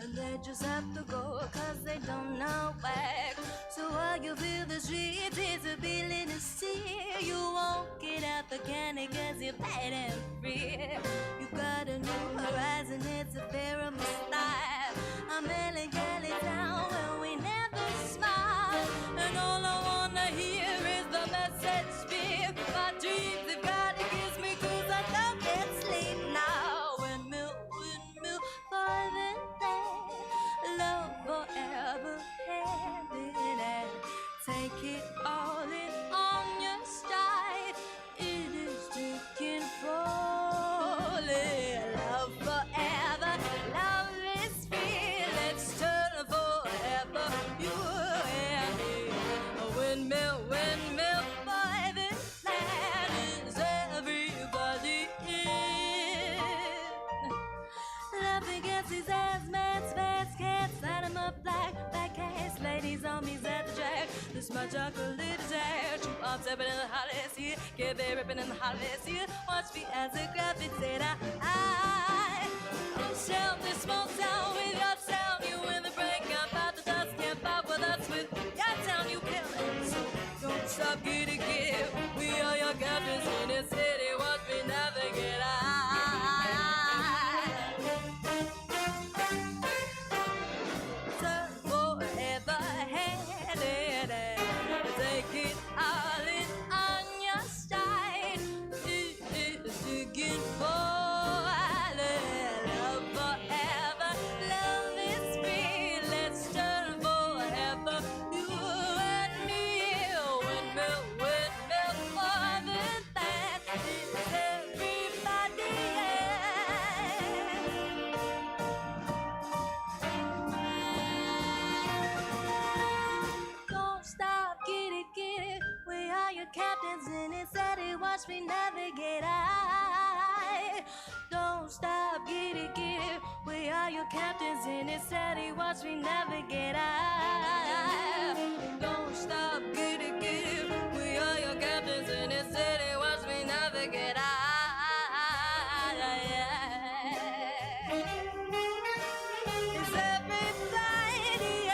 And they just have to go cause they don't know back. So while you feel the streets, it's a feeling to see. You won't get out the candy cause you're bad and free. You got a new horizon, it's a terrible style. A melancholy town where we never smile. And all I wanna hear is the message speak. My dreams have gotta kiss me cause I don't get sleep now. Windmill, for the day, love forever, hand in hand. Take it all in on your stride. It is taking falling. Love forever, love is free. Let's turn forever, you and me. A windmill, windmill, for the land is everybody in. Love against his ass, man's fast cats, light him up like black cats, ladies on me at the jack. This my chocolate attack. True arms up in the hottest here, get me ripping in the hottest here. Watch me as a graphic said oh, sound this small town without sound. You in the break up out the dust, can't fight with us with your town, you kill it. So don't stop, get it, get it. We are your captains in the city, watch me navigate. Take it all in on your stride. It is digging for love forever. Love is free. Let's turn forever. You and me. Windmill, windmill for the land. It's everybody. Don't stop, get it, get it. We are your captains in it, steady, watch me navigate. Don't stop, get it, get it. We are your captains in it, steady, watch me navigate. Don't stop, get it, get it. We are your captains in it, steady, watch me navigate. It's everybody,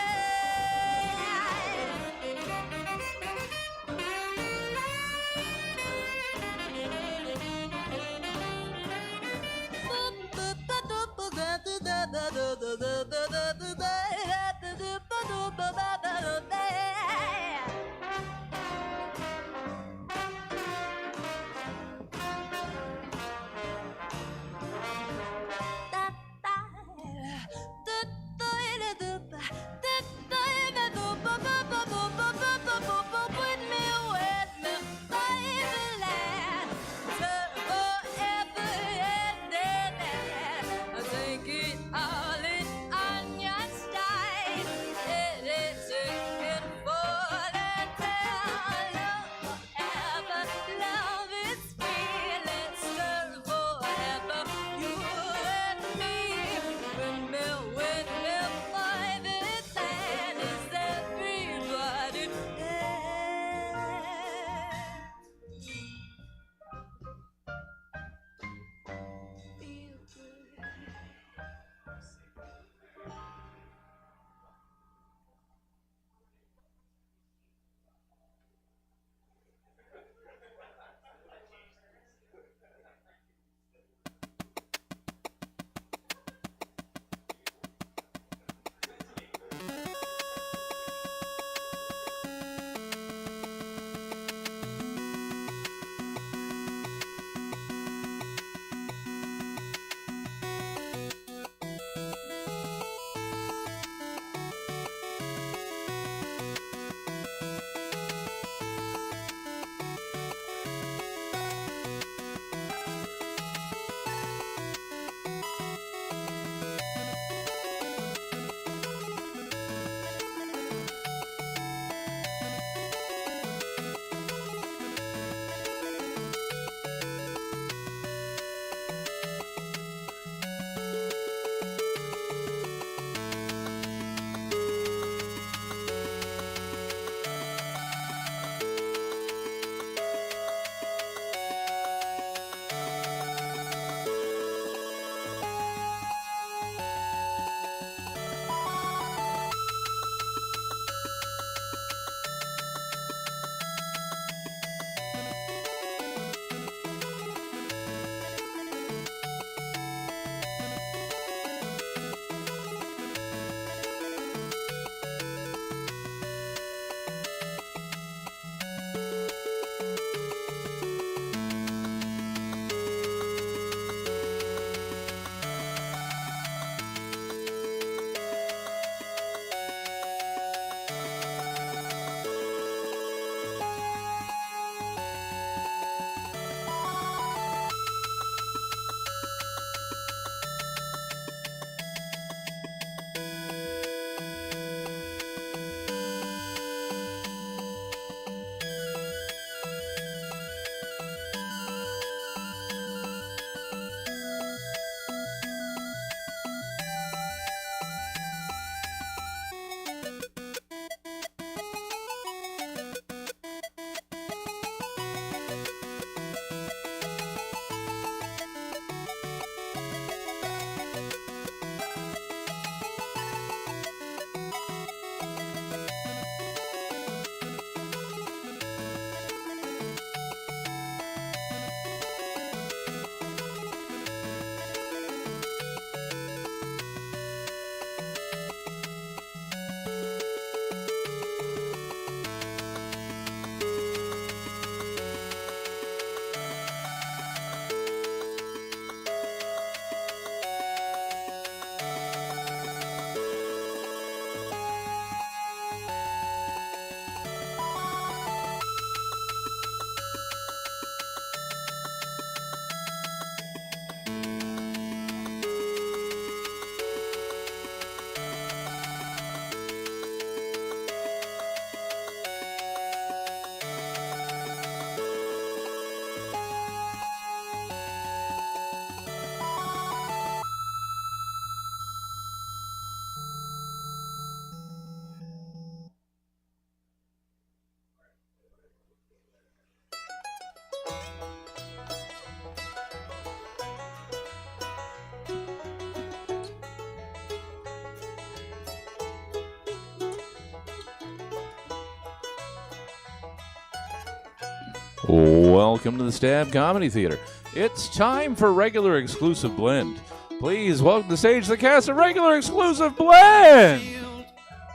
Welcome to the Stab Comedy Theater. It's time for Regular Exclusive Blend. Please welcome to the stage the cast of Regular Exclusive Blend.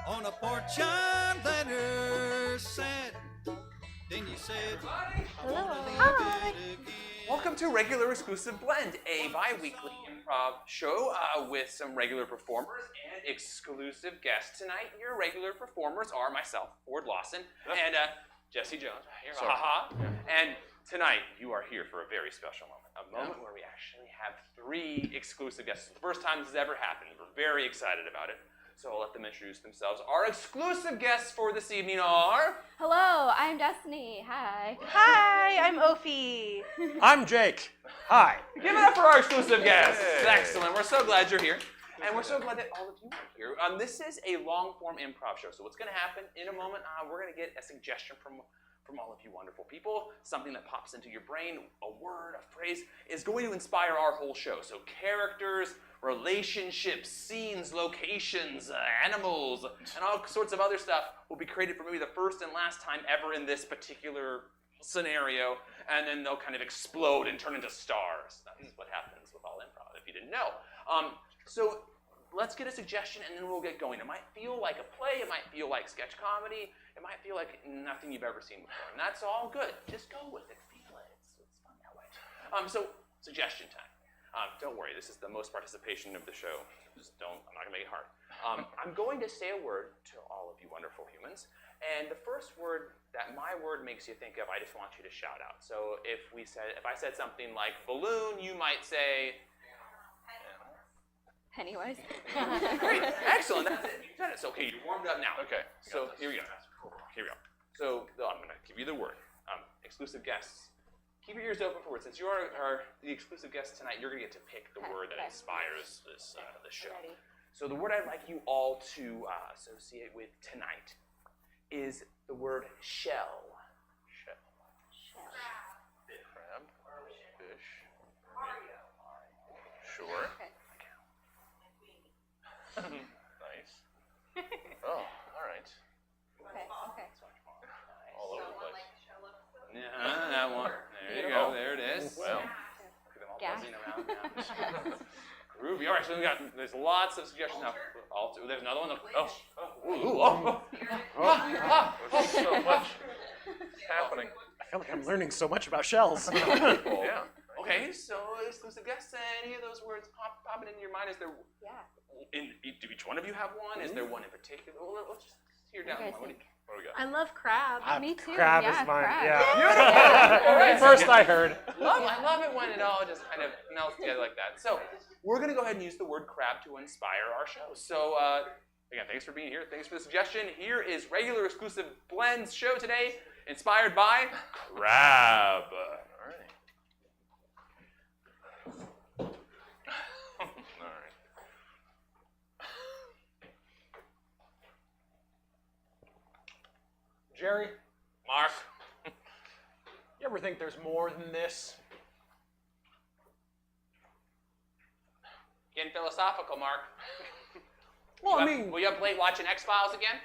On a porch and letter said, then you said, Hello. Hi. Welcome to Regular Exclusive Blend, a bi-weekly improv show with some regular performers and exclusive guests. Tonight, your regular performers are myself, Ford Lawson, and Jesse Jones. Here, And tonight, you are here for a very special moment. A moment where we actually have 3 exclusive guests. It's the first time this has ever happened. We're very excited about it. So I'll let them introduce themselves. Our exclusive guests for this evening are... Hello, I'm Destiny. Hi. Hi, I'm Ophi. I'm Jake. Hi. Give it up for our exclusive guests. Excellent. We're so glad you're here. And we're so glad that all of you are here. This is a long-form improv show. So what's going to happen in a moment, we're going to get a suggestion from all of you wonderful people. Something that pops into your brain, a word, a phrase, is going to inspire our whole show. So characters, relationships, scenes, locations, animals, and all sorts of other stuff will be created for maybe the first and last time ever in this particular scenario, and then they'll kind of explode and turn into stars. That is what happens with all improv, if you didn't know. So let's get a suggestion, and then we'll get going. It might feel like a play, it might feel like sketch comedy, it might feel like nothing you've ever seen before, and that's all good. Just go with it, feel it. It's fun that way. So suggestion time. Don't worry, this is the most participation of the show. Just don't, I'm not gonna make it hard. I'm going to say a word to all of you wonderful humans, and the first word that my word makes you think of, I just want you to shout out. So if I said something like balloon, you might say, Pennywise. great, excellent, that's it. You said it. So, okay, you're warmed up now. Okay, so here we go. Here we go. So I'm gonna give you the word. Exclusive guests. Keep your ears open for words. Since you are the exclusive guest tonight, you're going to get to pick the word that inspires this show. Ready. So the word I'd like you all to associate with tonight is the word shell. Shell. Crab. Fish. Sure. Okay. Nice. Oh, all right. Okay. All over the place. Yeah, that one. There you go. There it is. Well, look at them all buzzing around now. Groovy. All right, so there's lots of suggestions now. There's another one. There's so much happening. I feel like I'm learning so much about shells. Yeah. Okay, so exclusive guests, any of those words popping into your mind? Is there? Yeah. Do each one of you have one? Is there one in particular? Well, let's just hear down one. What do we got? I love crab. Me too. Crab yeah, is mine. crab. Yeah. All right, First I heard. I love it when it all just kind of melts together like that. So we're going to go ahead and use the word crab to inspire our show. So again, thanks for being here. Thanks for the suggestion. Here is Regular Exclusive Blends show today, inspired by crab. All right. Jerry, Mark. you ever think there's more than this? Getting philosophical, Mark. Well, Will you up late watching X-Files again?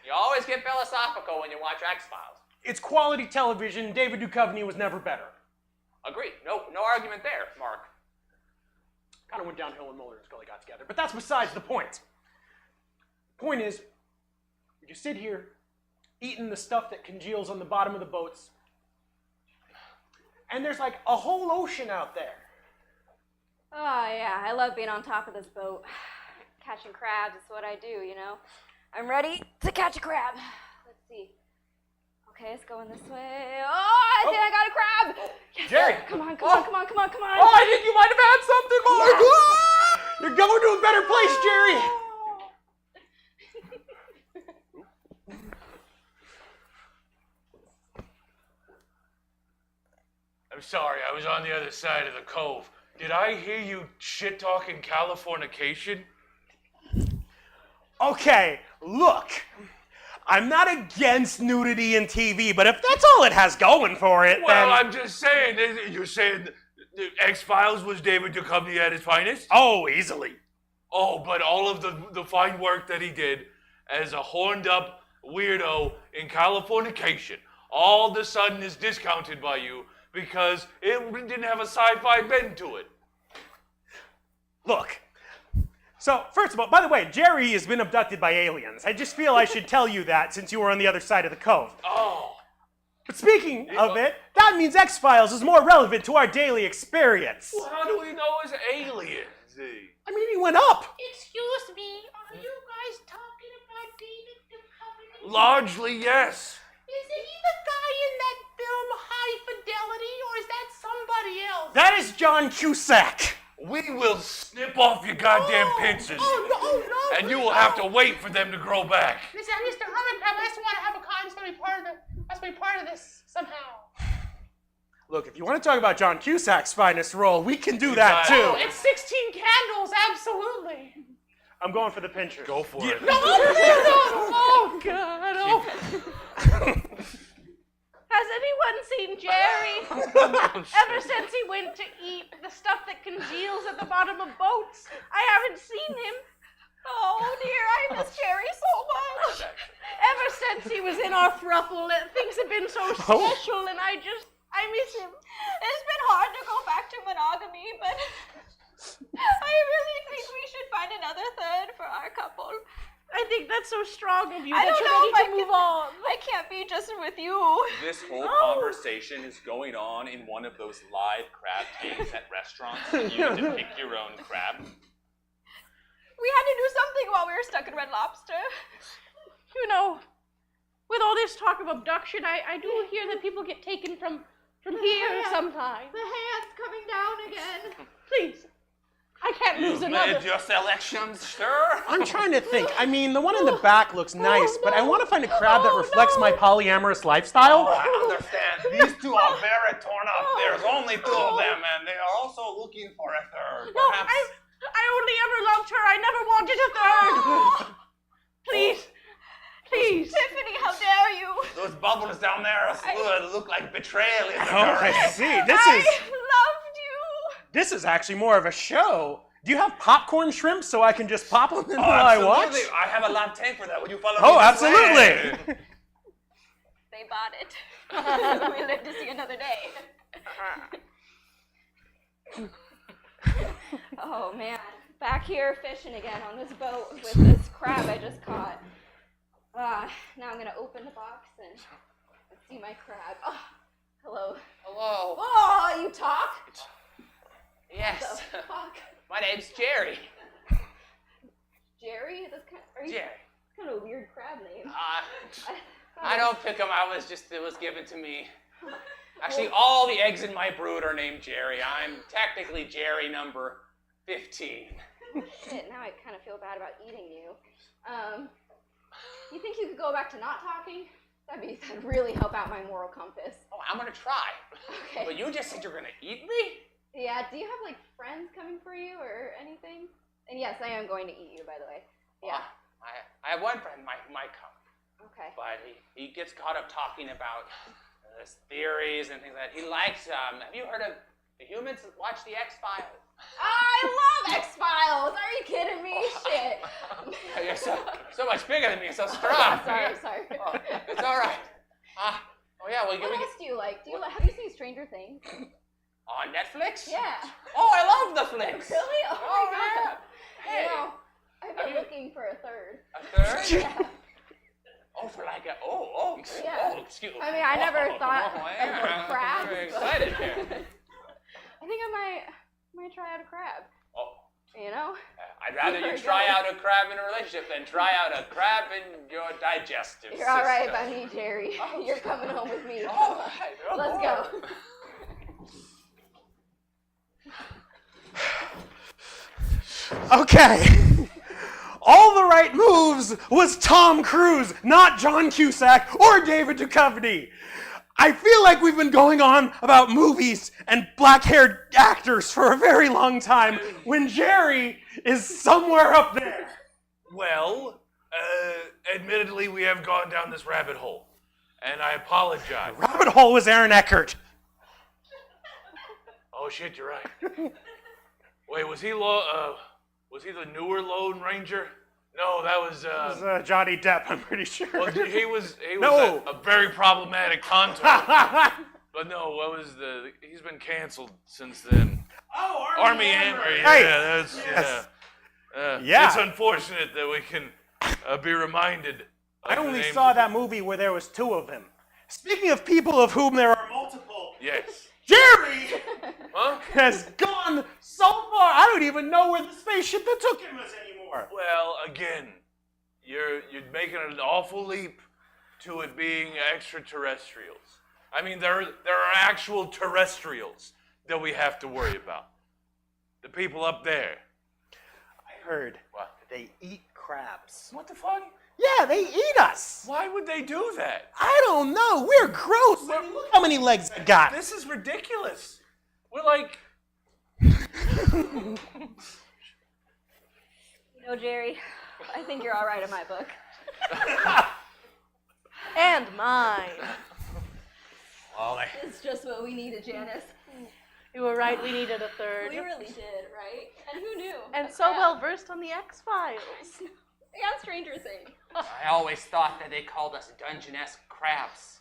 You always get philosophical when you watch X-Files. It's quality television. David Duchovny was never better. Agreed. No argument there, Mark. Kind of went downhill when Mulder and Scully got together, but that's besides the point. The point is, you sit here eating the stuff that congeals on the bottom of the boats, and there's like a whole ocean out there. Oh yeah, I love being on top of this boat. Catching crabs is what I do, you know. I'm ready to catch a crab. Let's see. Okay, it's going this way. Oh, I think I got a crab! Yes. Jerry! Come on. Oh, I think you might have had something, Mark! Ah! You're going to a better place, Jerry! I'm sorry, I was on the other side of the cove. Did I hear you shit-talking Californication? Okay, look. I'm not against nudity in TV, but if that's all it has going for it, Well, then... I'm just saying, you're saying the X-Files was David Duchovny at his finest? Oh, easily. Oh, but all of the fine work that he did as a horned-up weirdo in Californication, all of a sudden is discounted by you because it didn't have a sci-fi bend to it. Look. So, first of all, by the way, Jerry has been abducted by aliens. I just feel I should tell you that since you were on the other side of the cove. Oh. But speaking of it, that means X-Files is more relevant to our daily experience. Well, how do we know it's aliens? I mean, he went up. Excuse me, are you guys talking about David Duchovny? Largely, yes. Is he the guy in that film High Fidelity, or is that somebody else? That is John Cusack. We will snip off your goddamn pincers. Oh, no. And you will have to wait for them to grow back. Listen, Mr. Herman, I just want to have a con. It's going to be part of this somehow. Look, if you want to talk about John Cusack's finest role, we can do that too. Oh, it's 16 candles, absolutely. I'm going for the pincher. Go for it. Oh, God. Oh. Has anyone seen Jerry? Ever since he went to eat the stuff that congeals at the bottom of boats, I haven't seen him. Oh dear, I miss Jerry so much. Ever since he was in our thruple, things have been so special, and I miss him. It's been hard to go back to monogamy, but I really think we should find another third for our couple. I think that's so strong of you I that don't you're know if ready to move on. I can't be just with you. This whole conversation is going on in one of those live crab tanks at restaurants. And you get to pick your own crab. We had to do something while we were stuck in Red Lobster. You know, with all this talk of abduction, I do hear that people get taken from here sometimes. The hand's coming down again. Please, I can't lose You've another. made your selections, sir. I'm trying to think. I mean, the one in the back looks nice, but I want to find a crab that reflects my polyamorous lifestyle. I understand. These two are very torn up. There's only two of them, and they are also looking for a third. No, Perhaps. I only ever loved her. I never wanted a third. Please, please. Tiffany, how dare you? Those bubbles down there look like betrayal in the Oh, I current. see. I loved you. This is actually more of a show. Do you have popcorn shrimp so I can just pop them in while I watch? Absolutely. I have a lab tank for that. Would you follow me Oh, this way? absolutely. They bought it. We live to see another day. Oh man, back here fishing again on this boat with this crab I just caught. Now I'm gonna open the box and see my crab. Oh, hello. Hello. Oh, you talk? Yes. The fuck? My name's Jerry. Jerry? That's kind Jerry. kind of a weird crab name. I don't pick them. It was given to me. Actually, all the eggs in my brood are named Jerry. I'm technically Jerry number 15. Shit, now I kind of feel bad about eating you. You think you could go back to not talking? That'd really help out my moral compass. Oh, I'm gonna try. Okay. But you just said you're gonna eat me? Yeah, do you have like friends coming for you or anything? And yes, I am going to eat you, by the way. Yeah. I have one friend, Mike, Okay. but he gets caught up talking about his theories and things like that. He likes, have you heard of the humans watch the X-Files? I love X-Files! Are you kidding me? Shit. You're so much bigger than me, so strong. Sorry. Oh, it's all right. Oh yeah, well, What else do you like? Have you seen Stranger Things? on Netflix? Yeah. Oh, I love the flicks. Really? Oh my yeah. god. Hey. You know, I've been looking for a third. A third? Yeah. Oh, for like a Yeah. excuse me. I mean, I never thought yeah. of a crab. I'm very but- excited here. I think I might try out a crab. Oh, You know? I'd rather There you you try go. out a crab in a relationship than try out a crab in your digestive You're all right system. by me, Jerry. Oh. You're coming home with me. All right, oh, Let's boy. go. Okay. All the right moves was Tom Cruise, not John Cusack or David Duchovny. I feel like we've been going on about movies and black-haired actors for a very long time when Jerry is somewhere up there. Well, admittedly, we have gone down this rabbit hole, and I apologize. Rabbit Hole was Aaron Eckhart. Oh shit, you're right. Wait, was he the newer Lone Ranger? No, that was. It was Johnny Depp, I'm pretty sure. Well, he was No. a very problematic contour. But no, what was he's been canceled since then. Oh, Army Hammer. Yeah, Hey. that's Yes. yeah. It's unfortunate that we can be reminded. I only saw that movie where there was 2 of him. Speaking of people of whom there are multiple, Yes. Jerry Huh? has gone so far. I don't even know where the spaceship that took him is anymore. Well, again, you're making an awful leap to it being extraterrestrials. I mean, there are actual terrestrials that we have to worry about. The people up there. I heard What? they eat crabs. What the fuck? Yeah, they eat us. Why would they do that? I don't know. We're gross. I mean, look how many legs I got. This is ridiculous. We're like, You know, Jerry, I think you're all right in my book. And mine. It's just what we needed, Janice. You were right, we needed a third. We really did, right? And who knew? And so well versed on the X-Files. And Stranger Things. I always thought that they called us Dungeonesque crabs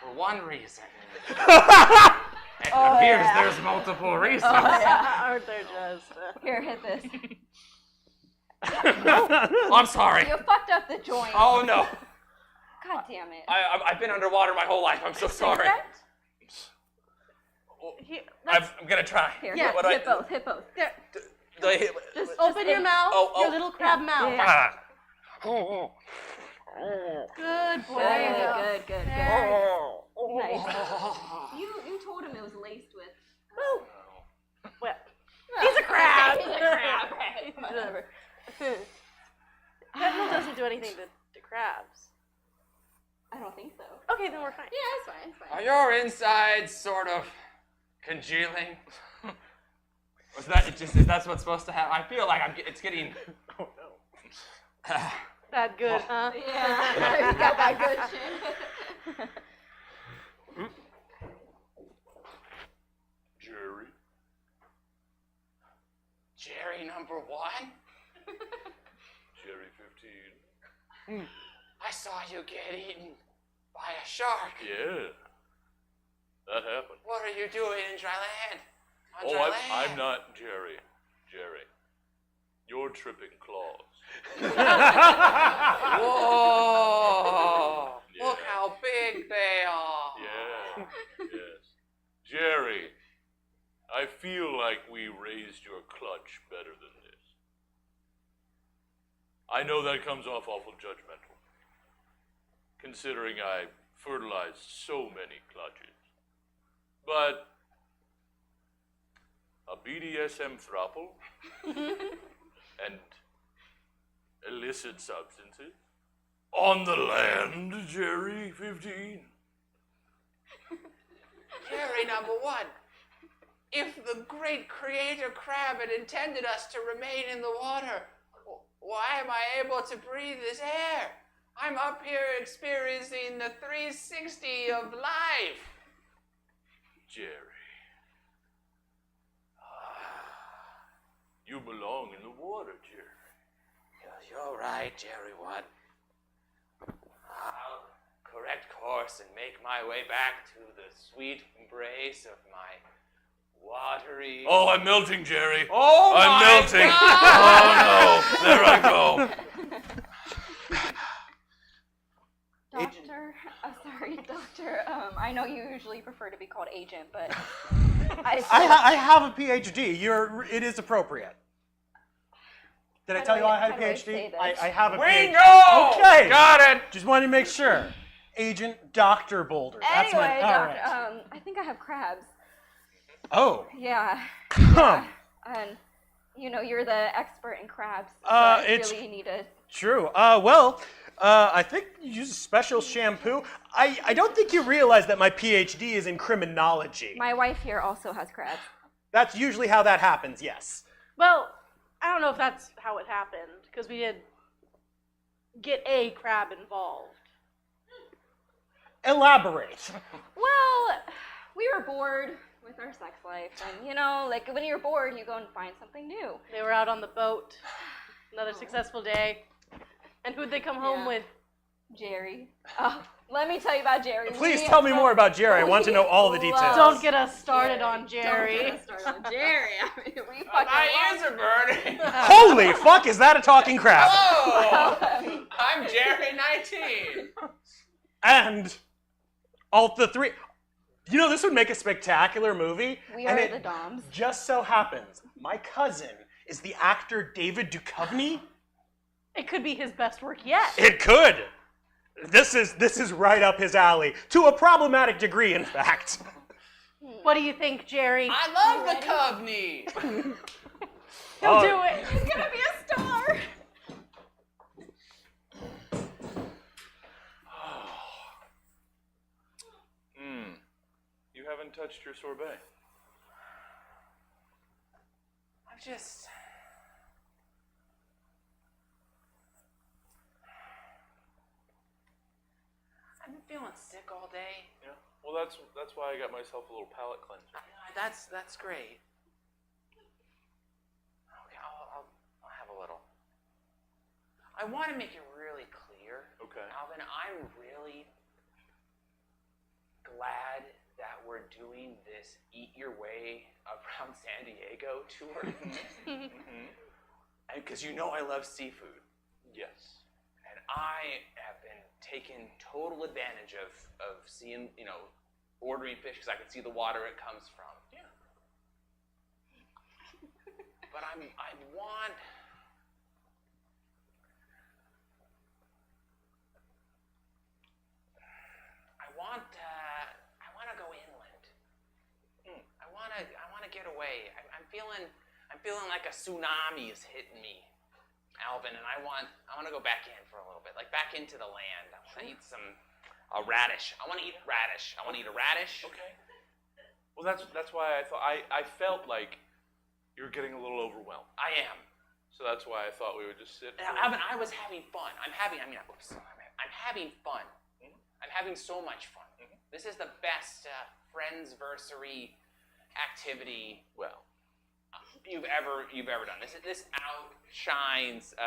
for one reason. It appears there's multiple reasons. Aren't there just? Here, hit this. Oh, I'm sorry. You fucked up the joint. Oh no. God damn it. I've been underwater my whole life. I'm so sorry. I'm gonna try. Here, Yeah, hit both, hit both. There, Do I hit- just open your mouth, your little crab mouth. Yeah. Ah. Good boy. Good, good. There. Nice. You told him it was laced with. Woo. Well, he's a crab. He's a crab. Right. Whatever. Fentanyl doesn't do anything to crabs. I don't think so. Okay, then we're fine. Yeah, it's fine. It's fine. Are your insides sort of congealing? Is that what's supposed to happen? I feel like it's getting. Oh no. That good, huh? Yeah, you got that good shit. Jerry. Jerry number 1? Jerry 15. I saw you get eaten by a shark. Yeah. That happened. What are you doing in dry land? On Oh, dry I'm land? not Jerry. Jerry. You're tripping claws. Whoa! Yeah. Look how big they are. Yeah. Yes. Jerry, I feel like we raised your clutch better than this. I know that comes off awful judgmental, considering I fertilized so many clutches. But a BDSM throuple and illicit substances on the land, Jerry 15. Jerry number 1, if the great creator crab had intended us to remain in the water, why am I able to breathe this air? I'm up here experiencing the 360 of life. Jerry. You belong in the water, Jerry. You're right, Jerry 1. I'll correct course and make my way back to the sweet embrace of my watery... Oh, I'm melting, Jerry. Oh, I'm my melting. God! Oh, no. There I go. Doctor, sorry, doctor. I know you usually prefer to be called agent, but I have a PhD. It is appropriate. Did I tell you I had a how do I say PhD? this? I have a We PhD. know! Okay. Got it! Just wanted to make sure. Agent Dr. Boulder. That's anyway, my. All doctor, right. I think I have crabs. Oh. Yeah. Huh. And you're the expert in crabs. So It's- really need a. True. I think you use a special shampoo. I don't think you realize that my PhD is in criminology. My wife here also has crabs. That's usually how that happens, yes. Well, I don't know if that's how it happened, because we did get a crab involved. Elaborate. Well, we were bored with our sex life, and like when you're bored, you go and find something new. They were out on the boat. Another successful day. And who'd they come home Yeah. with? Jerry. Oh, let me tell you about Jerry. Please tell me more about Jerry. I want to know all the details. Don't get us started on Jerry. Don't get us started on Jerry. I mean, we fucking My love ears are burning. Holy fuck, is that a talking crab? Hello, I'm Jerry 19. And all the three. You know, this would make a spectacular movie. We and are it the Doms. just so happens my cousin is the actor David Duchovny. It could be his best work yet. It could. This is right up his alley, to a problematic degree, in fact. What do you think, Jerry? I love the Coveney. He'll do it. He's gonna be a star. You haven't touched your sorbet. I've been feeling sick all day. Yeah. Well, that's why I got myself a little palate cleanser. That's great. Okay, I'll have a little. I want to make it really clear, Okay. Alvin. I'm really glad that we're doing this Eat Your Way Around San Diego tour, because you know I love seafood. Yes. And I have been taking total advantage of seeing, ordering fish because I can see the water it comes from. Yeah. But I want to go inland. I want to get away. I'm feeling like a tsunami is hitting me, Alvin, and I want to go back in for a little bit, like back into the land. I want to eat a radish. I want to eat radish. I want to eat a radish. Okay. Well, that's why I felt like you were getting a little overwhelmed. I am. So that's why I thought we would just sit. Alvin, I was having fun. I'm having fun. I'm having so much fun. This is the best friendsversary activity you've ever done. This outshines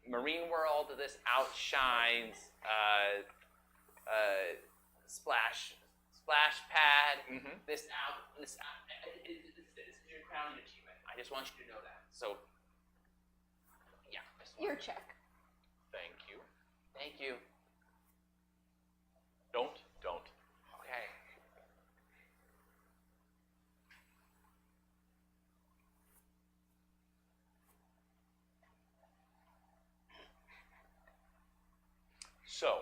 Marine World. This outshines Splash Pad. This is your crowning achievement. I just want you to know that. So, yeah. Your check. Thank you. Thank you. Don't. Okay. So,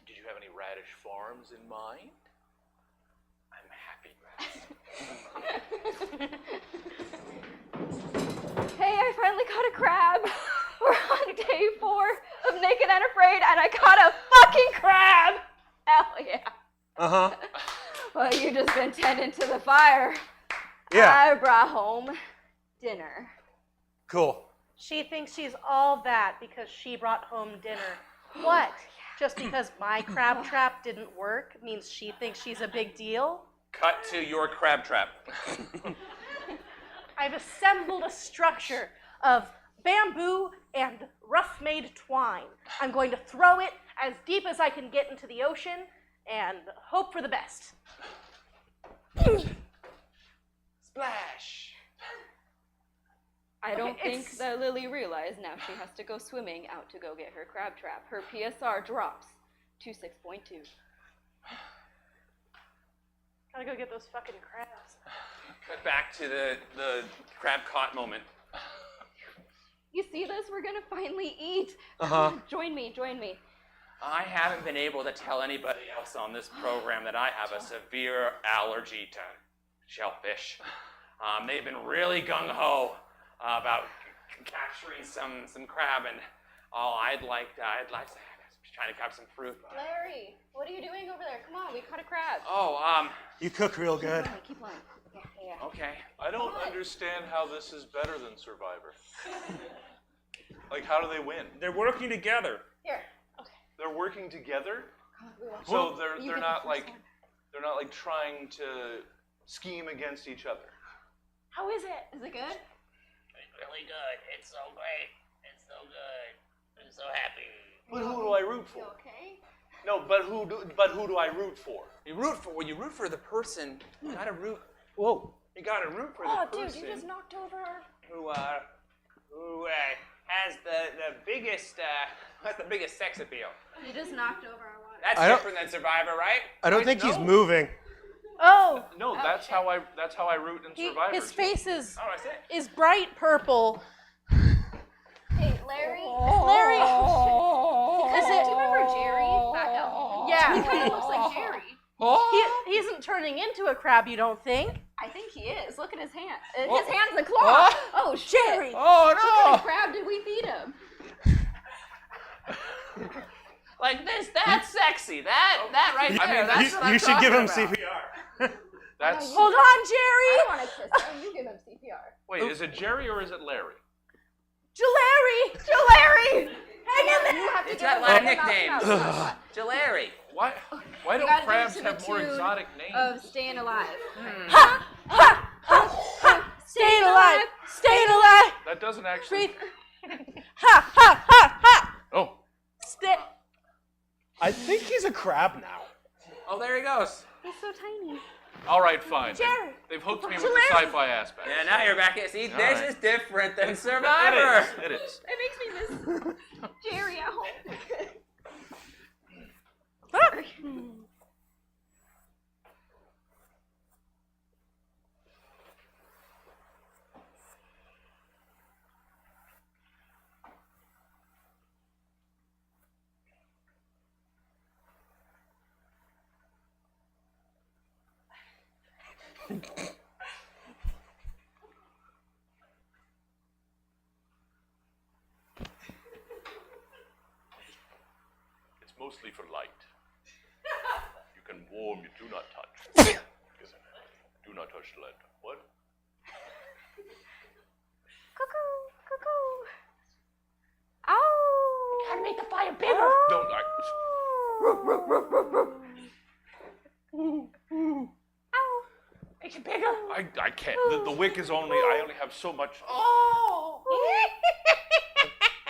did you have any radish farms in mind? I'm happy. Hey, I finally caught a crab. We're on day 4 of Naked and Afraid, and I caught a fucking crab. Hell yeah. Uh-huh. Well, you just been tending to the fire. Yeah. I brought home dinner. Cool. She thinks she's all that because she brought home dinner. What? Just because my crab trap didn't work means she thinks she's a big deal? Cut to your crab trap. I've assembled a structure of bamboo and rough-made twine. I'm going to throw it as deep as I can get into the ocean and hope for the best. Splash. I don't Okay, think that Lily realized now she has to go swimming out to go get her crab trap. Her PSR drops to 6.2. Gotta go get those fucking crabs. Cut back to the crab caught moment. You see this? We're gonna finally eat. Uh-huh. Join me. I haven't been able to tell anybody else on this program that I have a severe allergy to shellfish. They've been really gung-ho about capturing some crab, and I'd like trying to grab some fruit. Larry, what are you doing over there? Come on, we caught a crab. You cook real good. Keep on. Yeah. Okay. I don't understand how this is better than Survivor. Like, how do they win? They're working together. Here. They're working together, We watch so it. they're You get not the like first one. they're not like trying to scheme against each other. How is it? Is it good? Really good. good. It's so great. It's so good. I'm so happy. But who do I root for? Okay. No, but who do I root for? You root for the person. You gotta root. Whoa! You gotta root for the person. Oh, dude, you just knocked over. Who has the biggest sex appeal? You just knocked over our water. That's I don't- different than Survivor, right? I don't think he's no. moving. Oh. No, that's how I root in Survivor. His face is Oh, I see. is bright purple. Hey, Larry. Larry. Do you remember Jerry? Back up. Yeah. He kind of looks like Jerry. He isn't turning into a crab, you don't think? I think he is. Look at his hand. His hand's a claw. Oh, shit. Jerry. Oh What kind of crab did we feed him? Like this. That's sexy. That right there. I mean, that's what I'm You should give him talking about. CPR. That's Hold on, I Jerry. don't want to kiss him. You give him CPR. wait. Is it Jerry or is it Larry? Larry. Larry! Hang in there. You have to It's give got him a lot of mouth to nicknames. mouth. Jalary. Why don't gotta do crabs this in have the more tune exotic names? Of staying alive. Staying alive. Staying alive. That doesn't actually. Breathe. Ha ha ha ha. Oh, Stay. I think he's a crab now. Oh, there he goes. He's so tiny. all right, fine. Jerry. They've hooked me with the sci-fi aspect. Yeah, now you're back. See, All this right. is different than Survivor. It is. It makes me miss Jerry at home. It's mostly for light. You can warm, you do not touch. Do not touch the lantern. What? Cuckoo, cuckoo. Ow! Gotta make the fire bigger. Don't I? Ow! Make it bigger. I can't. The wick is only. I only have so much. Oh.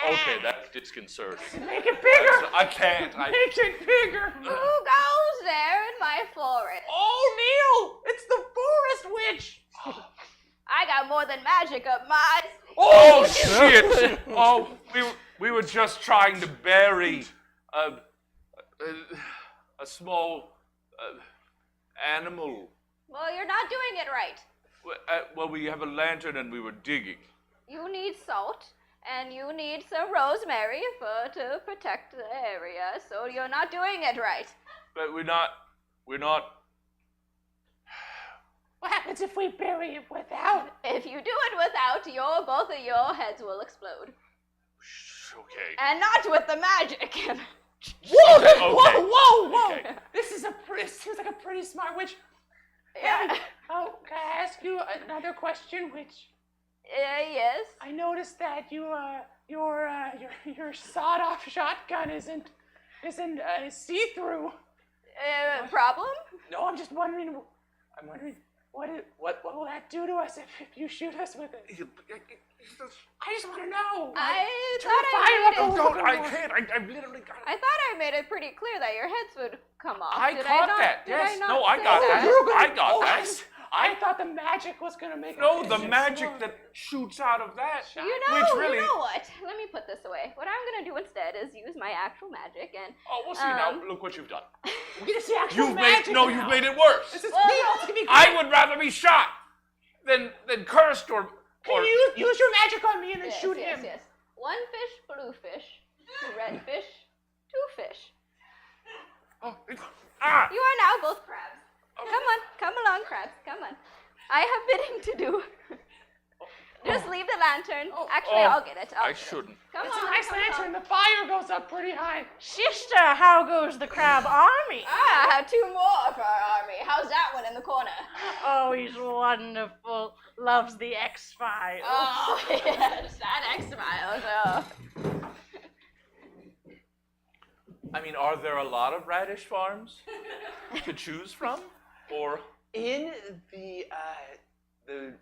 Okay, that's disconcerting. Make it bigger. I can't. Make it bigger. Who goes there in my forest? Oh, Neil! It's the forest witch. I got more than magic up my sleeve. Oh shit! Oh, we were just trying to bury a small animal. Well, you're not doing it right. Well, we have a lantern and we were digging. You need salt, and you need some rosemary to protect the area, so you're not doing it right. But we're not. What happens if we bury it without? If you do it without, both of your heads will explode. Okay. And not with the magic. Whoa! Okay. Whoa! Okay. This seems like a pretty smart witch. Yeah. Oh, can I ask you another question? Which Yes. I noticed that your sawed-off shotgun isn't see-through. Problem? No, I'm just wondering. I'm wondering what will that do to us if you shoot us with it? I just want to know. I Turn thought the I fire made up it. a little I more. can't. I've literally got. I thought I made it pretty clear that your heads would come off. I Did caught not, that. did Yes. not No, I say got that. I got Oh, that. I thought the magic was gonna make. No, it the just magic more. that shoots out of that. You really. know what? Let me put this away. What I'm gonna do instead is use my actual magic and. Oh, we'll see now. Look what you've done. We get to see actual You've magic made now. you've made it worse. This is Well, Neil. It's gonna be great. I would rather be shot than cursed or. Can you use your magic on me and then Yes, shoot yes, him? yes. One fish, blue fish. Red fish, two fish. Oh, ah! You are now both crabs. Come along, crabs. Come on. I have bidding to do. Just leave the lantern. Actually, I'll get it. I get it. shouldn't. Come It's on. a nice come lantern. along. The fire goes up pretty high. Sister, how goes the crab army? I have two more for our army. How's that one in the corner? Oh, he's wonderful. Loves the X-Files. Oh, yes, that X-Files. Oh. I mean, are there a lot of radish farms to choose from, or? In the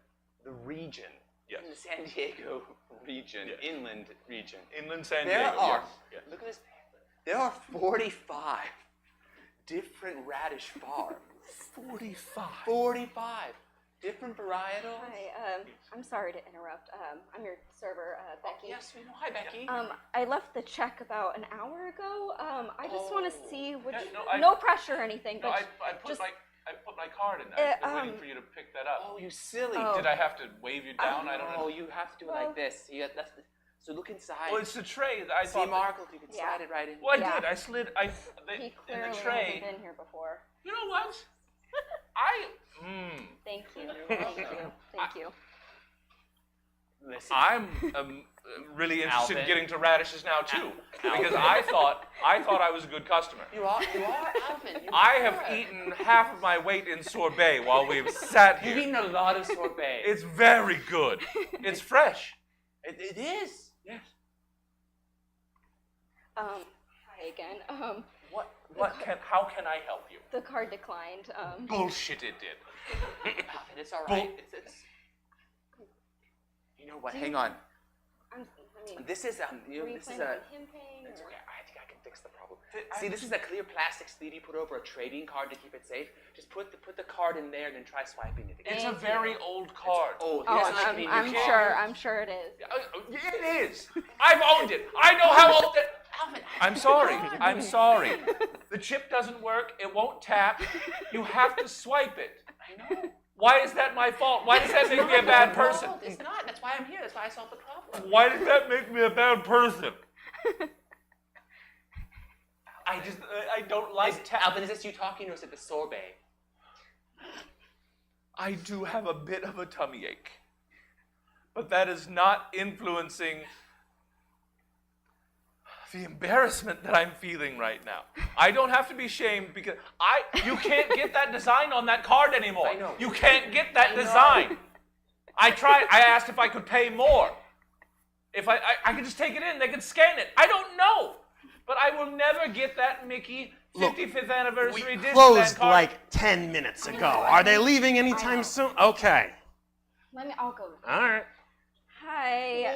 region, Yes. in the San Diego region, Yes. inland region. Inland San There Diego. are, Yes. look at this pamphlet. There are 45 different radish farms. 45. 45 different varietals. Hi, I'm sorry to interrupt. I'm your server, Becky. Yes, we know. Hi, Becky. I left the check about an hour ago. I just want to see which. Yeah, no pressure or anything, No, but I put just- my card in. I was waiting for you to pick that up. Oh, you silly. Oh. Did I have to wave you down? I don't know. know. You have to do it Well- like this. So look inside. Well, it's the tray. I See, thought. Markle, you can Yeah. slide it right in. Well, I Yeah. did. I slid. he In clearly the tray. hasn't been here before. You know what? Thank you. Thank you. Thank you. Listen. I'm really interested in Alvin. getting to radishes now too, because I thought I was a good customer. You are, Alvin. I have eaten half of my weight in sorbet while we've sat You've here. eaten a lot of sorbet. It's very good. It's fresh. It is. Yes. Hi again. How can I help you? The card declined. Bullshit it did. Alvin, it's all right. It's. You know what? Hang on. I mean, This is were you this is planning a. on him paying? It's or- okay. I think I can fix the problem. See, this is a clear plastic sleeve you put over a trading card to keep it safe. Just put the card in there and then try swiping it again. It's a very old card. Oh, Oh, here's a I'm card. sure. I'm sure it is. It is. I've owned it. I know how old it. Alvin, I'm sorry. I'm sorry. The chip doesn't work. It won't tap. You have to swipe it. I know. Why is that my fault? Why does that make me a bad person? No, it's not. That's why I'm here. That's why I solved the problem. Why does that make me a bad person? I don't like Alvin, is this you talking or is it the sorbet? I do have a bit of a tummy ache. But that is not influencing the embarrassment that I'm feeling right now. I don't have to be shamed because you can't get that design on that card anymore. I know. You can't get that design. I asked if I could pay more. If I could just take it in, they could scan it. I don't know. But I will never get that Mickey 55th anniversary Disneyland Closed card. like 10 minutes ago. Are they leaving anytime soon? Okay. I'll go. All right. Hi.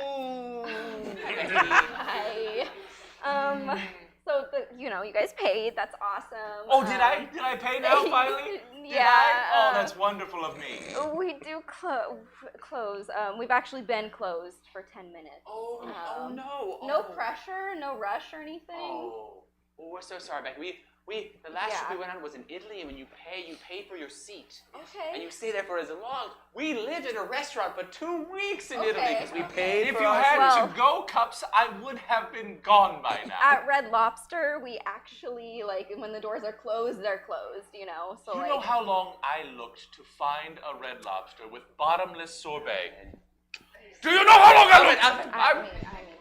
Hi. So you guys paid. That's awesome. Oh, did I? Did I pay now finally? Did Yeah, I? Oh, that's wonderful of me. We do close. We've actually been closed for 10 minutes. Oh no. No pressure, no rush or anything. Oh, we're so sorry, Becky. The last trip Yeah. we went on was in Italy, and when you pay for your seat. Okay. And you stay there for as long. We lived in a restaurant for 2 weeks in Okay, Italy because we paid If for you our had Well- to-go cups, I would have been gone by now. At Red Lobster, we actually when the doors are closed, they're closed. So You know how long I looked to find a Red Lobster with bottomless sorbet? Do you know how long I looked? I mean,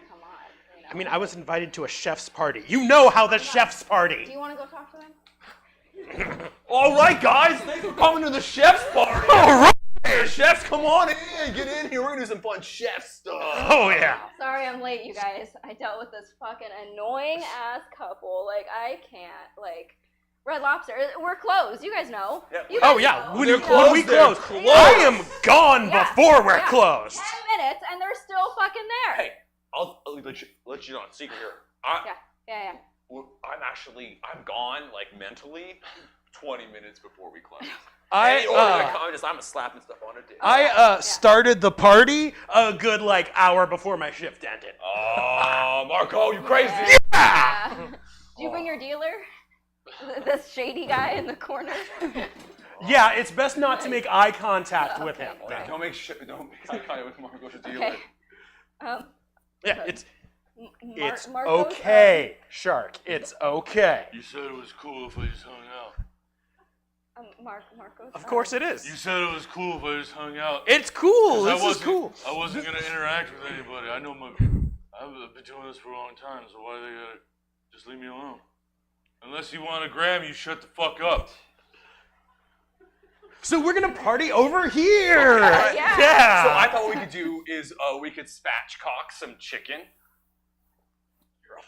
come on. I mean, I was invited to a chef's party. You know how the chef's Do party. you want to go talk to them? All right, guys, thanks for coming to the chef's party. All right. Hey, chefs, come on in. Get in here. We're gonna do some fun chef stuff. Oh, yeah. Sorry I'm late, you guys. I dealt with this fucking annoying ass couple. I can't. Red Lobster, we're closed. You guys know. You guys Oh, yeah. know. When They're we closed, they're close, closed. I am gone Yeah, before we're yeah. closed. 10 minutes and they're still fucking there. Hey, I'll let you know a secret here. Yeah. I'm gone, mentally, 20 minutes before we close. I'm slapping stuff on it. I started the party a good hour before my shift ended. Oh, Marco, you crazy? Yeah. Did you bring your dealer? This shady guy in the corner? Yeah, it's best not to make eye contact with him. Don't make eye contact with Marco's dealer. Okay. Yeah, it's Marco's, okay, Shark. It's okay. You said it was cool if I just hung out. Marco's. Of course it is. You said it was cool if I just hung out. It's cool. 'Cause This is cool. I wasn't gonna interact with anybody. I've been doing this for a long time, so why they gotta just leave me alone? Unless you want to grab me, you shut the fuck up. So we're gonna party over here. Yeah. So I thought what we could do is we could spatchcock some chicken.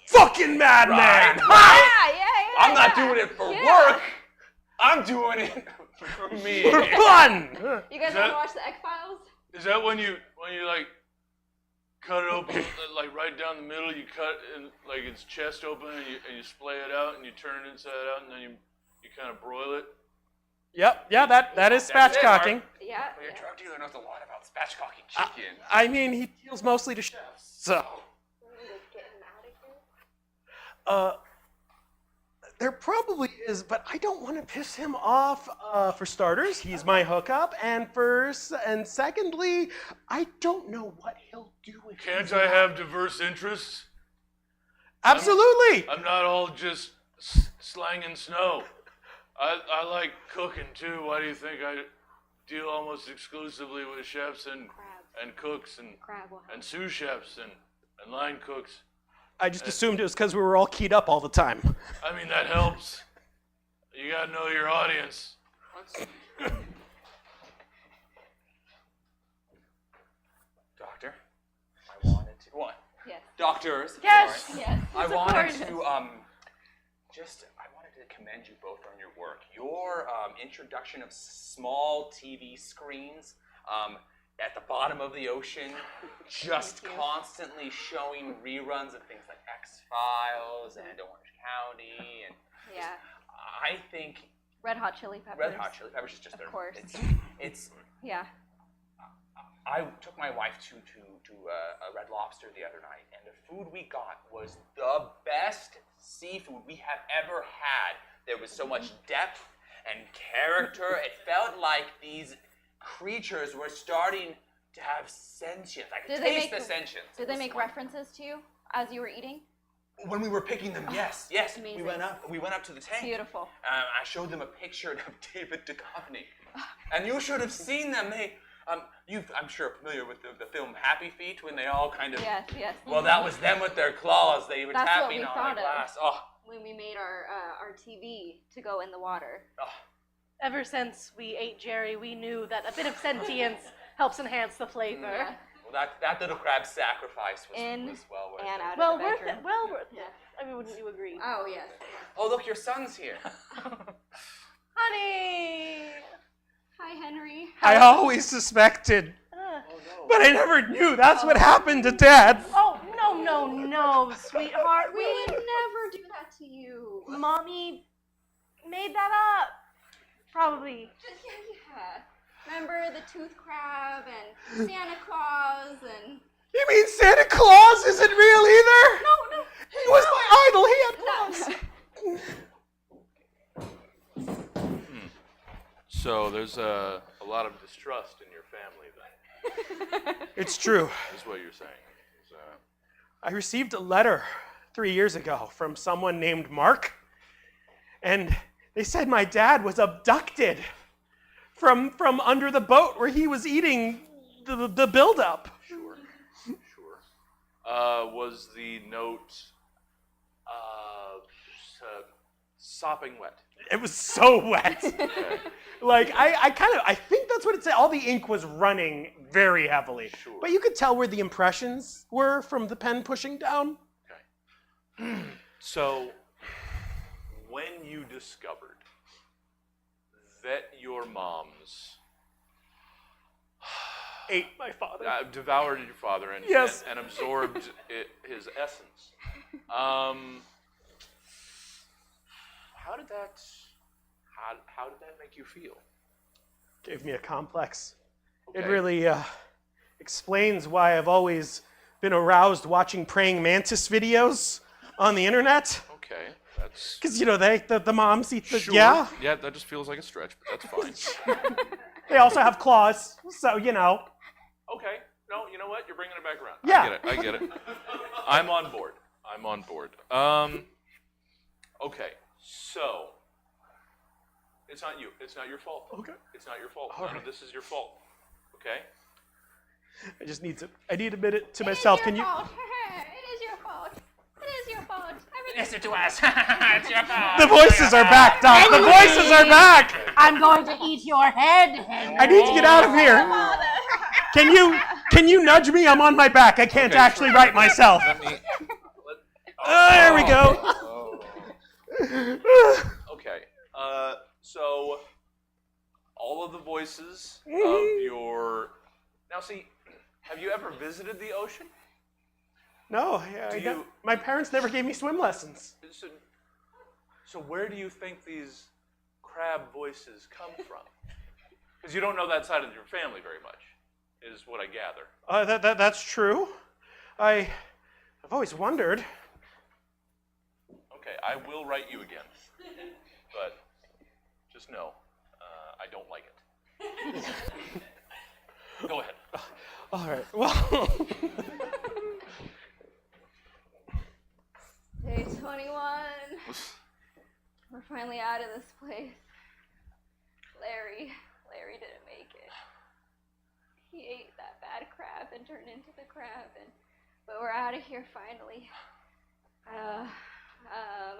Fucking madman. Yeah. I'm not doing it for work. I'm doing it for me. For fun. You guys want to watch the X-Files? Is that when you cut it open, like right down the middle. You cut and like its chest open, and you splay it out, and you turn it inside out, and then you kind of broil it. Yep, yeah, that is That's it, Mark. spatchcocking. Yeah. Well, your drug dealer knows a lot about spatchcocking chicken. I mean, he deals mostly to chefs, so. There probably is, but I don't want to piss him off. For starters, he's my hookup, and secondly, I don't know what he'll do with. Can't I have diverse interests? Absolutely. I'm not all just slanging snow. I like cooking too. Why do you think I deal almost exclusively with chefs and cooks and sous chefs and line cooks? I just assumed it was because we were all keyed up all the time. I mean, that helps. You gotta know your audience. Doctor, I wanted to. What? Yes. Doctors. Yes. sorry. Yes. I It's wanted important. to I wanted to commend you both on your work. Your introduction of small TV screens at the bottom of the ocean, just constantly showing reruns of things like X-Files and Orange County, and Yeah. I think Red Hot Chili Peppers. Red Hot Chili Peppers is just Of course. It's Yeah. I took my wife to a Red Lobster the other night, and the food we got was the best seafood we have ever had. There was so much depth and character. It felt like these creatures were starting to have sentience. I could taste the sentience. Did they make references to you as you were eating? When we were picking them, yes. Amazing. We went up to the tank. Beautiful. I showed them a picture of David Duchovny, and you should have seen them. I'm sure familiar with the film Happy Feet, when they all kind of. Yes. Yes. Well, that was them with their claws. They were That's what tapping we on thought the of. glass. Oh, When we made our TV to go in the water. Ever since we ate Jerry, we knew that a bit of sentience helps enhance the flavor. Yeah. well, that little crab sacrifice was In well worth and it. out Well of the worth bedroom. it. Well worth it. Yeah. I mean, wouldn't you agree? Oh yes. Oh, look, your son's here. Honey. Hi, Henry. I always suspected, but I never knew that's what happened to Dad. Oh, no, sweetheart. We would never do that to you. Mommy made that up. Probably. Yeah. Remember the tooth crab and Santa Claus and. You mean Santa Claus isn't real either? No. He was my idol. He had claws. So there's a lot of distrust in your family then, It's true. is what you're saying. I received a letter 3 years ago from someone named Mark, and they said my dad was abducted from under the boat where he was eating the buildup. Sure. Was the note sopping wet? It was so wet. Like, I think that's what it said. All the ink was running very heavily. Sure. But you could tell where the impressions were from the pen pushing down. Okay. So, when you discovered that your mom's Ate my father. devoured your father and, Yes. and absorbed his essence, how did that make you feel? Gave me a complex. It Okay. really explains why I've always been aroused watching praying mantis videos on the internet. Okay, that's Because, you know, the moms eat the, sure. yeah. Yeah, that just feels like a stretch, but that's fine. They also have claws, so, you know. Okay. No, you know what? You're bringing it back around. Yeah. I get it. I'm on board. Okay. So, it's not you. It's not your fault. Okay. It's not your fault. All None of this is your fault. Okay? I need a minute to myself. Can you? It is your fault. It is your fault. Listen to us. It's your fault. The voices are back, Doc. The voices are back. I'm going to eat your head, Henry. I need to get out of here. Can you nudge me? I'm on my back. I can't Okay, actually sure. write myself. Let me. There we go. Okay. So, all of the voices of your. Now, see, have you ever visited the ocean? No, you- my parents never gave me swim lessons. So where do you think these crab voices come from? Because you don't know that side of your family very much, is what I gather. That's true. I've always wondered. Okay, I will write you again. But just know, I don't like it. Go ahead. All right. Well, Day 21. We're finally out of this place. Larry didn't make it. He ate that bad crab and turned into the crab, but we're out of here finally. I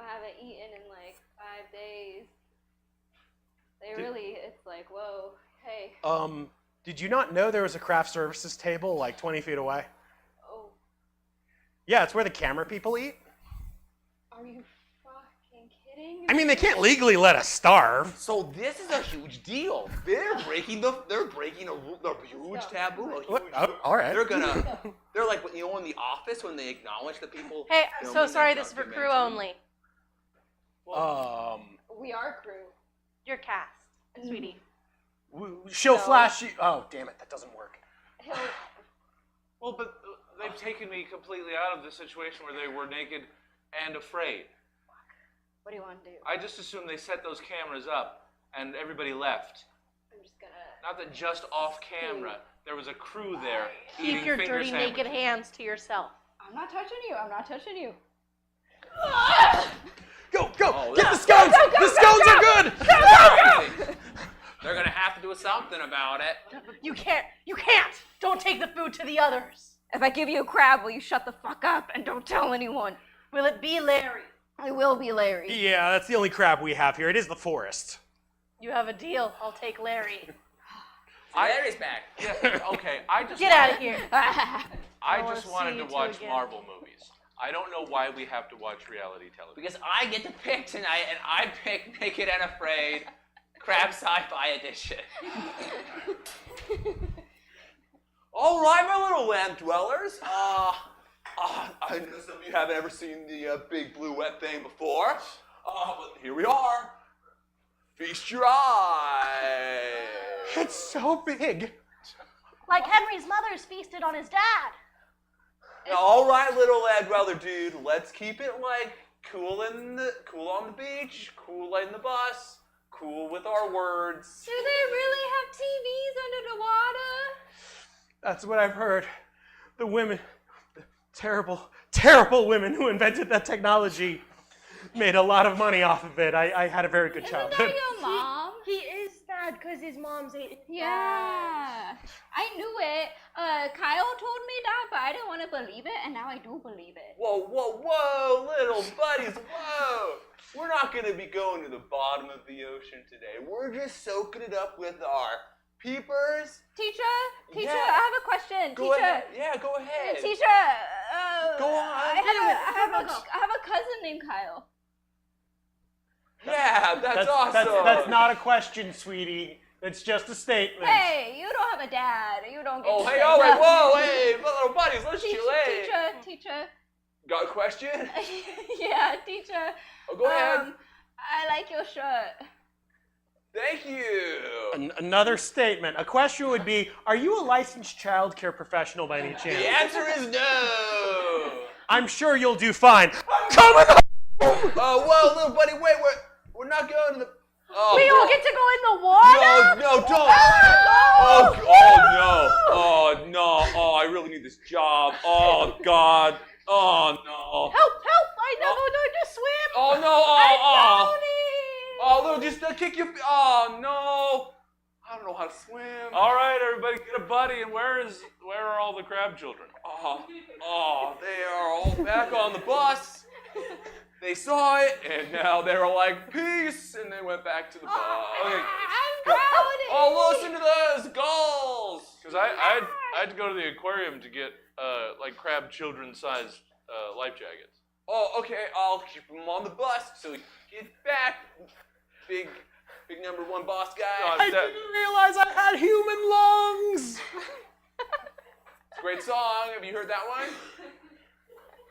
haven't eaten in like 5 days. It's like, whoa, hey. did you not know there was a craft services table like 20 feet away? Oh, Yeah, it's where the camera people eat. are you fucking kidding me? I mean, they can't legally let us starve. So this is a huge deal. They're breaking a huge taboo. All right. They're like, in The Office when they acknowledge the people. Hey, filming so sorry, that this is for crew documentary. only. We are crew. Your cast, sweetie. She'll flash you. Oh, damn it, that doesn't work. Well, but they've taken me completely out of the situation where they were naked and afraid. What do you want to do? I just assumed they set those cameras up and everybody left. I'm just gonna... Not that just off camera, there was a crew there Keep eating your finger dirty sandwiches. naked hands to yourself. I'm not touching you. I'm not touching you. Go! Oh, Get yeah. the scones! The scones are good! They're gonna have to do something about it. You can't. Don't take the food to the others. If I give you a crab, will you shut the fuck up and don't tell anyone? Will it be Larry? I will be Larry. Yeah, that's the only crab we have here. It is the forest. You have a deal. I'll take Larry. Larry's back. Yeah, okay, I just Get out of here. I wanna just see wanted you to two watch again. Marvel movies. I don't know why we have to watch reality television. Because I get to pick tonight, and I pick Naked and Afraid, Crab Sci-Fi Edition. All right, my little lamp dwellers. I know some of you haven't ever seen the big blue wet thing before. But here we are. Feast your eyes. It's so big. Like Henry's mother's feasted on his dad. All right, little lamp dweller dude. Let's keep it like cool on the beach, cool in the bus, cool with our words. Do they really have TVs under the water? That's what I've heard. The women, the terrible women who invented that technology made a lot of money off of it. I had a very good Isn't childhood. that your mom? He is sad because his mom's ate his Yeah. I knew it. Kyle told me that, but I didn't want to believe it, and now I do believe it. Whoa, little buddies, whoa! We're not gonna be going to the bottom of the ocean today. We're just soaking it up with our peepers. Teacher, Yeah. I have a question. Go Teacher, ahead. Yeah, go ahead. Teacher, Go on. I have a cousin named Kyle. Yeah, that's awesome. That's not a question, sweetie. It's just a statement. Hey, you don't have a dad. You don't get Oh, to hey, say oh, wait, nothing. whoa, hey, my little buddies, let's chill, hey. Teacher. Got a question? Yeah, teacher. Oh, go ahead. I like your shirt. Thank you. Another statement. A question would be, are you a licensed child care professional by any The chance? answer is no. I'm sure you'll do fine. I'm coming home! Oh, whoa, little buddy, wait, we're not going to the... Oh, We all get to go in the water? No, don't. Oh, no. Oh, I really need this job. Oh, God. Oh, no. Help! I never learned to swim. Oh, no. Oh, little, just kick your... Oh, no. I don't know how to swim. All right, everybody, get a buddy. And where are all the crab children? Oh, they are all back on the bus. They saw it, and now they were like, peace, and they went back to the bus. Okay, I'm drowning. Oh, listen to those gulls. because I had to go to the aquarium to get like crab children-sized life jackets. Oh, okay, I'll keep them on the bus so we get back. Big number one boss guy. I didn't realize I had human lungs. Great song. Have you heard that one?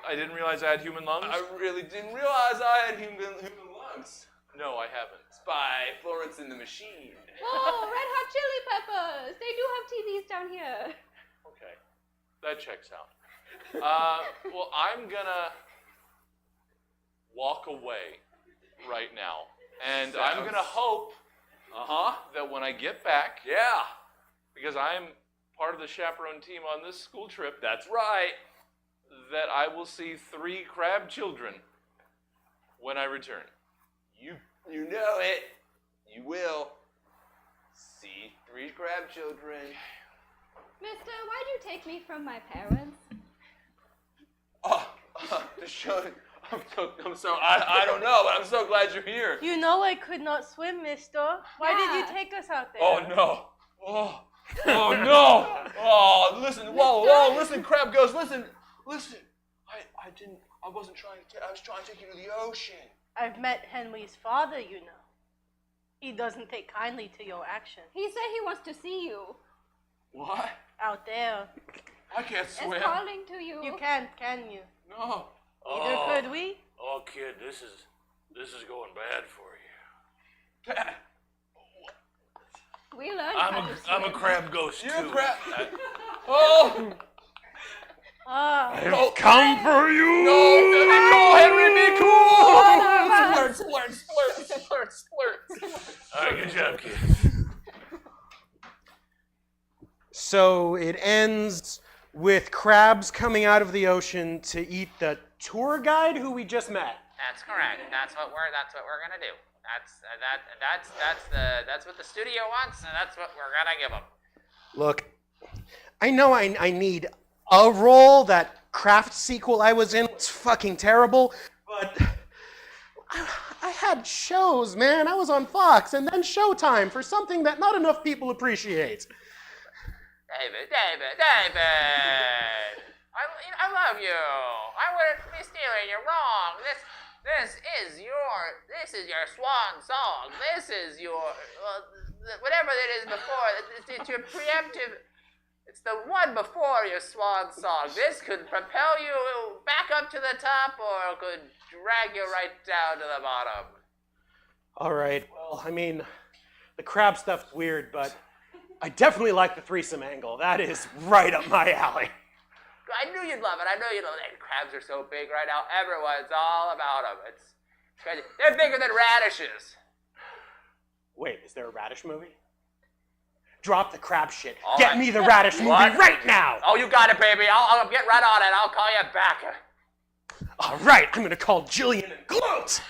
I didn't realize I had human lungs. I really didn't realize I had human lungs. No, I haven't. It's by Florence and the Machine. Oh, Red Hot Chili Peppers. They do have TVs down here. Okay, that checks out. Well, I'm gonna walk away right now, and I'm gonna hope that when I get back, because I'm part of the chaperone team on this school trip, That's right. that I will see 3 crab children when I return. You know it. You will see 3 crab children. Mister, why'd you take me from my parents? To show. I'm so. I don't know, but I'm so glad you're here. You know I could not swim, mister. Why did you Yeah. take us out there? Oh no! Oh no! Oh, listen. Whoa, listen, Crab Ghost, listen. I wasn't trying to. I was trying to take you to the ocean. I've met Henry's father, you know. He doesn't take kindly to your action. He said he wants to see you. What? Out there. I can't It's swim. calling to you. You can't, can you? No. Neither could we. Oh, kid, this is going bad for you. We learned how to swim. I'm a crab ghost You're too. a crab. Oh Ah. I've come for you. no, Henry, be cool. Splurt. All right, good job, kid. So it ends with crabs coming out of the ocean to eat the tour guide who we just met. That's correct. That's what we're gonna do. That's what the studio wants, and that's what we're gonna give them. Look, I know I need a role. That Craft sequel I was in was fucking terrible, but I had shows, man. I was on Fox and then Showtime for something that not enough people appreciate. David. I love you. I wouldn't be stealing. You're wrong. This is your swan song. This is your whatever it is before. It's your preemptive. It's the one before your swan song. This could propel you back up to the top, or could drag you right down to the bottom. All right, well, I mean, the crab stuff's weird, but I definitely like the threesome angle. That is right up my alley. I knew you'd love it. I know you'd love it. Crabs are so big right now. Everyone's all about them. It's crazy. They're bigger than radishes. Wait, is there a radish movie? Drop the crab shit. All Get right. me the radish movie What? right now. Oh, you got it, baby. I'll get right on it. I'll call you back. All right, I'm gonna call Jillian and gloat.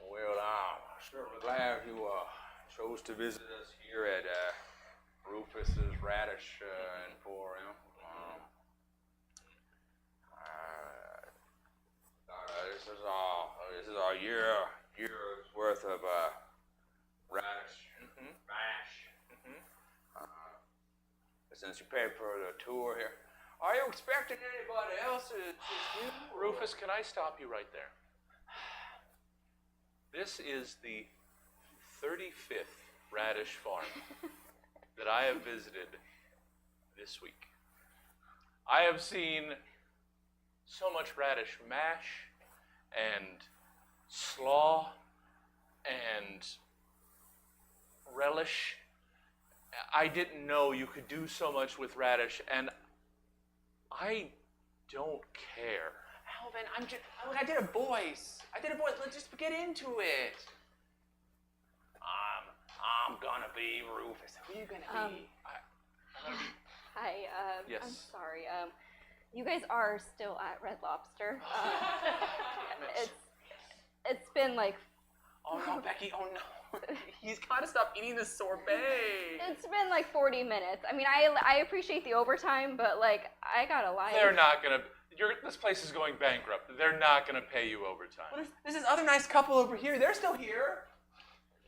Well, I'm certainly glad you chose to visit us here at Rufus's Radish Emporium. This is our year's worth of radish. Since you paid for the tour here, are you expecting anybody else to Rufus, can I stop you right there? This is the 35th radish farm that I have visited this week. I have seen so much radish mash and slaw and relish. I didn't know you could do so much with radish, and I don't care. Alvin, I did a voice. Let's just get into it. I'm gonna be Rufus. Who are you gonna be? Hi, Yes. I'm sorry. You guys are still at Red Lobster. It's been like Oh no, Becky! Oh no! He's gotta stop eating this sorbet. it's been like 40 minutes. I mean, I appreciate the overtime, but like I got a life. They're not gonna. This place is going bankrupt. They're not gonna pay you overtime. Well, there's this other nice couple over here. They're still here.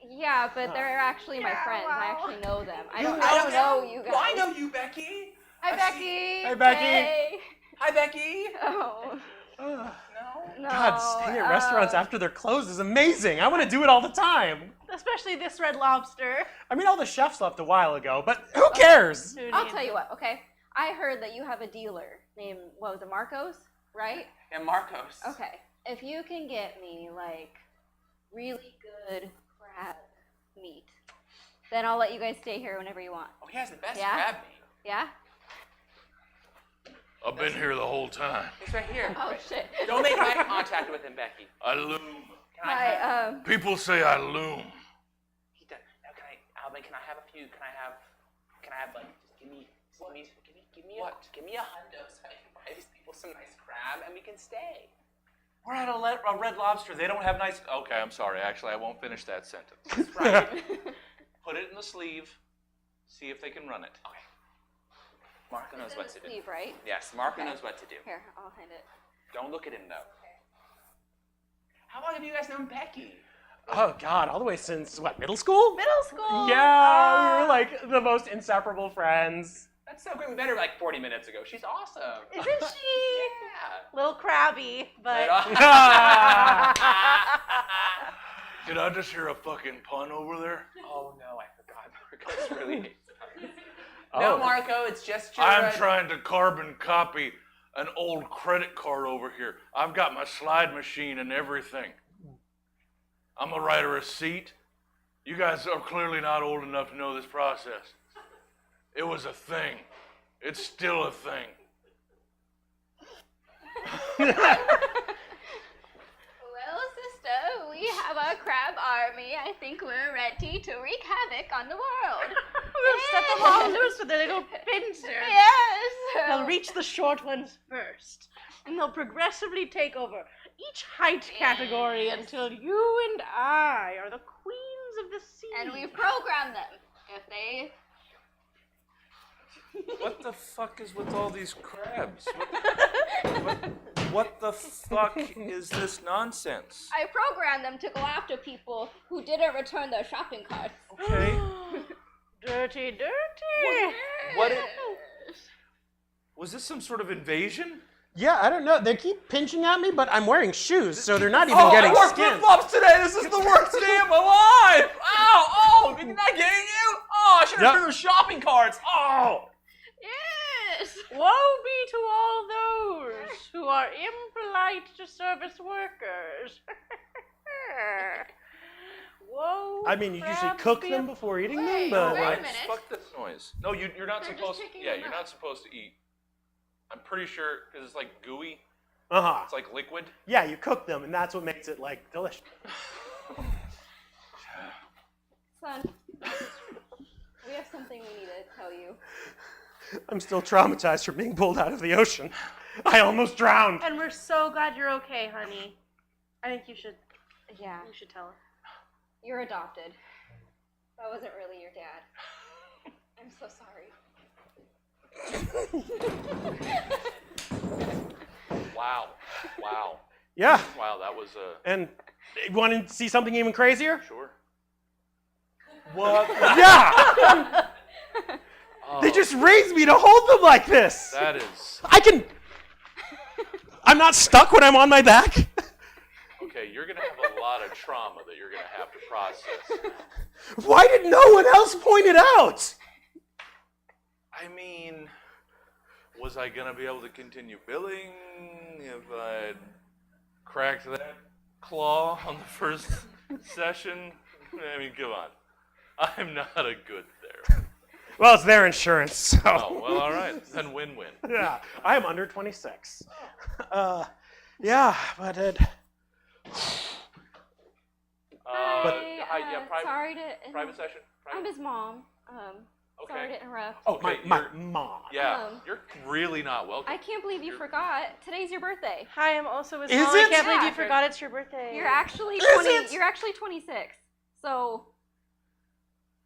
Yeah, but they're actually my friends. I actually know them. I don't them? know you guys. Well, I know you, Becky. Hi, I Becky. see- Hey, Becky. Hey. Hi, Becky. Oh. No. No. God, staying at restaurants after they're closed is amazing. I want to do it all the time. Especially this Red Lobster. I mean, all the chefs left a while ago, but who cares? I'll tell you what, okay? I heard that you have a dealer named, what was it, Marcos, right? And Marcos. Okay. If you can get me, like, really good crab meat, then I'll let you guys stay here whenever you want. Oh, he has the best Yeah? crab meat. Yeah? I've been here the whole time. He's right here. Oh, shit. Don't make eye contact with him, Becky. I loom. Can I have... Hi, People say I loom. He does. Now, Alvin, can I have a few? Can I have like, just give me a hundo so I can buy these people some nice crab and we can stay. We're at a Red Lobster. They don't have nice. Okay, I'm sorry. Actually, I won't finish that sentence. Right. Put it in the sleeve. See if they can run it. Okay. Marco knows what to do. Steve, right? Yes, Marco knows what to do. Here, I'll hand it. Don't look at him though. How long have you guys known Becky? Oh God, all the way since what, middle school? Middle school. Yeah, we were like the most inseparable friends. That's so great. We met her like 40 minutes ago. She's awesome. Isn't she? Yeah. Little crabby, but. Did I just hear a fucking pun over there? Oh no, I forgot. Marco's really hates puns. Oh. No, Marco, it's just your. I'm trying to carbon copy an old credit card over here. I've got my slide machine and everything. I'm gonna write a receipt. You guys are clearly not old enough to know this process. It was a thing. It's still a thing. Well, sister, we have our crab army. I think we're ready to wreak havoc on the world. We'll set them all loose with their little pincers. Yes. They'll reach the short ones first, and they'll progressively take over each height category until you and I are the queens of the sea. And we've programmed them. If they... What the fuck is with all these crabs? What the fuck is this nonsense? I programmed them to go after people who didn't return their shopping carts. Okay. Dirty, dirty. What? Was this some sort of invasion? Yeah, I don't know. They keep pinching at me, but I'm wearing shoes, so they're not even I getting wore skinned. flip-flops today. This is the worst day of my life. Ow! Oh, isn't that getting you? Oh, I should have Yep. threw the shopping carts. Oh. Yes. Woe be to all those who are impolite to service workers. Whoa. I mean, you usually crabs cook be them a- before eating Wait, them, but wait a like, minute. Fuck this noise. No, you're not They're just supposed. picking Yeah, them you're up. not supposed to eat. I'm pretty sure because it's like gooey. uh-huh. It's like liquid. Yeah, you cook them, and that's what makes it like delicious. Son, we have something we need to tell you. I'm still traumatized from being pulled out of the ocean. I almost drowned. And we're so glad you're okay, honey. I think you should Yeah, tell us. you're adopted. That wasn't really your dad. I'm so sorry. Wow. Wow. Yeah, Wow. That was and you want to see something even crazier? sure. What? Yeah! They just raised me to hold them like this. That is. I'm not stuck when I'm on my back. Okay, you're gonna have a lot of trauma that you're gonna have to process. Why did no one else point it out? I mean, was I gonna be able to continue billing if I'd cracked that claw on the first session? I mean, come on. I'm not a good therapist. Well, it's their insurance, so. Oh, well, all right. Then win-win. Yeah, I am under 26. Yeah, but it. Hi, yeah, sorry to... private session? I'm his mom. Sorry Okay. to interrupt. Oh, Okay, my mom. Yeah, Um, you're really not welcome. I can't believe you forgot. Today's your birthday. Hi, I'm also his Is mom. I it? can't believe Yeah. you forgot it's your birthday. You're actually Is 20. it? You're actually 26. So,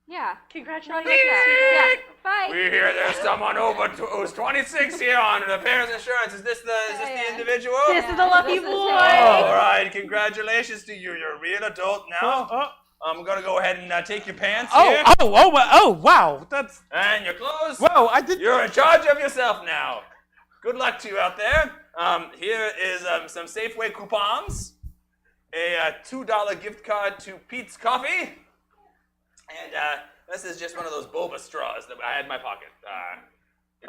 yeah. Congratulations. Yeah. Bye. We hear there's someone who's 26 here on the Parents Insurance. Is this the individual? This is the lucky This is boy. him. All right, congratulations to you. You're a real adult now. Oh, I'm gonna go ahead and take your pants oh, here oh, wow. That's. and your clothes. Whoa, I did. You're in charge of yourself now. Good luck to you out there. Here is some Safeway coupons, a $2 gift card to Pete's Coffee, and this is just one of those boba straws that I had in my pocket.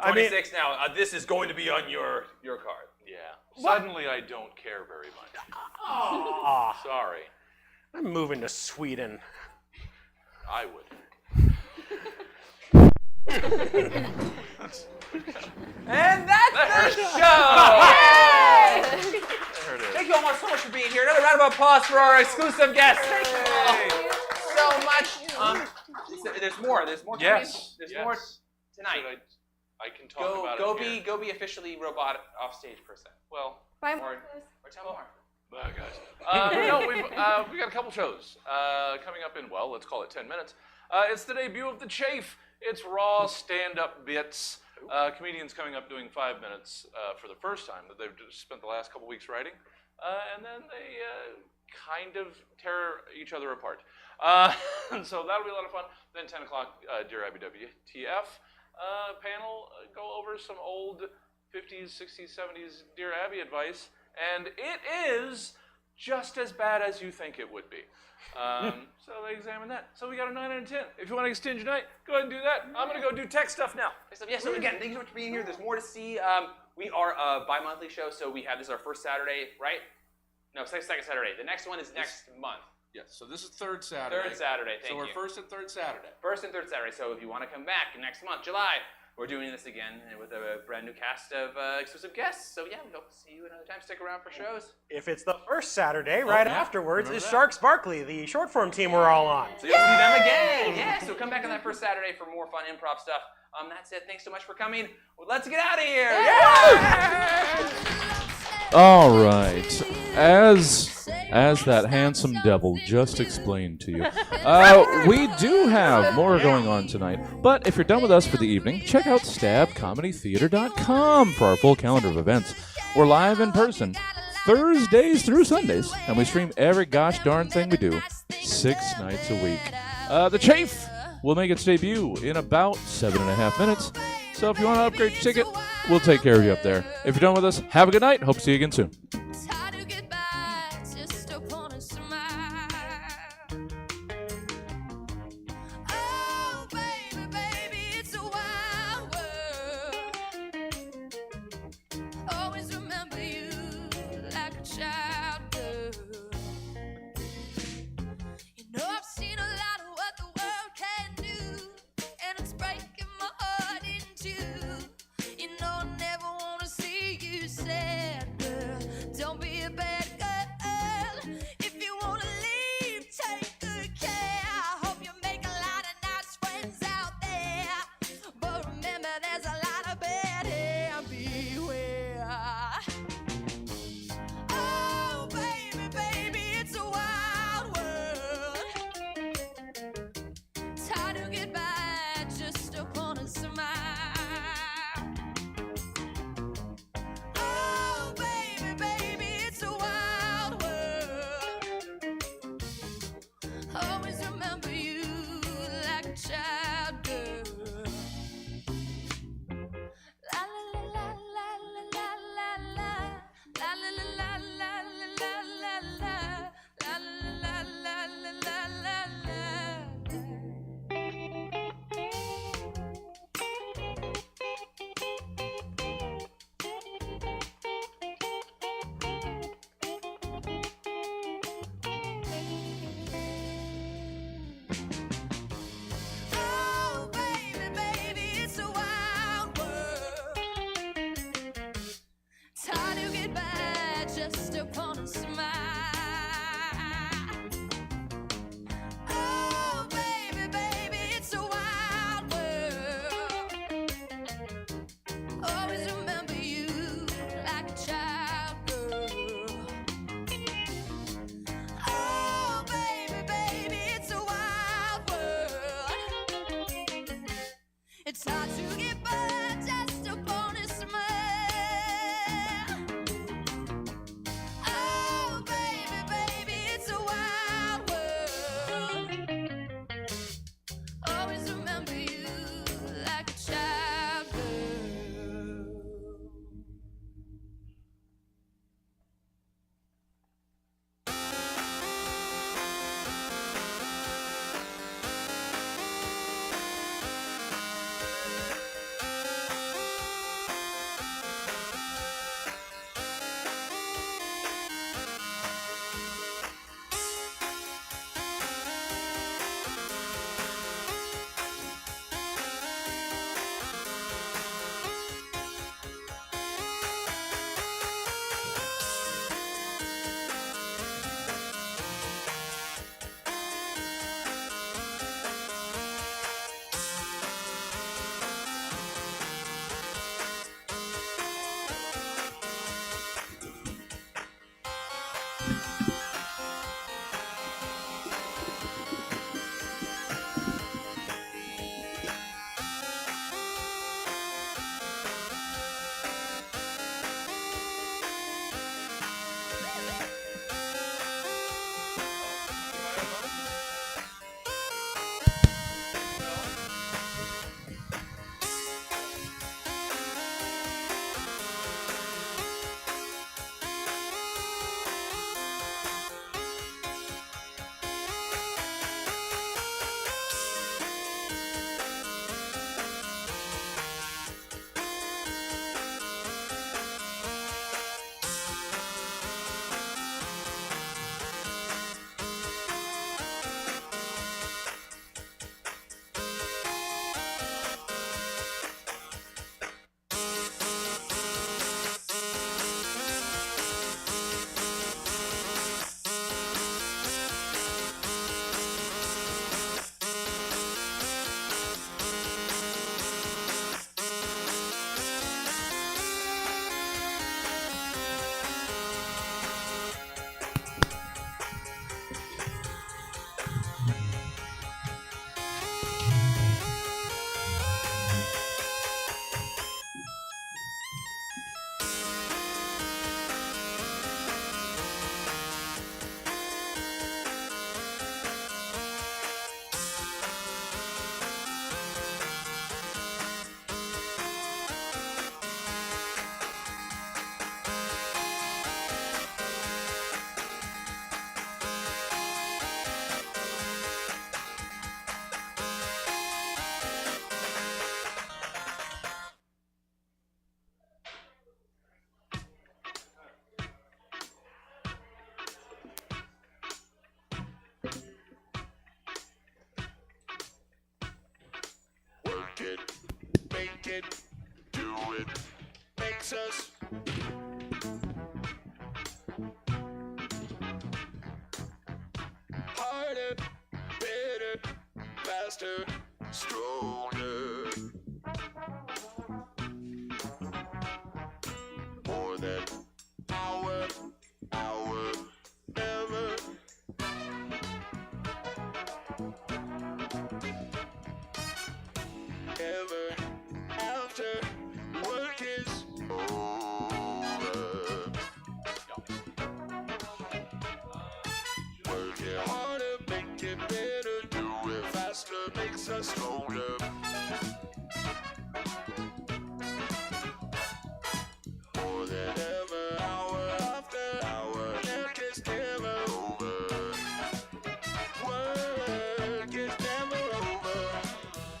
You're 26 now. This is going to be on your card. Yeah. Suddenly I don't care very much. Sorry. I'm moving to Sweden. I would. And that's the show! There it is. Thank you all so much for being here. Another round of applause for our exclusive guests. Thank you so much. There's more. There's more. Yes. There's yes. more tonight. I can talk about it here. Go be officially robot off stage person. Well, Bye. Or tell more. bye guys. No, we've got a couple shows coming up in, well, let's call it 10 minutes. It's the debut of the Chafe. It's raw stand-up bits. Comedians coming up doing 5 minutes for the first time that they've just spent the last couple weeks writing. And then they kind of tear each other apart. And so that'll be a lot of fun. Then 10 o'clock, Dear Abby WTF panel, go over some old 50s, 60s, 70s Dear Abby advice. And it is just as bad as you think it would be. So they examine that. So we got a 9 out of 10. If you want to extend your night, go ahead and do that. I'm going to go do tech stuff now. Yeah, so again, thank you so much for being here. There's more to see. We are a bi-monthly show, so we have this is our first Saturday, right? No, second Saturday. The next one is next month. Yes, so this is third Saturday. Third Saturday, thank you. So we're first and third Saturday. First and third Saturday. So if you want to come back next month, July, we're doing this again with a brand new cast of exclusive guests. So yeah, we hope to see you another time. Stick around for shows. If it's the first Saturday, right yeah. afterwards, Remember is that. Sharks Barkley, the short form team we're all on. So you'll see them again. Yeah, so come back on that first Saturday for more fun improv stuff. That's it. Thanks so much for coming. Well, let's get out of here. All right. As that handsome devil just explained to you, we do have more going on tonight. But if you're done with us for the evening, check out stabcomedytheater.com for our full calendar of events. We're live in person Thursdays through Sundays, and we stream every gosh darn thing we do 6 nights a week. The Chafe will make its debut in about 7.5 minutes. So if you want to upgrade your ticket, we'll take care of you up there. If you're done with us, have a good night. Hope to see you again soon. It's hard to get by just upon a smile. Oh, baby, baby, it's a wild world. Always remember you like a child girl. You know I've seen a lot of what the world can do, and it's breaking my heart in two. You know I never wanna see you sad, girl. work it, make it, do it, makes us harder, better, faster, stronger. More than hour, never. Ever after work is over. Work it harder, make it better, do it faster, makes us stronger. More than ever, hour after hour, work is never over. Work is never over.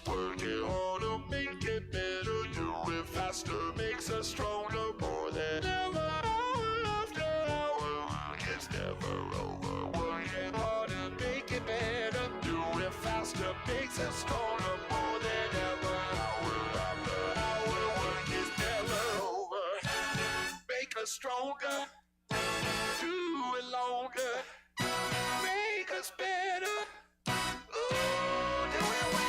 Work it harder, make it better, do it faster, makes us stronger. More than ever, hour after hour, work is never over. Work it harder, make it better, do it faster, makes us stronger. More than ever, hour after hour, work is never over. Make us stronger, do it longer, make us better. Ooh, do it well.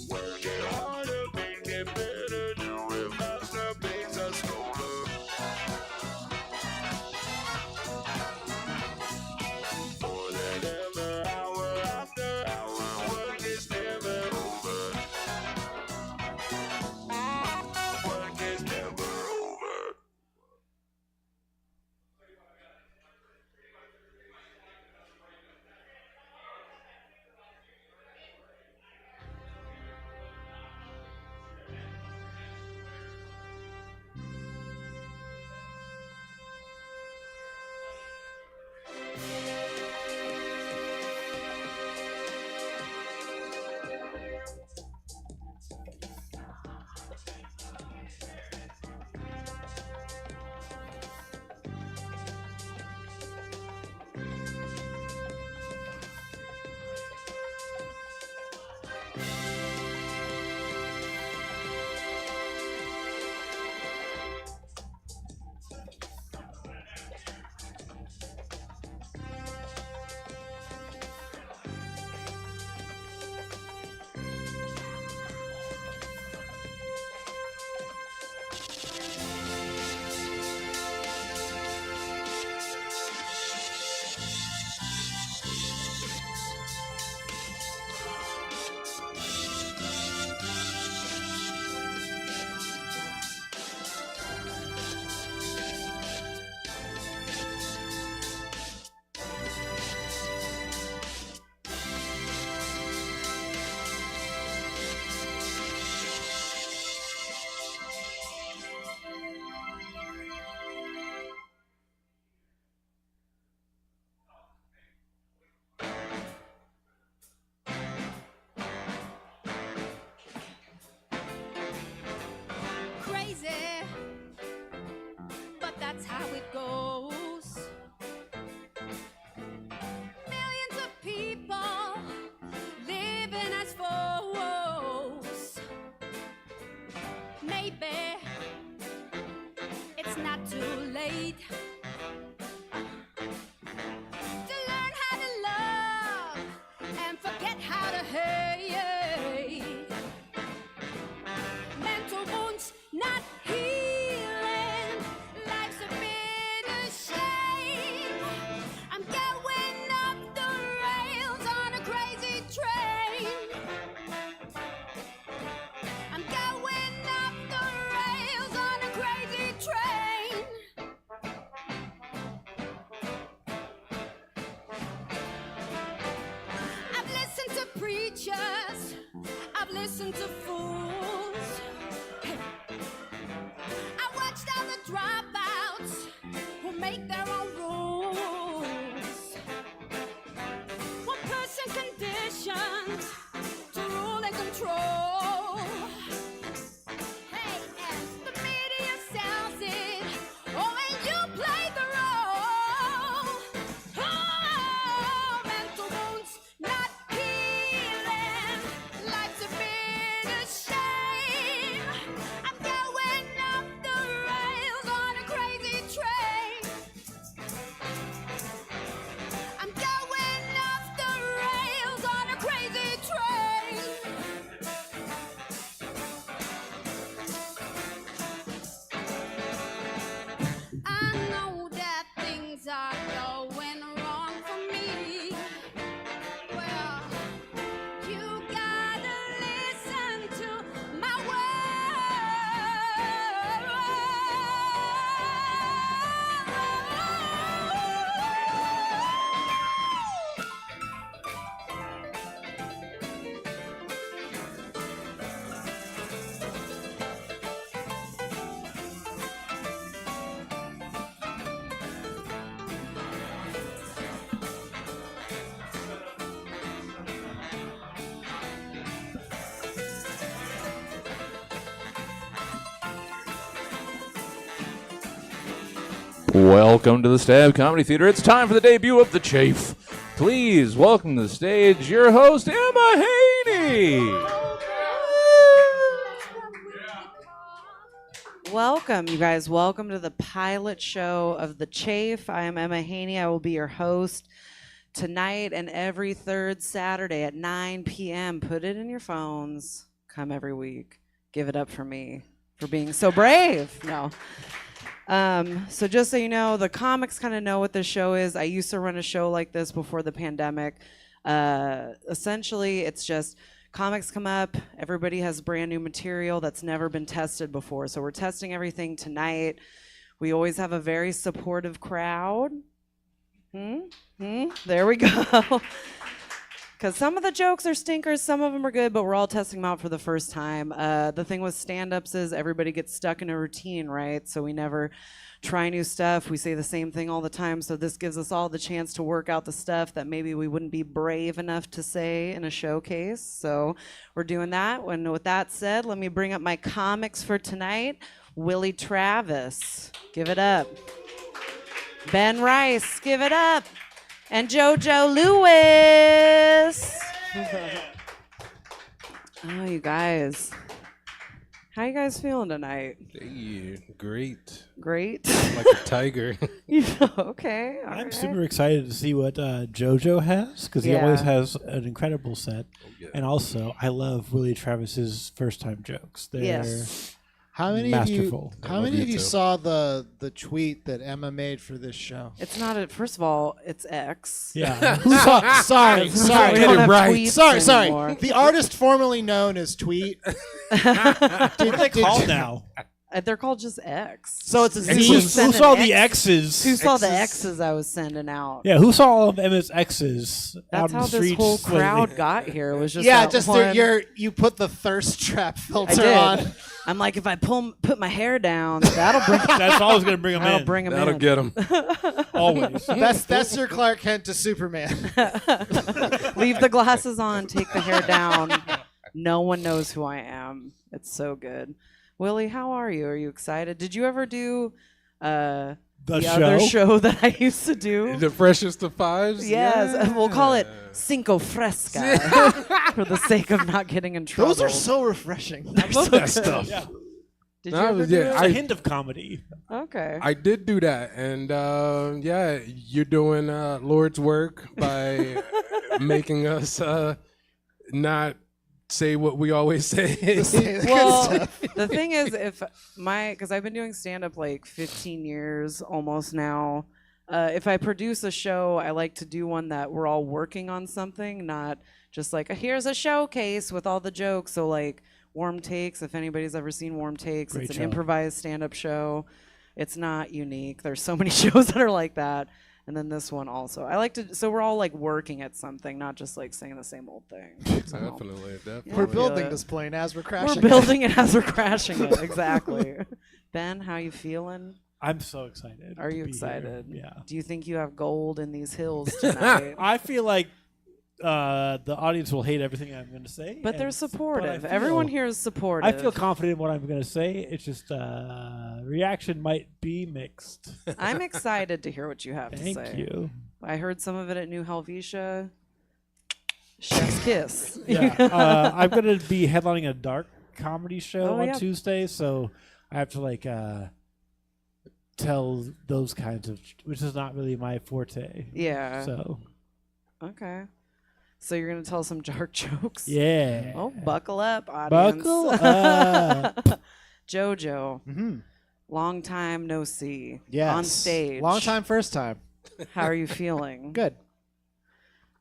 Work it harder, make it better, do it faster, makes us stronger. More than ever, hour after hour, work is never over. Work is never over. Crazy, but that's how it goes. Millions of people living as foes. Maybe it's not too late to learn how to love and forget how to hate. Mental wounds not healing, life's a bitter shame. I'm going off the rails on a crazy train. I'm going off the rails on a crazy train. listen to fools. I watched all the dropouts who make their own rules. One person conditioned to rule and control. Hey, and the media sells it. Oh, and you play the role. Oh, mental wounds not healing. Life's a bitter shame. I'm going off the rails on a crazy train. I'm going off the rails on a crazy train. I know that things are going wrong for me. Well, you gotta listen to my Welcome to the Stab Comedy Theater. It's time for the debut of the Chafe. Please welcome to the stage your host, Emma Haney. Welcome, you guys. Welcome to the pilot show of The Chafe. I am Emma Haney. I will be your host tonight and every third Saturday at 9 p.m. Put it in your phones. Come every week. Give it up for me for being so brave. No. So just so you know, the comics kind of know what this show is. I used to run a show like this before the pandemic. Essentially, it's just comics come up. Everybody has brand new material that's never been tested before. So we're testing everything tonight. We always have a very supportive crowd. There we go. Because some of the jokes are stinkers, some of them are good, but we're all testing them out for the first time. The thing with stand-ups is everybody gets stuck in a routine, right? So we never try new stuff. We say the same thing all the time. So this gives us all the chance to work out the stuff that maybe we wouldn't be brave enough to say in a showcase. So we're doing that. And with that said, let me bring up my comics for tonight. Willie Travis, give it up. Ben Rice, give it up. And JoJo Lewis. Oh, you guys. How you guys feeling tonight? Hey, great. Great? Like a tiger. Okay. all I'm right. super excited to see what JoJo has, because he always has an incredible set. And also, I love Willie Travis's first-time jokes. They're Yes. How many masterful. of you? How many of you saw the tweet that Emma made for this show? It's not a, first of all, it's X. Yeah. Sorry. We don't have tweets Sorry. anymore. The artist formerly known as Tweet. What are they called now? They're called just X. So it's a And Z. who saw the X's? Who saw the X's I was sending out? Yeah, who saw all of Emma's X's That's out in how the this streets? whole crowd got here. It was just Yeah, that just one. you put the thirst trap I filter did. on. I'm like, if I put my hair down, that'll bring. That's always going to bring them That'll in. bring them That'll in. get him. Always. That's your Clark Kent to Superman. Leave the glasses on, take the hair down. No one knows who I am. It's so good. Willie, how are you? Are you excited? Did you ever do the other show that I used to do? The freshest of fives? Yes, Yeah. we'll call it Cinco Fresca for the sake of not getting in trouble. Those are so refreshing. I love that stuff. Yeah. Did you ever do It's it? a hint of comedy. Okay. I did do that, and yeah, you're doing Lord's work by making us not say what we always say. Well, the thing is, because I've been doing stand-up like 15 years almost now. If I produce a show, I like to do one that we're all working on something, not just like, here's a showcase with all the jokes. So like Warm Takes, if anybody's ever seen Warm Takes, it's an improvised stand-up show. It's not unique. There's so many shows that are like that. And then this one also. I like to, so we're all like working at something, not just like saying the same old thing. Definitely. We're building this plane as we're crashing. We're building it as we're crashing it. Exactly. Ben, how you feeling? I'm so excited. Are you to be excited? here. Yeah. Do you think you have gold in these hills tonight? I feel like the audience will hate everything I'm going to say. But they're and- supportive. but I Everyone feel- here is supportive. I feel confident in what I'm going to say. It's just reaction might be mixed. I'm excited to hear what you have to Thank say. you. I heard some of it at New Helvetia. Chef's kiss. Yeah, I'm going to be headlining a dark comedy show Oh, on yeah. Tuesday, so I have to like tell those kinds of, which is not really my forte. Yeah. So Okay. So you're gonna tell some dark jokes? Yeah. Oh, buckle up, audience. Buckle up. Jojo. Mhm. Long time no see. Yes. On stage. Long time, first time. How are you feeling? Good.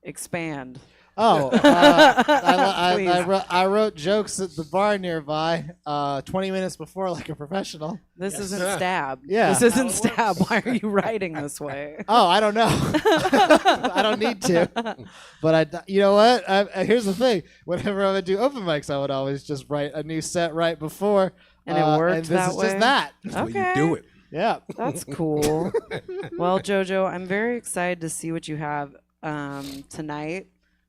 Expand. Oh, Please. I wrote jokes at the bar nearby 20 minutes before, like a professional. This isn't stab. Yeah. This isn't stab. Why are you writing this way? Oh, I don't know. I don't need to. But you know what? Here's the thing. Whenever I would do open mics, I would always just write a new set right before. And it worked and this that is way? just that. Okay. Yeah. That's cool. Well, Jojo, I'm very excited to see what you have tonight.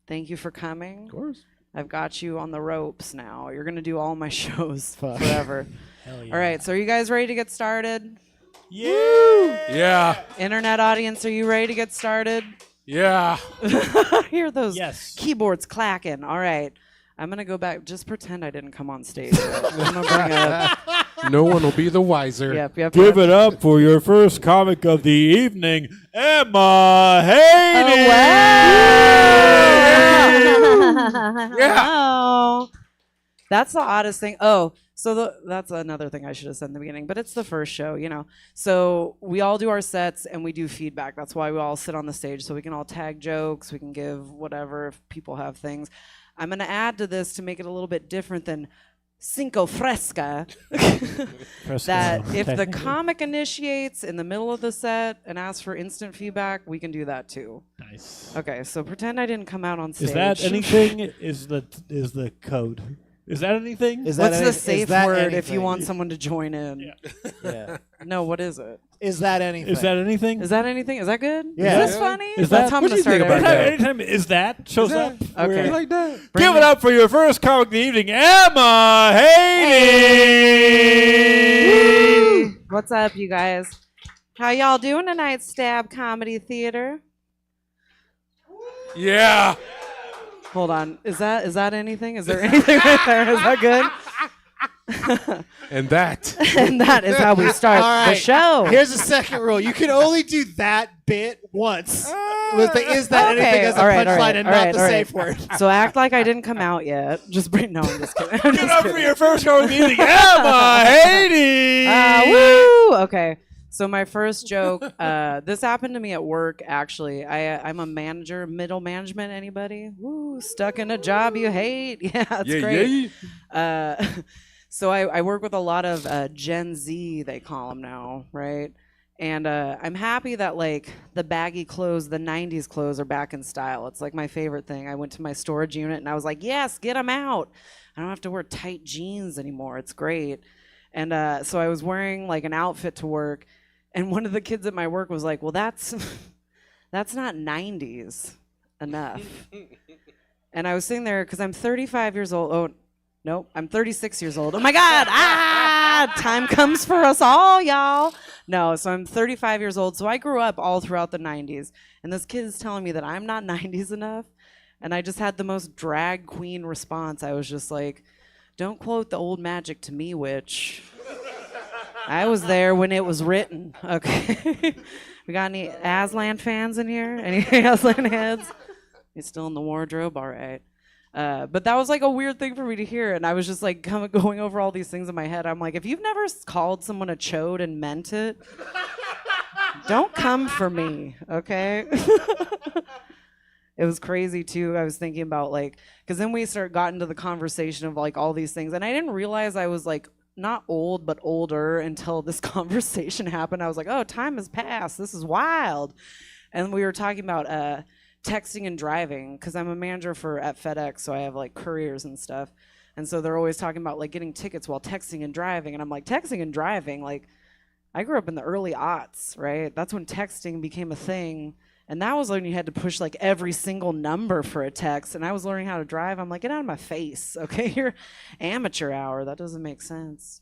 Thank you for coming. Of course. I've got you on the ropes now. You're going to do all my shows Fuck. forever. Hell yeah. All right, so are you guys ready to get started? Yeah. Internet audience, are you ready to get started? Yeah. Hear those Yes. keyboards clacking. All right. I'm going to go back. Just pretend I didn't come on stage yet. I'm going to bring up. No one will be the wiser. Yep. Give it up for your first comic of the evening, Emma Haney. Hello. That's the oddest thing. Oh, so that's another thing I should have said in the beginning, but it's the first show, you know. So we all do our sets and we do feedback. That's why we all sit on the stage so we can all tag jokes. We can give whatever if people have things. I'm going to add to this to make it a little bit different than Cinco Fresca. That if the technically. comic initiates in the middle of the set and asks for instant feedback, we can do that too. Nice. Okay, so pretend I didn't come out on stage. Is that anything? Is the code? Is that anything? Is that What's any- the is safe that word if anything? you want someone to join in? Yeah. No, what is it? Is that anything? Is that anything? Is that anything? Is that good? Yeah. Is this funny? Is That's that- how I'm what gonna do you think start about that? everything. Anytime is that shows up. Okay. we're- Like that. Give it up for your first comic of the evening, Emma Haney. What's up, you guys? How y'all doing tonight, Stab Comedy Theater? Yeah. Hold on. Is that anything? Is there anything right there? Is that good? And that. And that is how we start All the right. show. Here's the second rule. You can only do that bit once. With the is that anything as a all right, all punchline right, and all not right, the all right. safe word. So act like I didn't come out yet. Just bring. No, I'm just kidding. I'm Give it just up for kidding. your first comic of the evening, Emma Haney. Woo! Okay. So my first joke. This happened to me at work. Actually, I'm a manager, middle management. Anybody? Woo! Stuck in a job you hate. Yeah, it's great. So I work with a lot of Gen Z. They call them now, right? And I'm happy that like the baggy clothes, the '90s clothes, are back in style. It's like my favorite thing. I went to my storage unit and I was like, yes, get them out. I don't have to wear tight jeans anymore. It's great. And so I was wearing like an outfit to work. And one of the kids at my work was like, well, that's not 90s enough. And I was sitting there because I'm 35 years old. Oh, nope, I'm 36 years old. Oh my God, time comes for us all, y'all. No, so I'm 35 years old. So I grew up all throughout the 90s. And this kid is telling me that I'm not 90s enough. And I just had the most drag queen response. I was just like, don't quote the old magic to me, witch. I was there when it was written. Okay. We got any Aslan fans in here? Any Aslan heads? You still in the wardrobe? All right. But that was like a weird thing for me to hear. And I was just like going over all these things in my head. I'm like, if you've never called someone a chode and meant it, don't come for me, okay? It was crazy too. I was thinking about like, because then we got into the conversation of like all these things. And I didn't realize I was like, not old, but older until this conversation happened. I was like, oh, time has passed. This is wild. And we were talking about texting and driving because I'm a manager at FedEx, so I have like couriers and stuff. And so they're always talking about like getting tickets while texting and driving. And I'm like, texting and driving, like I grew up in the early aughts, right? That's when texting became a thing. And that was when you had to push like every single number for a text. And I was learning how to drive. I'm like, get out of my face, okay? You're amateur hour. That doesn't make sense.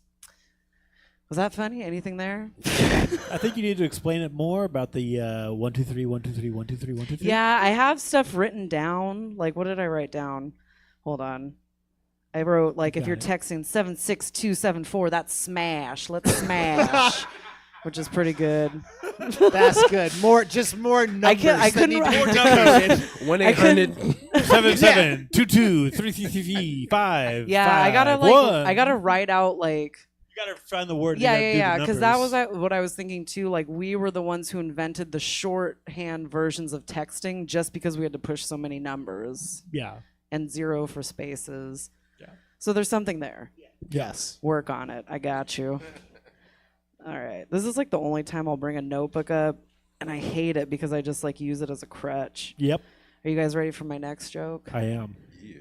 Was that funny? Anything there? I think you need to explain it more about the 1 2 3 1 2 3 1 2 3 1 2 3. Yeah, I have stuff written down. Like, what did I write down? Hold on. I wrote like if you're texting 76274, that's smash. Let's smash, which is pretty good. That's good. More numbers. I couldn't that need to be write- dictated. 1-800-77 22 333 5. Yeah, I gotta write out like. You gotta find the word. Yeah. Because that was what I was thinking too. Like we were the ones who invented the shorthand versions of texting, just because we had to push so many numbers. Yeah. And 0 for spaces. Yeah. So there's something there. Yes. Work on it. I got you. All right. This is like the only time I'll bring a notebook up, and I hate it because I just like use it as a crutch. Yep. Are you guys ready for my next joke? I am.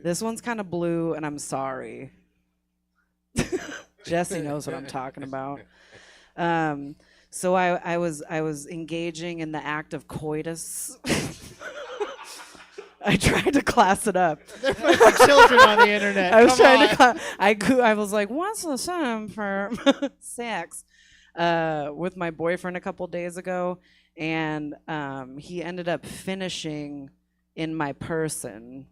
This one's kind of blue, and I'm sorry. Jesse knows what I'm talking about. So I was engaging in the act of coitus. I tried to class it up. They're fucking children on the internet. I was Come trying on. I was like, what's the sum for sex? With my boyfriend a couple days ago, and he ended up finishing in my person.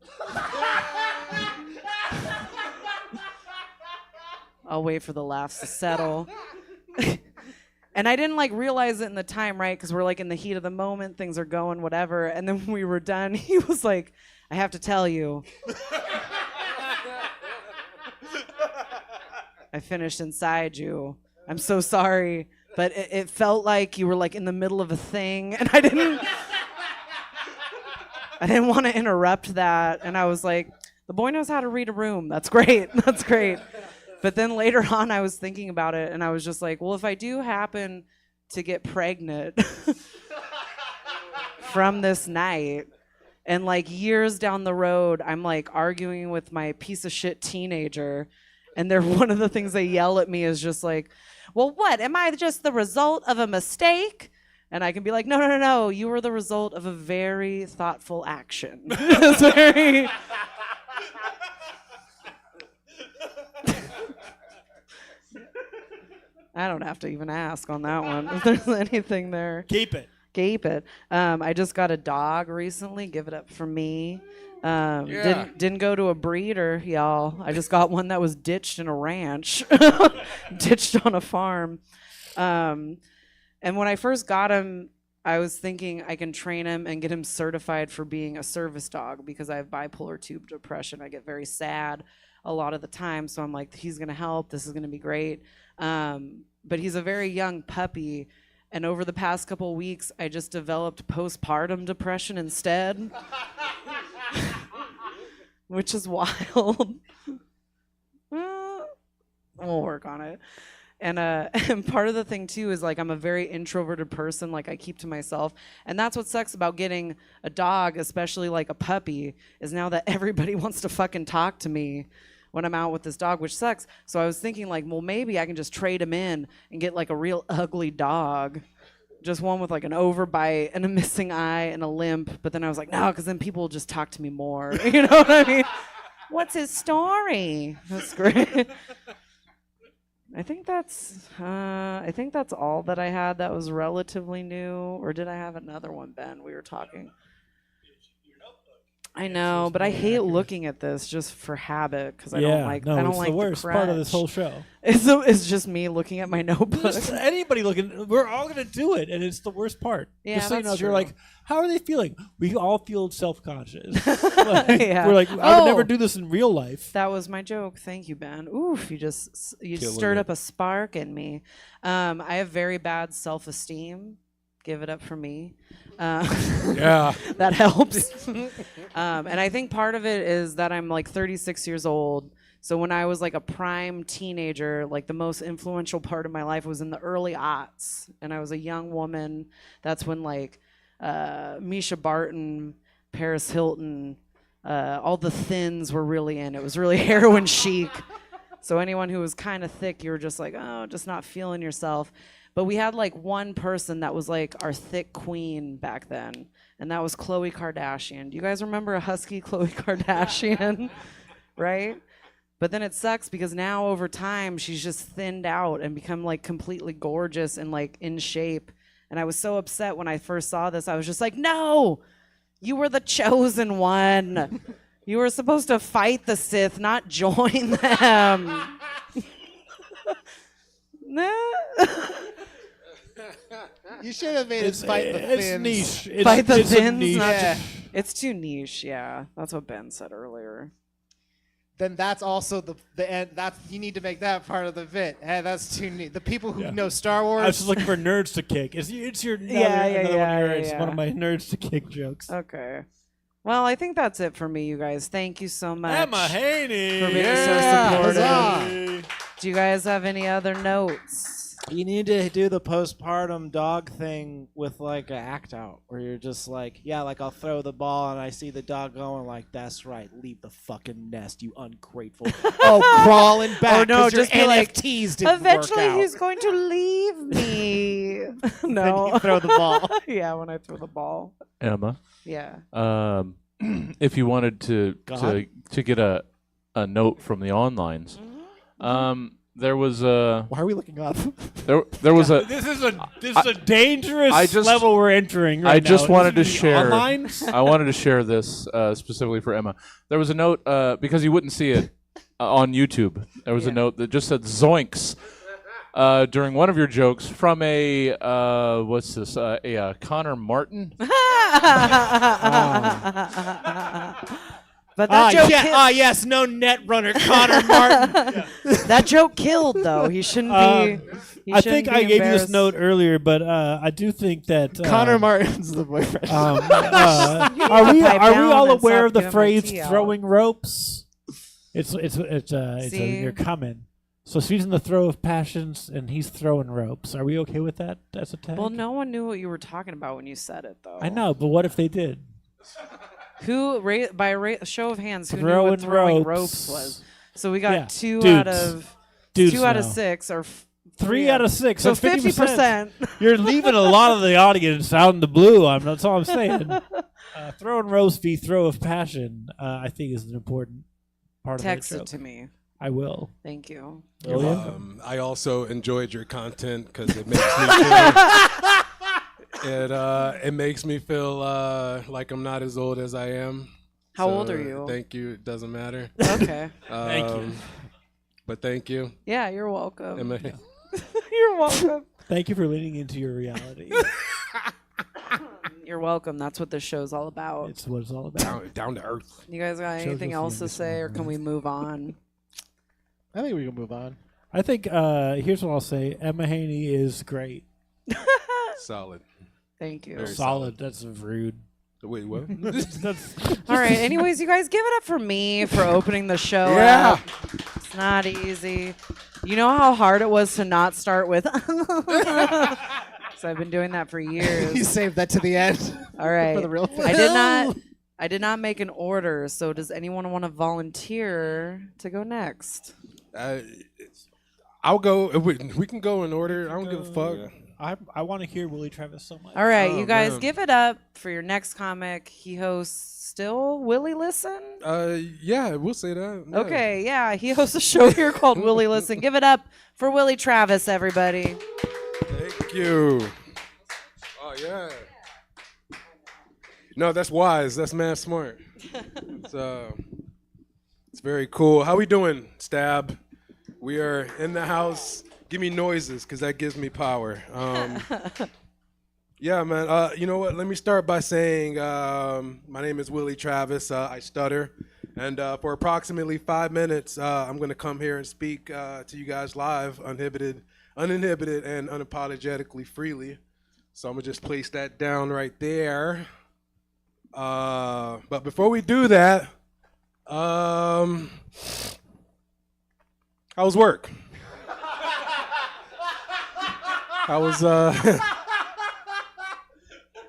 I'll wait for the laughs to settle. And I didn't like realize it in the time, right? Because we're like in the heat of the moment, things are going, whatever. And then when we were done, he was like, I have to tell you. I finished inside you. I'm so sorry. But it felt like you were like in the middle of a thing. And I didn't want to interrupt that. And I was like, the boy knows how to read a room. That's great. That's great. But then later on, I was thinking about it, and I was just like, well, if I do happen to get pregnant from this night, and like years down the road, I'm like arguing with my piece of shit teenager, and one of the things they yell at me is just like, well, what? Am I just the result of a mistake? And I can be like, no, you were the result of a very thoughtful action. It's very... I don't have to even ask on that one if there's anything there. Keep it. I just got a dog recently. Give it up for me. Didn't go to a breeder, y'all. I just got one that was ditched in a ranch, ditched on a farm. And when I first got him, I was thinking I can train him and get him certified for being a service dog because I have bipolar 2 depression. I get very sad a lot of the time. So I'm like, he's going to help. This is going to be great. But he's a very young puppy. And over the past couple weeks, I just developed postpartum depression instead, which is wild. We'll work on it. And part of the thing too is like I'm a very introverted person, like I keep to myself. And that's what sucks about getting a dog, especially like a puppy, is now that everybody wants to fucking talk to me when I'm out with this dog, which sucks. So I was thinking like, well, maybe I can just trade him in and get like a real ugly dog. Just one with like an overbite and a missing eye and a limp. But then I was like, no, because then people will just talk to me more. You know what I mean? What's his story? That's great. I think that's all that I had that was relatively new. Or did I have another one, Ben? We were talking. I know, but I hate looking at this just for habit because I don't like. No, I don't it's like the worst part of this whole show. It's just me looking at my notebook. Just anybody looking, we're all gonna do it, and it's the worst part. Yeah, just so you know, that's if you're true. like, how are they feeling? We all feel self-conscious. Yeah. We're like, I would never do this in real life. That was my joke. Thank you, Ben. Oof, you Killing stirred it. up a spark in me. I have very bad self-esteem. Give it up for me. Yeah. That helps. And I think part of it is that I'm like 36 years old. So when I was like a prime teenager, like the most influential part of my life was in the early aughts. And I was a young woman. That's when like Misha Barton, Paris Hilton, all the thins were really in. It was really heroin chic. So anyone who was kind of thick, you were just like, oh, just not feeling yourself. But we had like one person that was like our thick queen back then, and that was Khloe Kardashian. Do you guys remember a husky Khloe Kardashian? Right? But then it sucks because now over time she's just thinned out and become like completely gorgeous and like in shape. And I was so upset when I first saw this. I was just like, no, you were the chosen one. You were supposed to fight the Sith, not join them. You should have made it fight the thins. Niche. Fight the it's thins? niche. Yeah. It's too niche, yeah. That's what Ben said earlier. Then that's also the end. That's you need to make that part of the bit. Hey, that's too neat. The people who know Star Wars. I was just looking for nerds to kick. It's your another, Yeah, another one of yours. yeah. One of my nerds to kick jokes. Okay. Well, I think that's it for me, you guys. Thank you so much. Emma Haney. For being Yeah. so supportive. Huzzah. Do you guys have any other notes? You need to do the postpartum dog thing with like an act out where you're just like, yeah, like I'll throw the ball and I see the dog going like, that's right, leave the fucking nest, you ungrateful. Oh, crawling back. Or no, 'cause your just be like, NFTs didn't eventually work out. he's going to leave me. Then No. you throw the ball. Yeah, when I throw the ball. Emma. Yeah. If you wanted to God. get a note from the onlines, there was a. Why are we looking up? There was a. This is a dangerous I just- level we're entering right I just now. wanted to This is the share. onlines? I wanted to share this specifically for Emma. There was a note because you wouldn't see it on YouTube. There was a note that just said "zoinks" during one of your jokes from a what's this? A Connor Martin. But that joke yes, no net runner, Connor Martin. That joke killed though. He shouldn't be. He I shouldn't think be I gave you this embarrassed. note earlier, but I do think that Connor Martin's the boyfriend. Are we pipe down all and aware stop of the giving my phrase tea out. "throwing ropes"? See? You're coming. So she's in the throw of passions, and he's throwing ropes. Are we okay with that as a tag? Well, no one knew what you were talking about when you said it, though. I know, but what if they did? Who, by a show of hands, who knew Throwing what throwing ropes. ropes was? So we got Yeah, two dudes. out of Dudes two out of know. 6, or 3 out of 6. So That's 50%. You're leaving a lot of the audience out in the blue. That's all I'm saying. Throwing ropes v. throw of passion, I think, is an important part Text of it the to joke. me. I will. Thank you. You're welcome. I also enjoyed your content because it makes me feel, it makes me feel like I'm not as old as I am. How old are you? Thank you. It doesn't matter. Okay. Thank you. But thank you. Yeah, you're welcome. Emma. You're welcome. Thank you for leaning into your reality. You're welcome. That's what this show's all about. It's what it's all about. Down to earth. You guys got Shows anything us the else to youngest say, or one, can we move on? I think we can move on. I think here's what I'll say. Emma Haney is great. Solid. Thank you. Very Solid. That's rude. Wait, what? All right. Anyways, you guys give it up for me for opening the show. Yeah. up. It's not easy. You know how hard it was to not start with. So I've been doing that for years. You saved that to the end. All right. For the real I did not make an order. So does anyone want to volunteer to go next? I'll go. We can go in order. I don't give a fuck. I want to hear Willie Travis so much. All right, Oh, you guys, man. give it up for your next comic. He hosts still Willie Listen. Yeah, we'll say that. Yeah. Okay, yeah, he hosts a show here called Willie Listen. Give it up for Willie Travis, everybody. Thank you. Oh yeah. No, that's wise. That's mad smart. It's very cool. How we doing, Stab? We are in the house. Give me noises, because that gives me power. Yeah, man. You know what? Let me start by saying my name is Willie Travis. I stutter. And for approximately 5 minutes, I'm going to come here and speak to you guys live, uninhibited, and unapologetically freely. So I'm going to just place that down right there. But before we do that, how's work? How was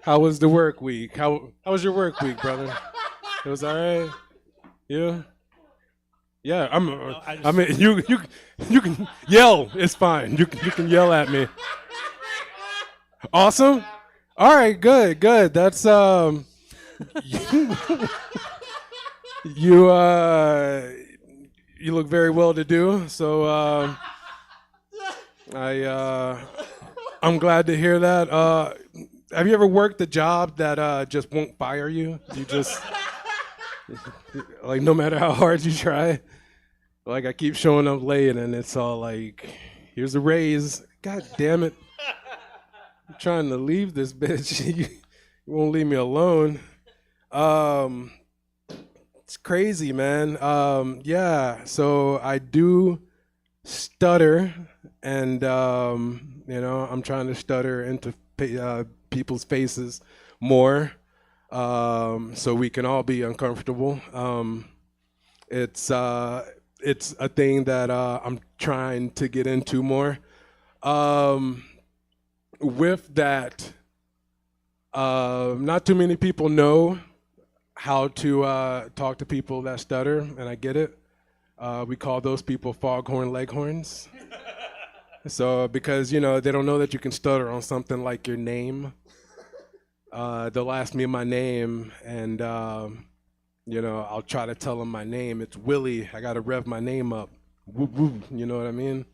How was the work week? How was your work week, brother? It was all right. Yeah. Yeah. I mean, you can yell. It's fine. You can yell at me. Awesome. All right. Good. That's you look very well to do. So I'm glad to hear that. Have you ever worked a job that just won't fire you? You just like no matter how hard you try. Like I keep showing up late and it's all like, here's a raise. God damn it. I'm trying to leave this bitch. You won't leave me alone. It's crazy, man. Yeah, so I do stutter and I'm trying to stutter into people's faces more, so we can all be uncomfortable. It's a thing that I'm trying to get into more. With that, not too many people know how to talk to people that stutter, and I get it. We call those people foghorn leghorns. So because, they don't know that you can stutter on something like your name. They'll ask me my name, and, I'll try to tell them my name. It's Willie. I got to rev my name up. Woo, woo, you know what I mean?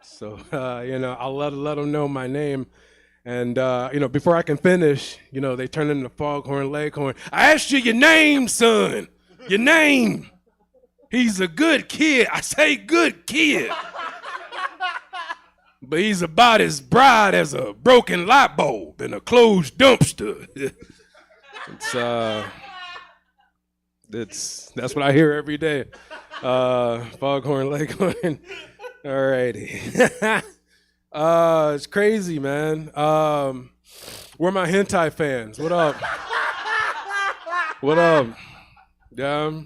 So, I'll let them know my name. And, before I can finish, they turn into foghorn leghorn. I asked you your name, son. Your name. He's a good kid. I say good kid. But he's about as bright as a broken light bulb in a closed dumpster. That's what I hear every day. Foghorn leghorn. All righty. It's crazy, man. Where are my hentai fans? What up? What up? No.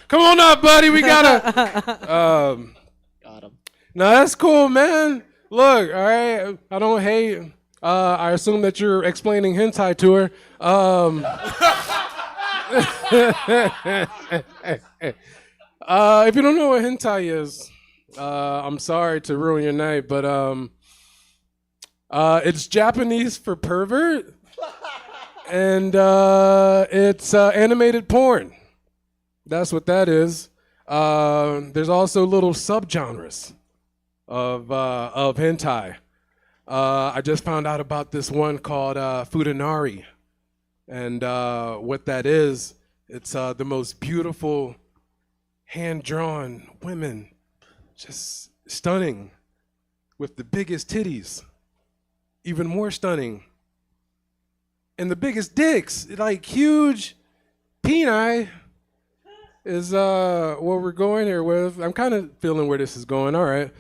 Come on up, buddy. We gotta. Got him. No, that's cool, man. Look, all right. I don't hate. I assume that you're explaining hentai to her. If you don't know what hentai is, I'm sorry to ruin your night, but it's Japanese for pervert, and it's animated porn. That's what that is. There's also little subgenres of hentai. I just found out about this one called Futanari, and what that is, it's the most beautiful hand-drawn women, just stunning, with the biggest titties, even more stunning, and the biggest dicks, like huge peni, is what we're going here with. I'm kind of feeling where this is going. All right.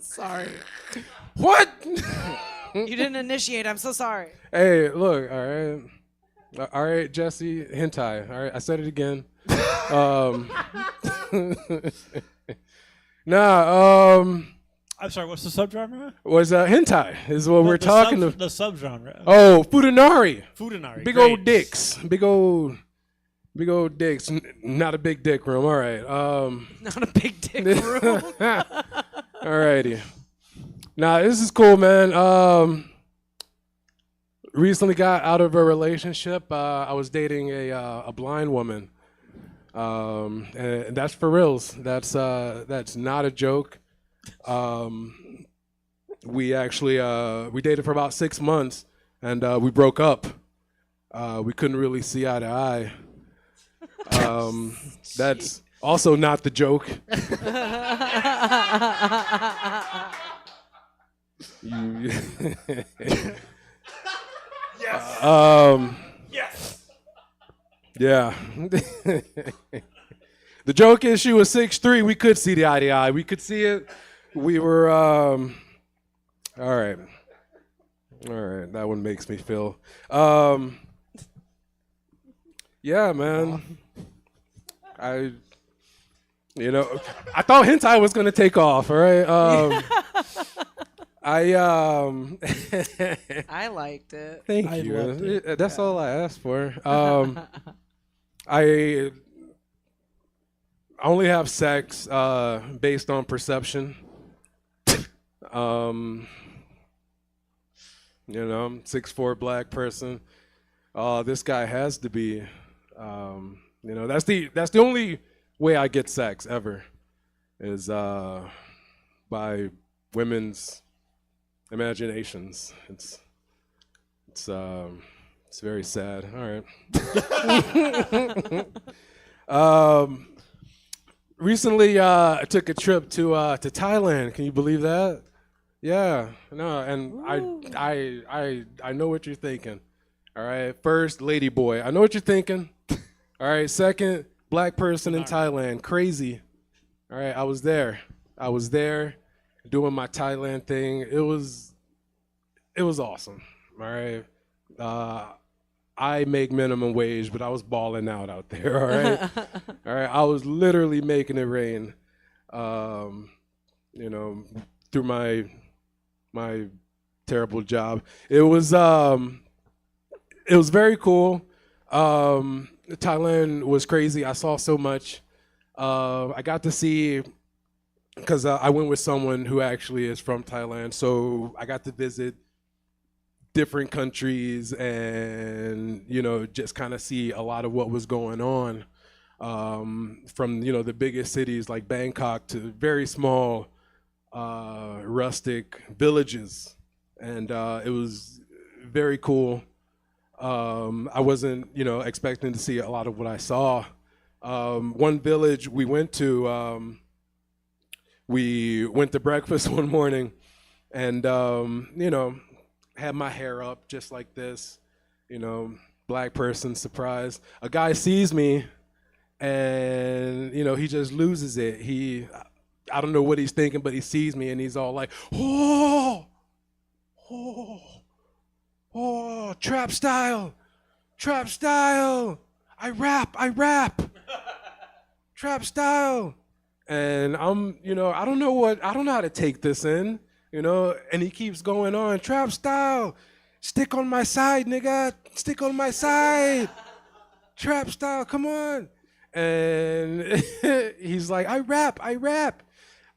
Sorry. What? You didn't initiate. I'm so sorry. Hey, look. All right, Jesse. Hentai. All right, I said it again. I'm sorry, what's the subgenre? Was hentai is what we're talking about. The subgenre. Oh, Futanari. Futanari. Big old dicks. Big old dicks. Not a big dick room. All right. Not a big dick room. All righty. Nah, this is cool, man. Recently got out of a relationship. I was dating a blind woman. And that's for reals. That's not a joke. We actually we dated for about 6 months, and we broke up. We couldn't really see eye to eye. That's also not the joke. Yes. Yes. Yeah. The joke is she was 6'3". We could see the eye to eye. We could see it. We were all right. All right. That one makes me feel. Yeah, man. I thought hentai was gonna take off. All right. I liked it. Thank I you. loved it. That's all I asked for. I only have sex based on perception. I'm 6'4" black person. This guy has to be. That's the only way I get sex ever, is by women's imaginations. It's very sad. All right. Recently, I took a trip to Thailand. Can you believe that? Yeah. No, and I know what you're thinking. All right. First, lady boy. I know what you're thinking. All right. Second, black person in Thailand. Crazy. All right. I was there doing my Thailand thing. It was awesome. All right. I make minimum wage, but I was balling out there. All right. All right. I was literally making it rain. Through my terrible job. It was very cool. Thailand was crazy. I saw so much. I got to see, because I went with someone who actually is from Thailand, so I got to visit different countries and just kind of see a lot of what was going on, from the biggest cities like Bangkok to very small rustic villages, and it was very cool. I wasn't expecting to see a lot of what I saw. One village we went to breakfast one morning, and had my hair up just like this, black person, surprise. A guy sees me, and he just loses it. I don't know what he's thinking, but he sees me and he's all like, oh, trap style, I rap, trap style. And I'm, I don't know how to take this in, and he keeps going on, trap style, stick on my side, nigga, stick on my side, trap style, come on. And he's like, I rap.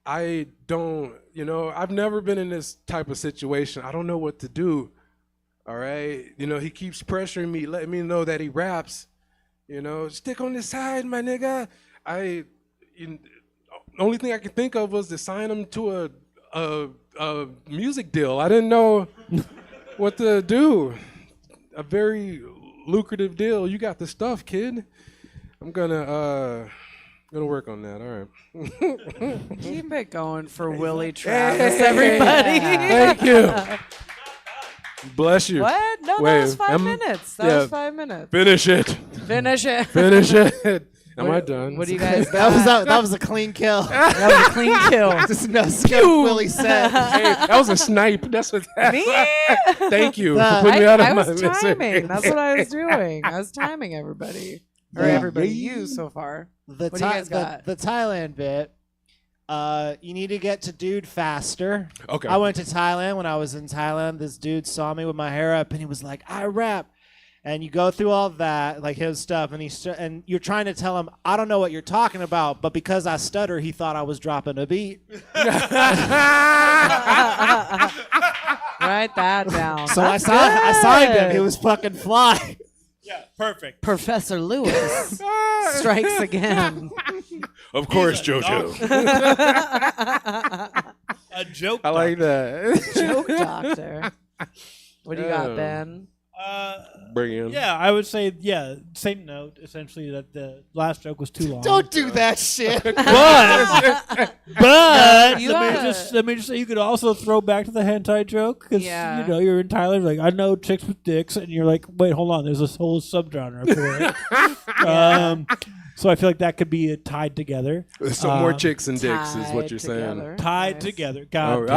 I don't, I've never been in this type of situation. I don't know what to do. All right. He keeps pressuring me, letting me know that he raps. Stick on the side, my nigga. The only thing I could think of was to sign him to a music deal. I didn't know what to do. A very lucrative deal. You got the stuff, kid. I'm gonna work on that. All right. Keep it going for Willie Travis, everybody. Thank you. Bless you. What? No, that was 5 minutes. That was 5 minutes. Finish it. Finish it. Finish it. Am I done? What do you guys got? That was a clean kill. That was a clean kill. Just no skip Willie said. Hey, that was a snipe. That's what that Me? Thank you for putting me out of I my was timing. That's what I was doing. I was timing everybody. Or everybody, you so far. What do you guys got? The Thailand bit. You need to get to dude faster. Okay. I went to Thailand. When I was in Thailand, this dude saw me with my hair up, and he was like, I rap. And you go through all that, like his stuff, and you're trying to tell him, I don't know what you're talking about, but because I stutter, he thought I was dropping a beat. Write that down. So I signed him. He was fucking fly. Yeah, perfect. Professor Lewis strikes again. Of course, JoJo. A joke. I like that. Joke doctor. What do you got, Ben? Bring in. Yeah, I would say, same note, essentially, that the last joke was too long. Don't do that shit. But You let me just say, you could also throw back to the hentai joke, because you're in Thailand, like, I know chicks with dicks, and you're like, wait, hold on, there's this whole subgenre for it. So I feel like that could be tied together. Some more chicks and dicks is what you're saying. Tied together. God damn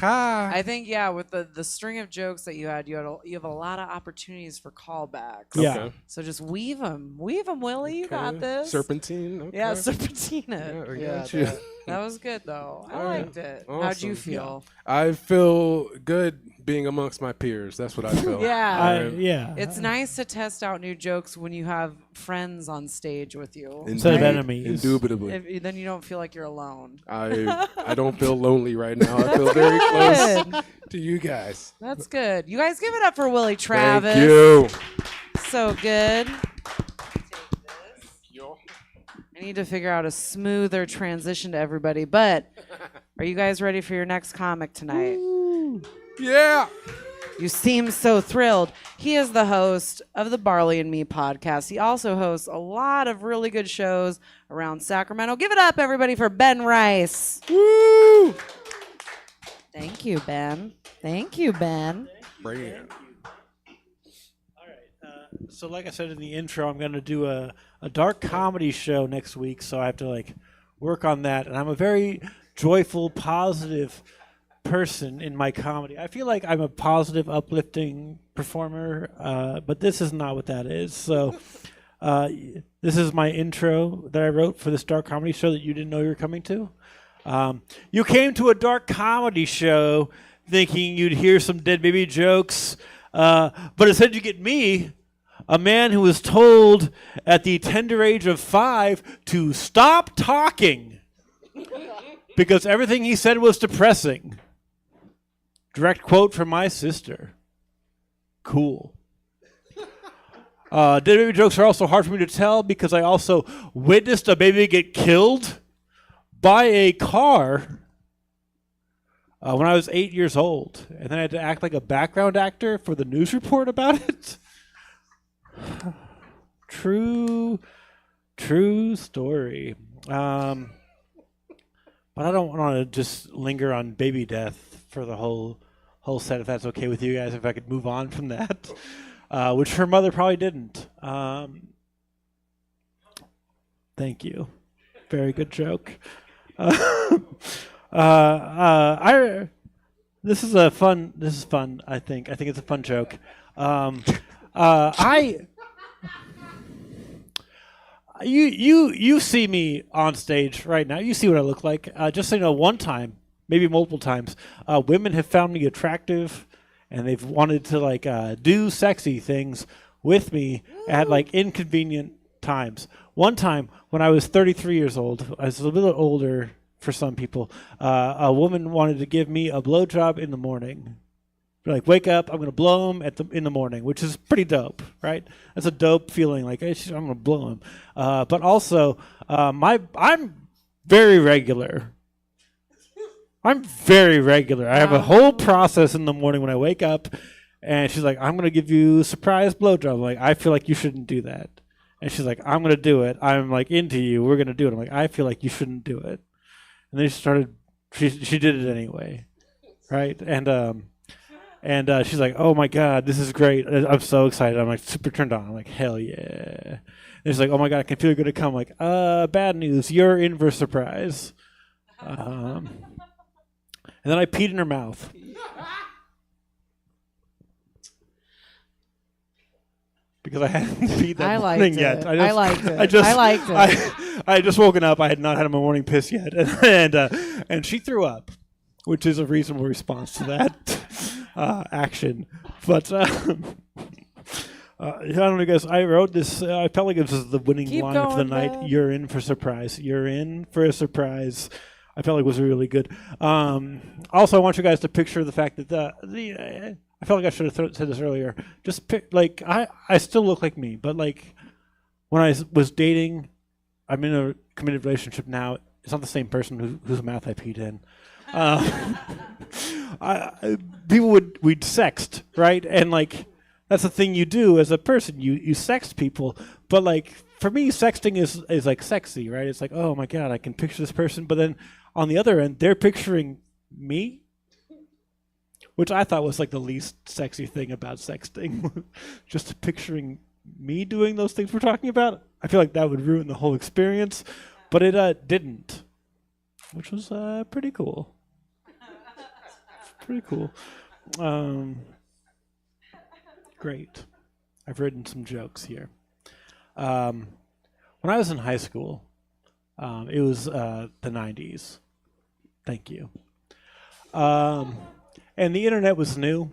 I think with the string of jokes that you have a lot of opportunities for callbacks. Yeah. Okay. So just weave them, Willie. You got this. Serpentine. Okay. Yeah, serpentine it. Yeah, I got you. That was good though. I liked it. Awesome. How'd you feel? I feel good being amongst my peers. That's what I feel. Yeah. It's nice to test out new jokes when you have friends on stage with you. Instead of enemies. Indubitably. Then you don't feel like you're alone. I don't feel lonely right now. I feel very close to you guys. That's good. You guys give it up for Willie Travis. Thank you. So good. I need to figure out a smoother transition to everybody, but are you guys ready for your next comic tonight? Yeah. You seem so thrilled. He is the host of the Barley and Me podcast. He also hosts a lot of really good shows around Sacramento. Give it up, everybody, for Ben Rice. Woo! Thank you, Ben. Thank you, Ben. Bring it. So like I said in the intro, I'm going to do a dark comedy show next week, so I have to work on that. And I'm a very joyful, positive person in my comedy. I feel like I'm a positive, uplifting performer, but this is not what that is. So this is my intro that I wrote for this dark comedy show that you didn't know you were coming to. You came to a dark comedy show thinking you'd hear some dead baby jokes, but instead you get me, a man who was told at the tender age of 5 to stop talking because everything he said was depressing. Direct quote from my sister. Cool. Dead baby jokes are also hard for me to tell because I also witnessed a baby get killed by a car when I was 8 years old. And then I had to act like a background actor for the news report about it. True story. But I don't want to just linger on baby death for the whole set, if that's okay with you guys, if I could move on from that, which her mother probably didn't. Thank you. Very good joke. This is fun, I think. I think it's a fun joke. You see me on stage right now. You see what I look like. Just so you know, one time, maybe multiple times, women have found me attractive, and they've wanted to do sexy things with me at inconvenient times. One time, when I was 33 years old, I was a little older for some people. A woman wanted to give me a blowjob in the morning. Wake up, I'm going to blow him in the morning, which is pretty dope, right? That's a dope feeling, I'm going to blow him. But also, I'm very regular. I'm very regular. I have a whole process in the morning when I wake up, and she's like, I'm going to give you a surprise blowjob. I'm like, I feel like you shouldn't do that. And she's like, I'm going to do it. I'm into you. We're going to do it. I'm like, I feel like you shouldn't do it. And then she did it anyway, right? And she's like, oh my God, this is great. I'm so excited. I'm super turned on. I'm like, hell yeah. And she's like, oh my God, I can feel you're going to come. I'm like, bad news. You're in for a surprise. And then I peed in her mouth. Because I hadn't peed that morning yet. I liked it. I had just woken up. I had not had my morning piss yet. And she threw up, which is a reasonable response to that action. But I don't know, guys. I wrote this. I felt like this was the winning line of the night. Ben. You're in for a surprise. You're in for a surprise. I felt like it was really good. Also, I want you guys to picture the fact that I felt like I should have said this earlier. Just I still look like me, but when I was dating, I'm in a committed relationship now. It's not the same person whose mouth I peed in. People we'd sext, right? And that's the thing you do as a person. You sext people, but for me, sexting is sexy, right? It's oh my God, I can picture this person, but then on the other end, they're picturing me, which I thought was the least sexy thing about sexting. Just picturing me doing those things we're talking about. I feel like that would ruin the whole experience, but it didn't, which was pretty cool. Pretty cool. Great. I've written some jokes here. When I was in high school, it was the 90s. Thank you. And the internet was new,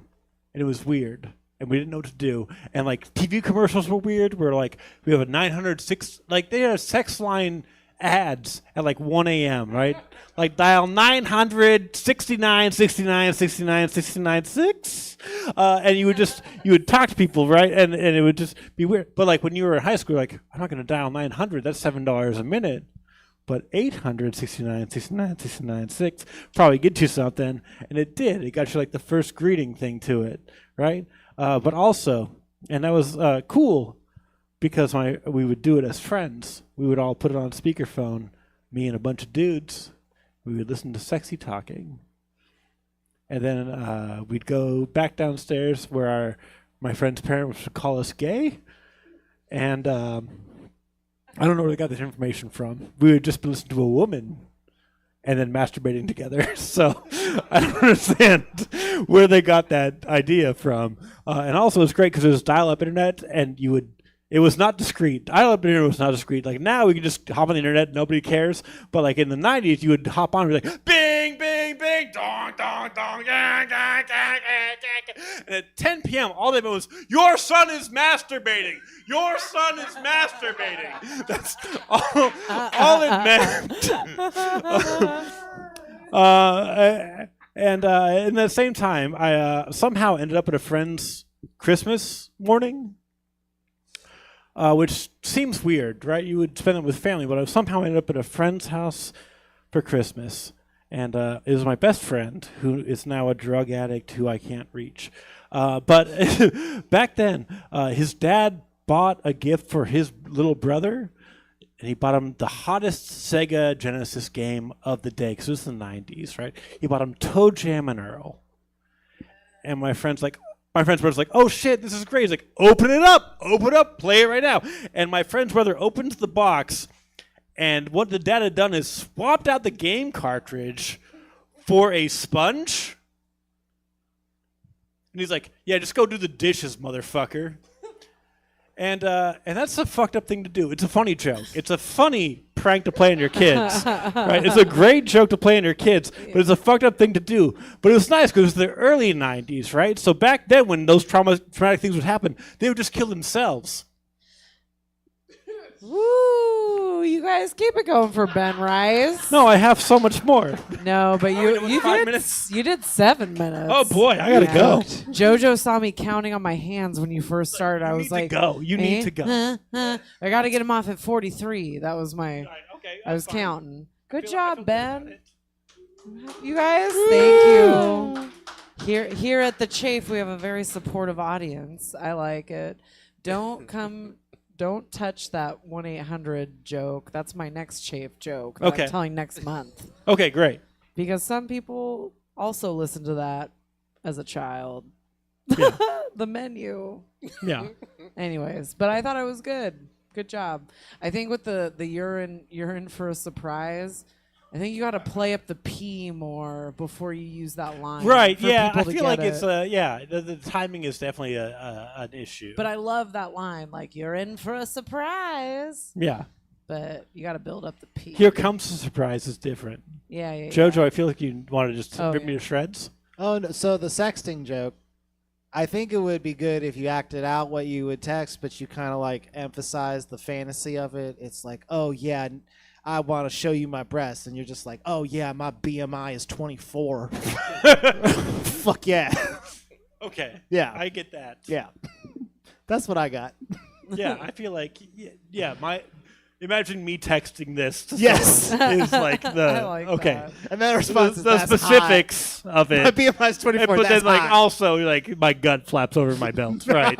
and it was weird, and we didn't know what to do. And like TV commercials were weird. We're like, we have a 906, like they had sex line ads at like 1 a.m., right? Like dial 900 69 69 69 69 6, and you would talk to people, right? And it would just be weird. But like when you were in high school, you're like, I'm not going to dial 900. That's $7 a minute. But 800 69 69 69 6 probably get you something, and it did. It got you like the first greeting thing to it, right? But also, and that was cool because we would do it as friends. We would all put it on speakerphone, me and a bunch of dudes. We would listen to sexy talking. And then we'd go back downstairs where my friend's parents would call us gay. And I don't know where they got this information from. We would just listen to a woman and then masturbating together. So I don't understand where they got that idea from. And also it's great because it was dial-up internet, and it was not discreet. Dial-up internet was not discreet. Like now we can just hop on the internet, nobody cares. But like in the 90s, you would hop on and be like, bing, bing, bing, dong, dong, dong, gang, gang, gang, gang, gang. And at 10 p.m., all they meant was, your son is masturbating. Your son is masturbating. That's all it meant. And at the same time, I somehow ended up at a friend's Christmas morning. Which seems weird, right? You would spend it with family, but I somehow ended up at a friend's house for Christmas. And it was my best friend, who is now a drug addict who I can't reach. But back then, his dad bought a gift for his little brother, and he bought him the hottest Sega Genesis game of the day, because it was the 90s, right? He bought him Toe Jam and Earl. And my friend's brother's like, oh shit, this is great. He's like, open it up, play it right now. And my friend's brother opens the box, and what the dad had done is swapped out the game cartridge for a sponge. And he's like, yeah, just go do the dishes, motherfucker. And that's a fucked up thing to do. It's a funny joke. It's a funny prank to play on your kids, right? It's a great joke to play on your kids, but it's a fucked up thing to do. But it was nice because it was the early 90s, right? So back then when those traumatic things would happen, they would just kill themselves. Woo! You guys keep it going for Ben Rice. No, I have so much more. No, but you 5 did minutes? You did 7 minutes. Oh boy, I gotta go. JoJo saw me counting on my hands when you first started. I was like, go. You need to go. I got to get him off at 43. That was my. Okay, I was counting. Good job, Ben. You guys, thank you. Here at the Chafe, we have a very supportive audience. I like it. Don't touch that 1-800 joke. That's my next Chafe joke that I'm telling next month. Okay, great. Because some people also listen to that as a child. Yeah. The menu. Yeah. Anyways, but I thought it was good. Good job. I think with the you're in for a surprise. I think you got to play up the P more before you use that line. Right, for yeah. I people to feel get like it's, it. the timing is definitely an issue. But I love that line, like, you're in for a surprise. Yeah. But you got to build up the P. Here Comes the Surprise is different. Yeah, yeah, JoJo, I feel like you want to just rip me yeah. to shreds. Oh, no, so the sexting joke. I think it would be good if you acted out what you would text, but you kind of like emphasize the fantasy of it. It's like, oh yeah, I want to show you my breasts, and you're just like, oh yeah, my BMI is 24. Fuck yeah. Okay. Yeah. I get that. Yeah. That's what I got. Yeah, I feel like imagine me texting this to Yes. someone is like the I like okay. that. And then the response is, the "That's specifics of it. My BMI is 24. But That's then like high." also like my gut flaps over my belt. Right.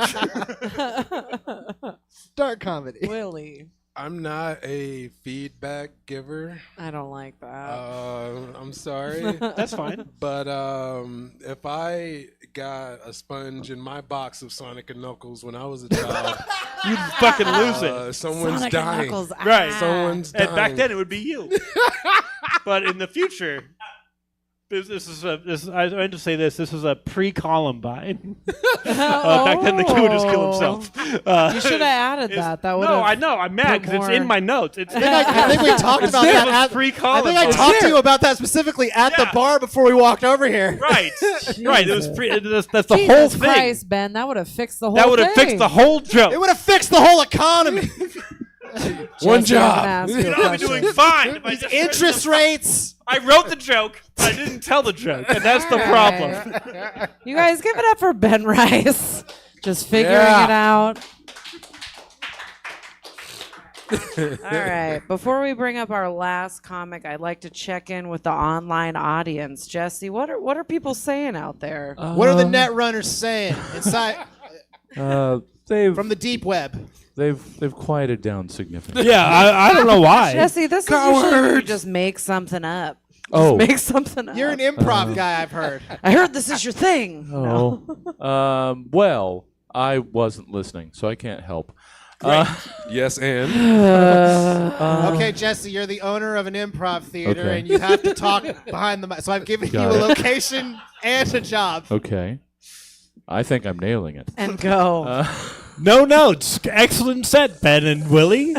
Dark comedy. Willie. I'm not a feedback giver. I don't like that. I'm sorry. That's fine. But if I got a sponge in my box of Sonic and Knuckles when I was a child, you'd fucking lose it. Someone's Sonic and dying. Knuckles, Right. Someone's dying. And back then it would be you. But in the future, I meant to say this. This was a pre-Columbine. Back then, the kid would just kill himself. You should have added that. That would. No, I know. I'm mad because it's in my notes. It's, I think we talked about that. I pre-Columbine. think I talked to you about that specifically at the bar before we walked over here. Right. Right. It was that's the Jesus whole thing. Christ, Ben, that would have fixed the whole That would have fixed the whole joke. It would have fixed the whole economy. One Jesse, I'm job. gonna ask you a I'd be question. doing fine. If I just Interest rates. I wrote the joke, but I didn't tell the joke, and that's the problem. You guys give it up for Ben Rice. Just figuring Yeah. it out. All right. Before we bring up our last comic, I'd like to check in with the online audience. Jesse, what are people saying out there? What are the net runners saying inside From the deep web? They've quieted down significantly. Yeah, I don't know why. Jesse, this is usually when you just make something up. Oh. Just make something up. You're an improv guy, I've heard. I heard this is your thing. Oh. Well, I wasn't listening, so I can't help. Yes, and Okay, Jesse, you're the owner of an improv theater, Okay. and you have to talk behind the mic. So I've given Got you a it. location and a job. Okay. I think I'm nailing it. And go. No notes. Excellent set, Ben and Willie.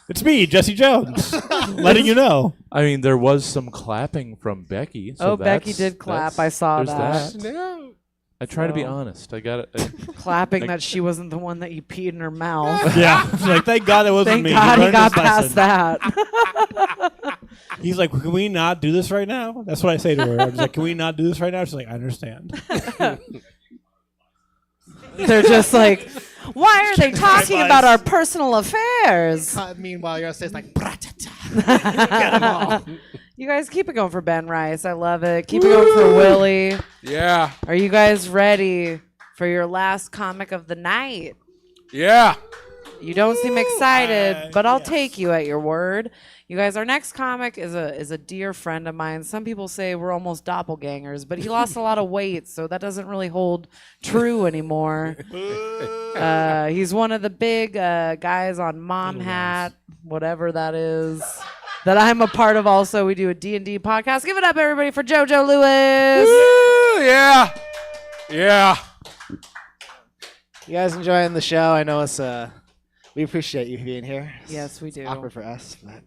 It's me, Jesse Jones, letting you know. I mean, there was some clapping from Becky. So Becky did clap. I saw there's that. I try to be So- honest. I got it. Clapping that she wasn't the one that you peed in her mouth. Yeah, it's like thank God it wasn't Thank me. God he learned got his past lesson. that. He's like, can we not do this right now? That's what I say to her. I'm just like, can we not do this right now? She's like, I understand. They're just like, why are they talking about our personal affairs? Meanwhile, you're upstairs like, You guys keep it going for Ben Rice. I love it. Keep it going for Willie. yeah, Are you guys ready for your last comic of the night? yeah. You don't seem excited, but I'll take you at your word. You guys, our next comic is a dear friend of mine. Some people say we're almost doppelgangers, but he lost a lot of weight, so that doesn't really hold true anymore. He's one of the big guys on Mom Hat, whatever that is, that I'm a part of also. We do a D&D podcast. Give it up, everybody, for JoJo Lewis. Woo, yeah, yeah. you guys enjoying the show? I know it's we appreciate you being here. Yes, we do. Awkward for us, but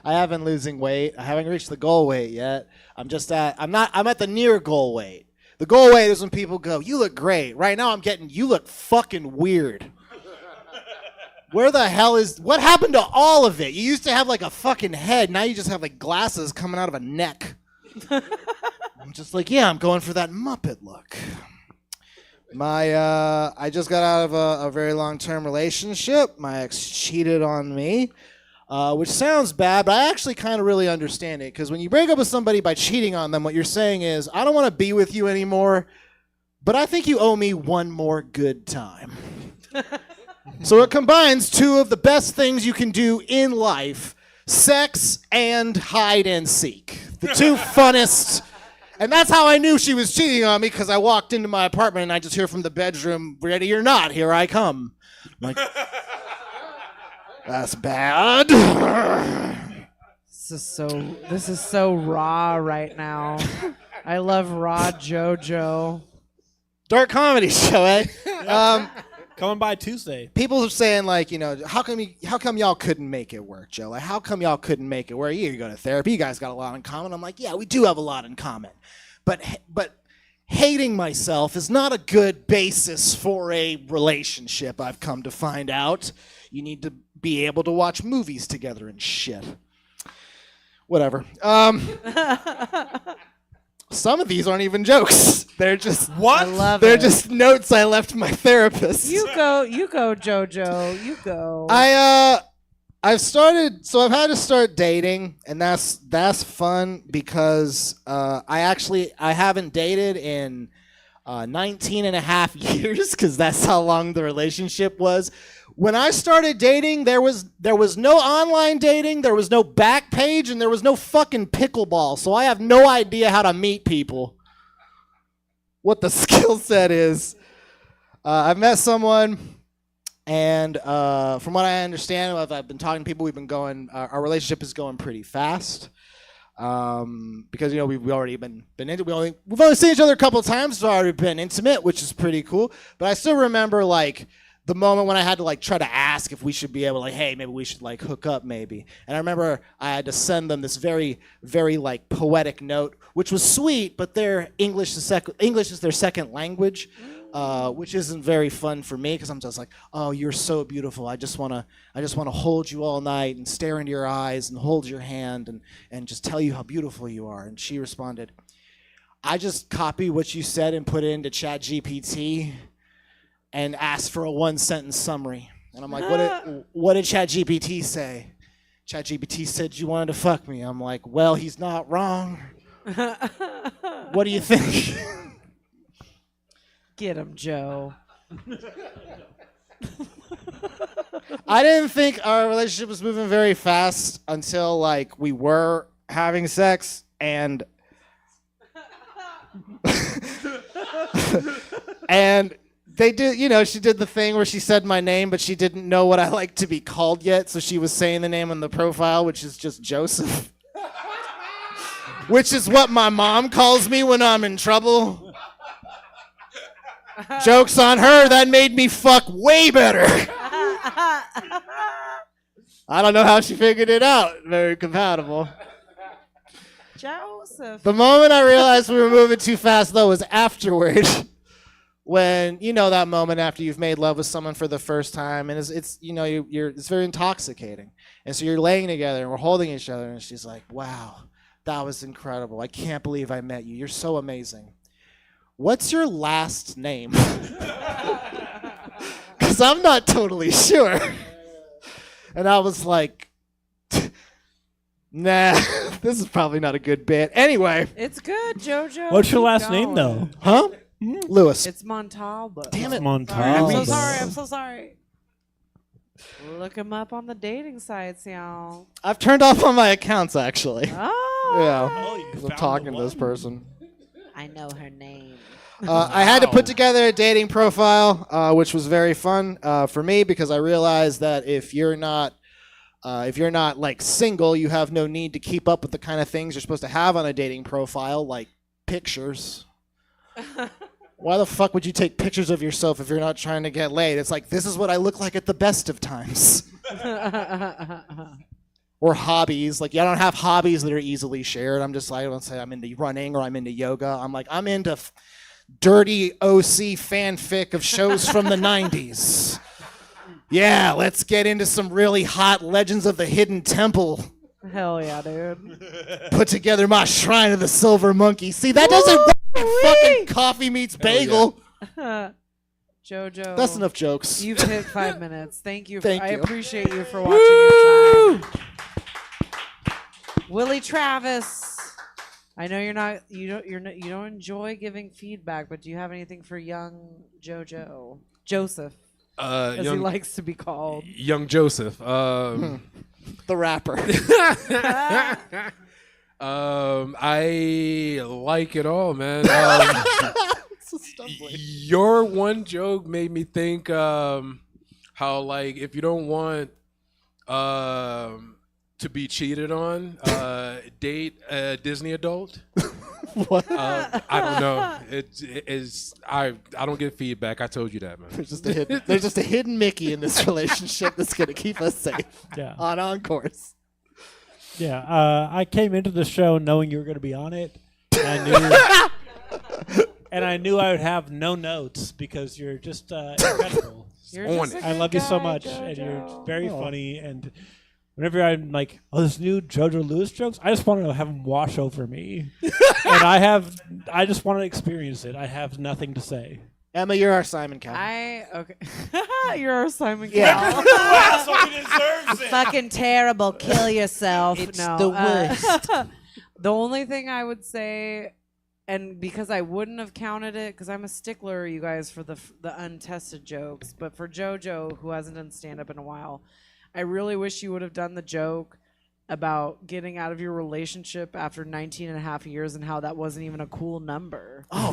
I have been losing weight. I haven't reached the goal weight yet. I'm at the near goal weight. The goal weight is when people go, "You look great." Right now I'm getting, "You look fucking weird." Where the hell what happened to all of it? You used to have like a fucking head. Now you just have like glasses coming out of a neck. I'm just like, yeah, I'm going for that Muppet look. I just got out of a very long-term relationship. My ex cheated on me, which sounds bad, but I actually kind of really understand it. Because when you break up with somebody by cheating on them, what you're saying is, I don't want to be with you anymore, but I think you owe me one more good time. So it combines two of the best things you can do in life, sex and hide and seek. The two funnest. And that's how I knew she was cheating on me, because I walked into my apartment and I just hear from the bedroom, "Ready or not, here I come." I'm like, that's bad. This is so raw right now. I love raw JoJo. Dark comedy show, eh? Coming by Tuesday. People are saying, like, how come y'all couldn't make it work, Joe? Like, how come y'all couldn't make it work? You go to therapy, you guys got a lot in common. I'm like, yeah, we do have a lot in common. But hating myself is not a good basis for a relationship, I've come to find out. You need to be able to watch movies together and shit. Whatever. Some of these aren't even jokes. They're just what? I love They're it. just notes I left my therapist. You go, JoJo. You go. I've had to start dating, and that's fun because I haven't dated in 19 and a half years, because that's how long the relationship was, When I started dating, there was no online dating, there was no back page, and there was no fucking pickleball. So I have no idea how to meet people. What the skill set is. I've met someone, and from what I understand, I've been talking to people. We've been going. Our relationship is going pretty fast. Because we've already been into. We've only seen each other a couple of times. So I've already been intimate, which is pretty cool. But I still remember like the moment when I had to like try to ask if we should be able to, like, hey, maybe we should like hook up maybe. And I remember I had to send them this very, very like poetic note, which was sweet, but their English is their second language, which isn't very fun for me because I'm just like, oh, you're so beautiful. I just wanna hold you all night and stare into your eyes and hold your hand and just tell you how beautiful you are. And she responded, I just copied what you said and put it into ChatGPT and asked for a 1-sentence summary. And I'm like, what did ChatGPT say? ChatGPT said you wanted to fuck me. I'm like, well, he's not wrong. What do you think? Get him, Joe. I didn't think our relationship was moving very fast until like we were having sex and and they did, she did the thing where she said my name, but she didn't know what I like to be called yet, so she was saying the name on the profile, which is just Joseph. Which is what my mom calls me when I'm in trouble. Joke's on her, that made me fuck way better. I don't know how she figured it out. Very compatible. Joseph. The moment I realized we were moving too fast, though, was afterward. When that moment after you've made love with someone for the first time, and it's very intoxicating, and so you're laying together and we're holding each other, and she's like, "Wow, that was incredible! I can't believe I met you. You're so amazing. What's your last name?" Because I'm not totally sure. And I was like, nah, this is probably not a good bit. Anyway. It's good, JoJo. What's your Keep last going. name, though? Huh? Lewis. It's Montalvo. Damn it. Montalvo. I'm so sorry. Look him up on the dating sites, y'all. I've turned off on my accounts, actually. Oh. Yeah. 'Cause I'm talking to this person. I know her name. I had to put together a dating profile, which was very fun for me because I realized that if you're not like single, you have no need to keep up with the kind of things you're supposed to have on a dating profile, like pictures. Why the fuck would you take pictures of yourself if you're not trying to get laid? It's like, this is what I look like at the best of times. Or hobbies. Like, I don't have hobbies that are easily shared. I'm just like, I don't say I'm into running or I'm into yoga. I'm like, I'm into dirty OC fanfic of shows from the 90s. Yeah, let's get into some really hot Legends of the Hidden Temple. Hell yeah, dude. Put together my Shrine of the Silver Monkey. See, that doesn't work. Fucking coffee meets bagel. JoJo. That's enough jokes. You've hit 5 minutes. Thank you. Thank I you. appreciate you for watching your time. Willie Travis. I know you don't enjoy giving feedback, but do you have anything for young Joseph, as he likes to be called? Young Joseph. The rapper. I like it all, man. Your one joke made me think how, like, if you don't want to be cheated on, date a Disney adult. What? I don't know. I don't get feedback. I told you that, man. There's just a hidden Mickey in this relationship that's gonna keep us safe. Yeah. On course. Yeah, I came into the show knowing you were going to be on it. And I knew I would have no notes because you're just incredible. I love you so much, and you're very funny. And whenever I'm like, oh, this new JoJo Lewis jokes, I just want to have them wash over me. And I just want to experience it. I have nothing to say. Emma, you're our Simon Cowell. Okay. You're our Simon Yeah. Cowell. Somebody deserves it. Fucking terrible. Kill yourself. It's no, the worst. the only thing I would say and because I wouldn't have counted it, because I'm a stickler, you guys, for the untested jokes. But for JoJo, who hasn't done stand up in a while, I really wish you would have done the joke about getting out of your relationship after 19 and a half years and how that wasn't even a cool number. Oh,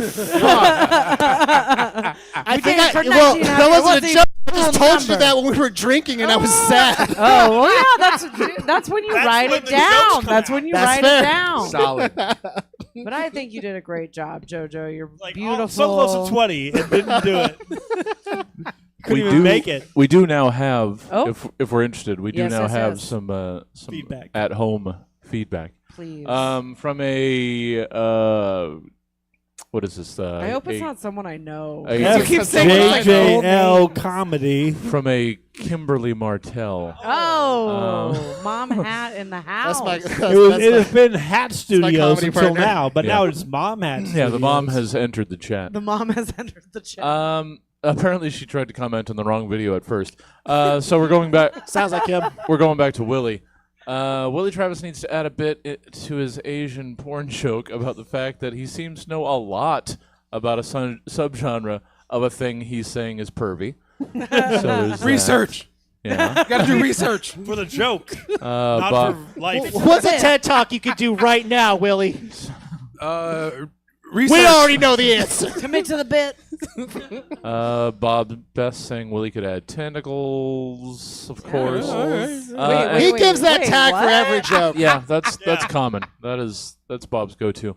I think that wasn't a joke. I just told you that when we were drinking and I was sad. Oh, well, yeah, that's when you write it down. That's when you write it down. Solid. But I think you did a great job, JoJo. You're beautiful. So close to 20 and didn't do it. Couldn't even make it. We do now have, if we're interested, we do Yes, now yes, have yes. some Feedback. at-home feedback. Please. From a what is this? I hope it's not someone I know. You keep saying it's like old JJL names. comedy. From a Kimberly Martell. Oh, mom hat in the house. It has been Hat Studios comedy until partner. now, but Yeah. now it's Mom Hat Studios. Yeah, the mom has entered the chat. The mom has entered the chat. Apparently she tried to comment on the wrong video at first. So we're going back. Sounds like him. We're going back to Willie. Willie Travis needs to add a bit to his Asian porn joke about the fact that he seems to know a lot about a subgenre of a thing he's saying is pervy. So there's Research. Yeah. Gotta do research. For the joke. Not Bob, for life. What's a TED Talk you could do right now, Willie? Research. We already know the answer. Commit to the bit. Bob Best saying Willie could add tentacles, of course. He gives that tag for every joke. Yeah, that's common. That's Bob's go-to.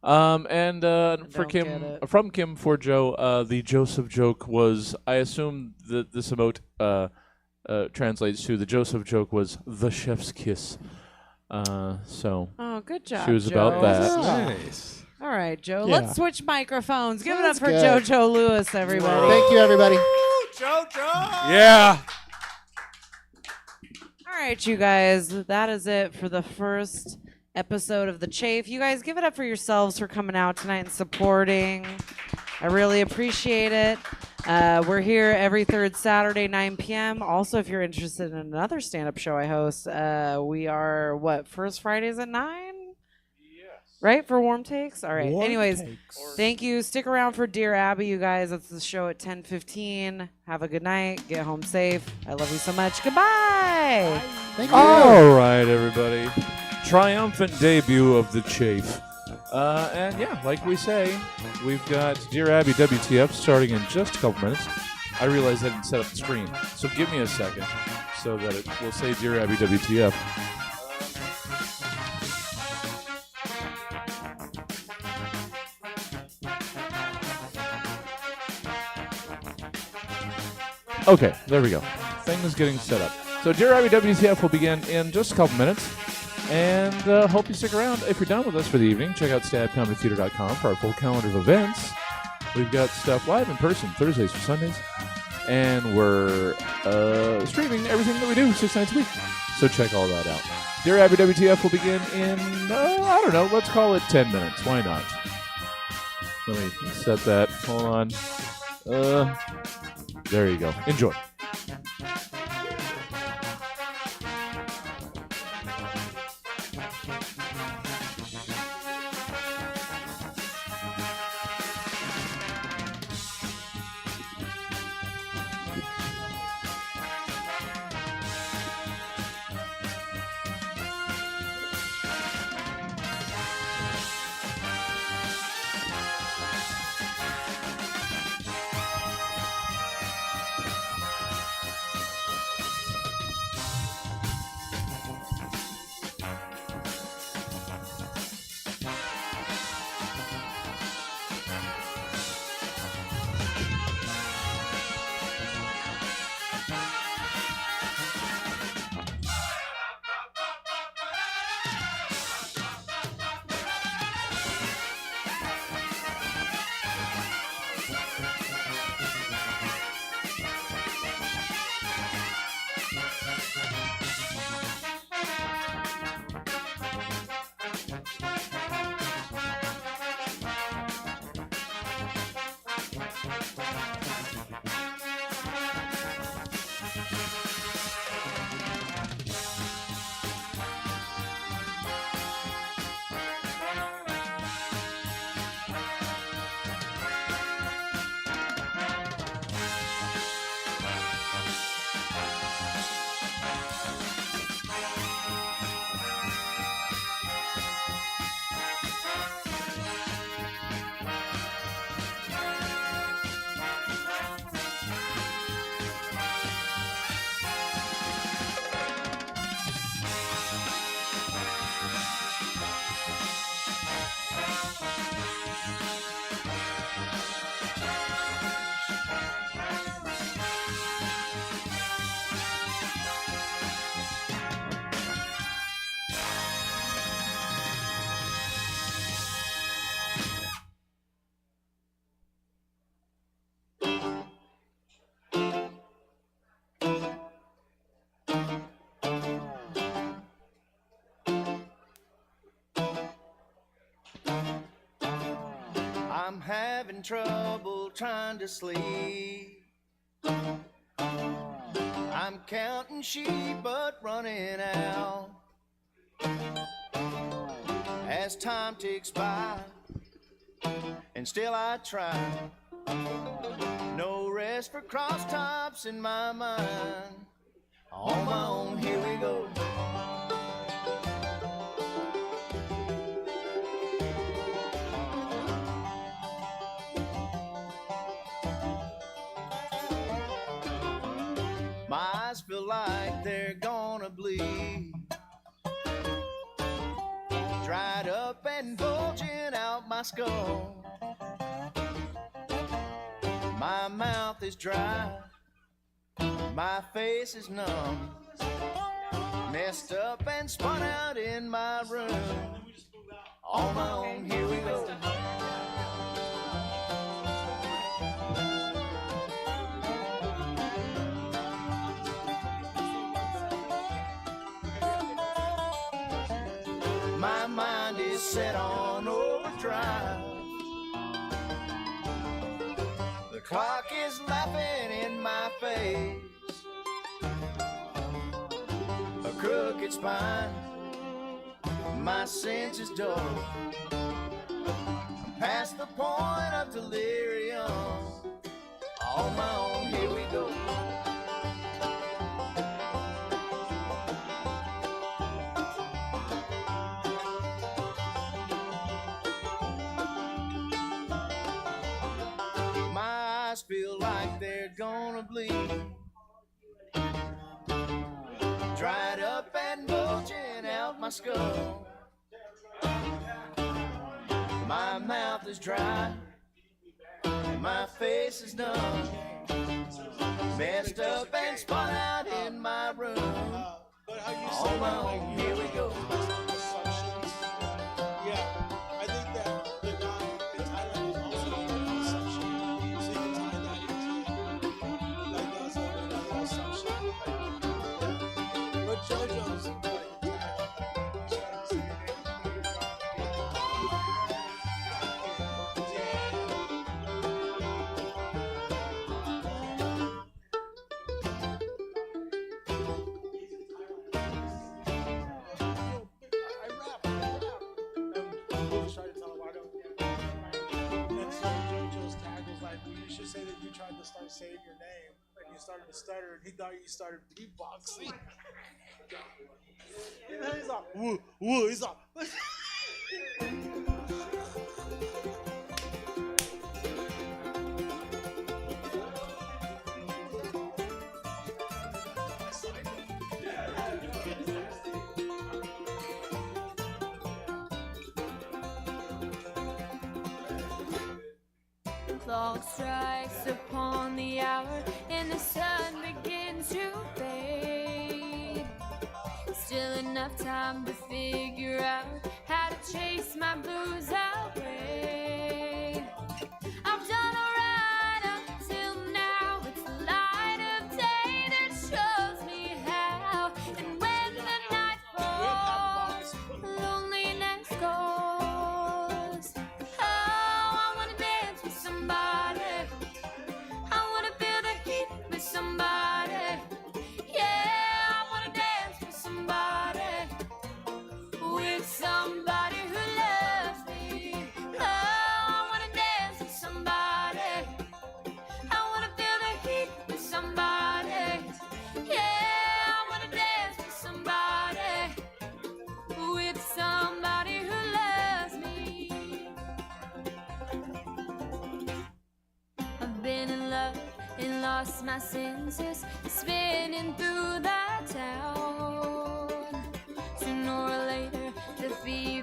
For Kim, from Kim for Joe, the Joseph joke was, I assume that this emote translates to, the Joseph joke was the chef's kiss. Oh, good job. She was Joe. about that. Nice. All right, Joe. Yeah. Let's switch microphones. Give That's it up for good. JoJo Lewis, everybody. Thank you, everybody. Yeah. All right, you guys. That is it for the first episode of The Chafe. You guys give it up for yourselves for coming out tonight and supporting. I really appreciate it. We're here every third Saturday, 9 p.m. Also, if you're interested in another stand-up show I host, we are, first Fridays at 9? Right, for Warm Takes? All right. Warm Anyways, Takes. thank you. Stick around for Dear Abby, you guys. That's the show at 10:15. Have a good night. Get home safe. I love you so much. Goodbye. Thank you. All right, everybody. Triumphant debut of The Chafe. And yeah, like we say, we've got Dear Abby WTF starting in just a couple minutes. I realized I didn't set up the screen, so give me a second so that it will say Dear Abby WTF. Okay, there we go. Thing is getting set up. So Dear Abby WTF will begin in just a couple minutes. And hope you stick around. If you're done with us for the evening, check out stabcomedytheater.com for our full calendar of events. We've got stuff live in person Thursdays or Sundays. And we're streaming everything that we do 6 nights a week. So check all that out. Dear Abby WTF will begin in, I don't know, let's call it 10 minutes. Why not? Let me set that. Hold on. There you go. Enjoy. I'm having trouble trying to sleep. I'm counting sheep but running out. As time ticks by, and still I try. No rest for crosstops in my mind. On my own, here we go. My eyes feel like they're gonna bleed. Dried up and bulging out my skull. My mouth is dry. My face is numb. Messed up and spun out in my room. On my own, here we go. My mind is set on overdrive. The clock is laughing in my face. A crooked spine, my senses dull. I'm past the point of delirium. On my own, here we go. My eyes feel like they're gonna bleed. Dried up and bulging out my skull. My mouth is dry. My face is numb. Messed up and spun out in my room. On my own, here we go. Yeah, I think that the guy in Thailand is also an assumption. So you can tie that into like that's an assumption. But JoJo's tried to start saying your name, and you started to stutter, and he thought you started beatboxing. And then he's like, woo, woo, he's like, Clock strikes upon the hour and the sun begins to fade. Still enough time to figure out how to chase my blues away. I've done alright up till now. It's the light of day that shows me how. And when the night falls, loneliness goes. Oh, I wanna dance with somebody. I wanna feel the heat with somebody. Yeah, I wanna dance with somebody. With somebody who loves me. Oh, I wanna dance with somebody. I wanna feel the heat with somebody. Yeah, I wanna dance with somebody. With somebody who loves me. I've been in love and lost my senses, spinning through the town. Sooner or later, the fever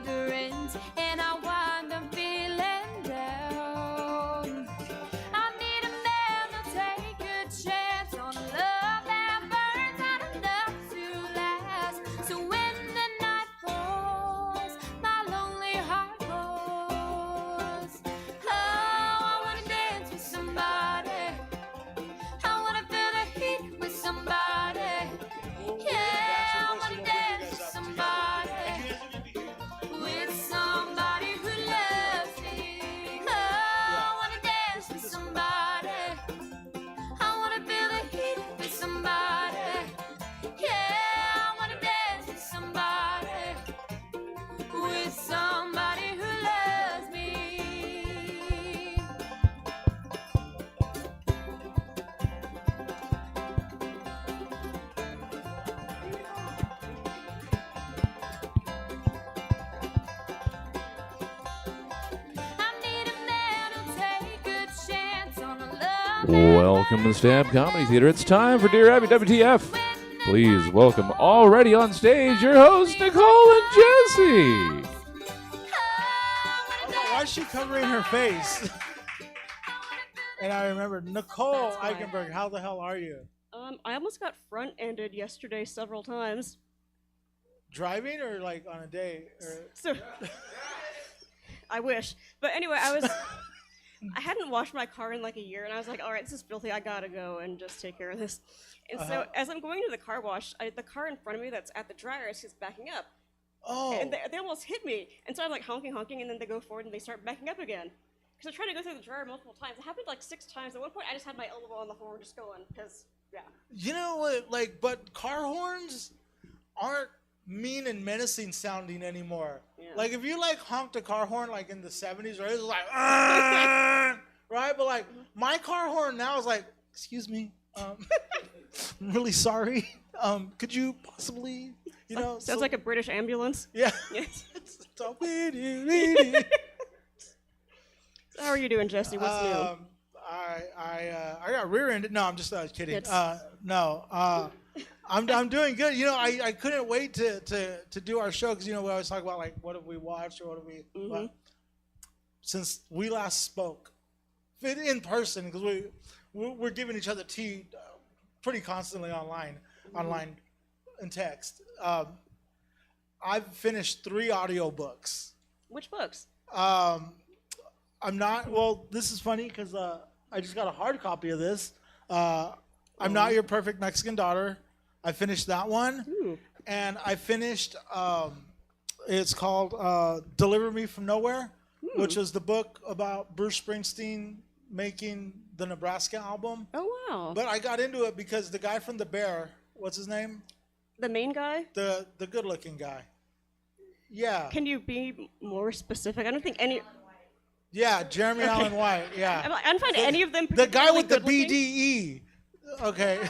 Welcome to the Stab Comedy Theater. It's time for Dear Abby WTF. Please welcome already on stage your hosts, Nicole and Jesse. Why is she covering her face? And I remember Nicole Eichenberg. How the hell are you? I almost got front-ended yesterday several times. Driving or like on a date? Or... So, I wish. But anyway, I hadn't washed my car in like a year, and I was like, all right, this is filthy. I gotta go and just take care of this. And so as I'm going to the car wash, the car in front of me that's at the dryer is just backing up. Oh. And they almost hit me. And so I'm like honking, and then they go forward and they start backing up again. Because I tried to go through the dryer multiple times. It happened like 6 times. At one point, I just had my elbow on the floor just going, because, yeah. You know what? Like, but car horns aren't mean and menacing sounding anymore. Yeah. Like, if you like honked a car horn like in the 70s, right? It was like, right? But like, my car horn now is like, excuse me, I'm really sorry. Could you possibly, you know? Sounds like a British ambulance. Yeah. Yes. So how are you doing, Jesse? What's new? I got rear-ended. No, I'm just kidding. It's- I'm doing good. You know, I couldn't wait to do our show because, you know, we always talk about like what have we watched or what have we. Mhm. Since we last spoke, in person, because we're giving each other tea pretty constantly online and text. I've finished 3 audiobooks. Which books? I'm not. Well, this is funny because I just got a hard copy of this. I'm Not Your Perfect Mexican Daughter. I finished that one. Ooh. And I finished. It's called Deliver Me from Nowhere, which is the book about Bruce Springsteen making the Nebraska album. Oh wow! But I got into it because the guy from The Bear, what's his name? The main guy? The good-looking guy. Yeah. Can you be more specific? I don't think any. Yeah, Jeremy Allen White. Yeah. I don't find any of them. The guy with the good-looking. BDE. Okay.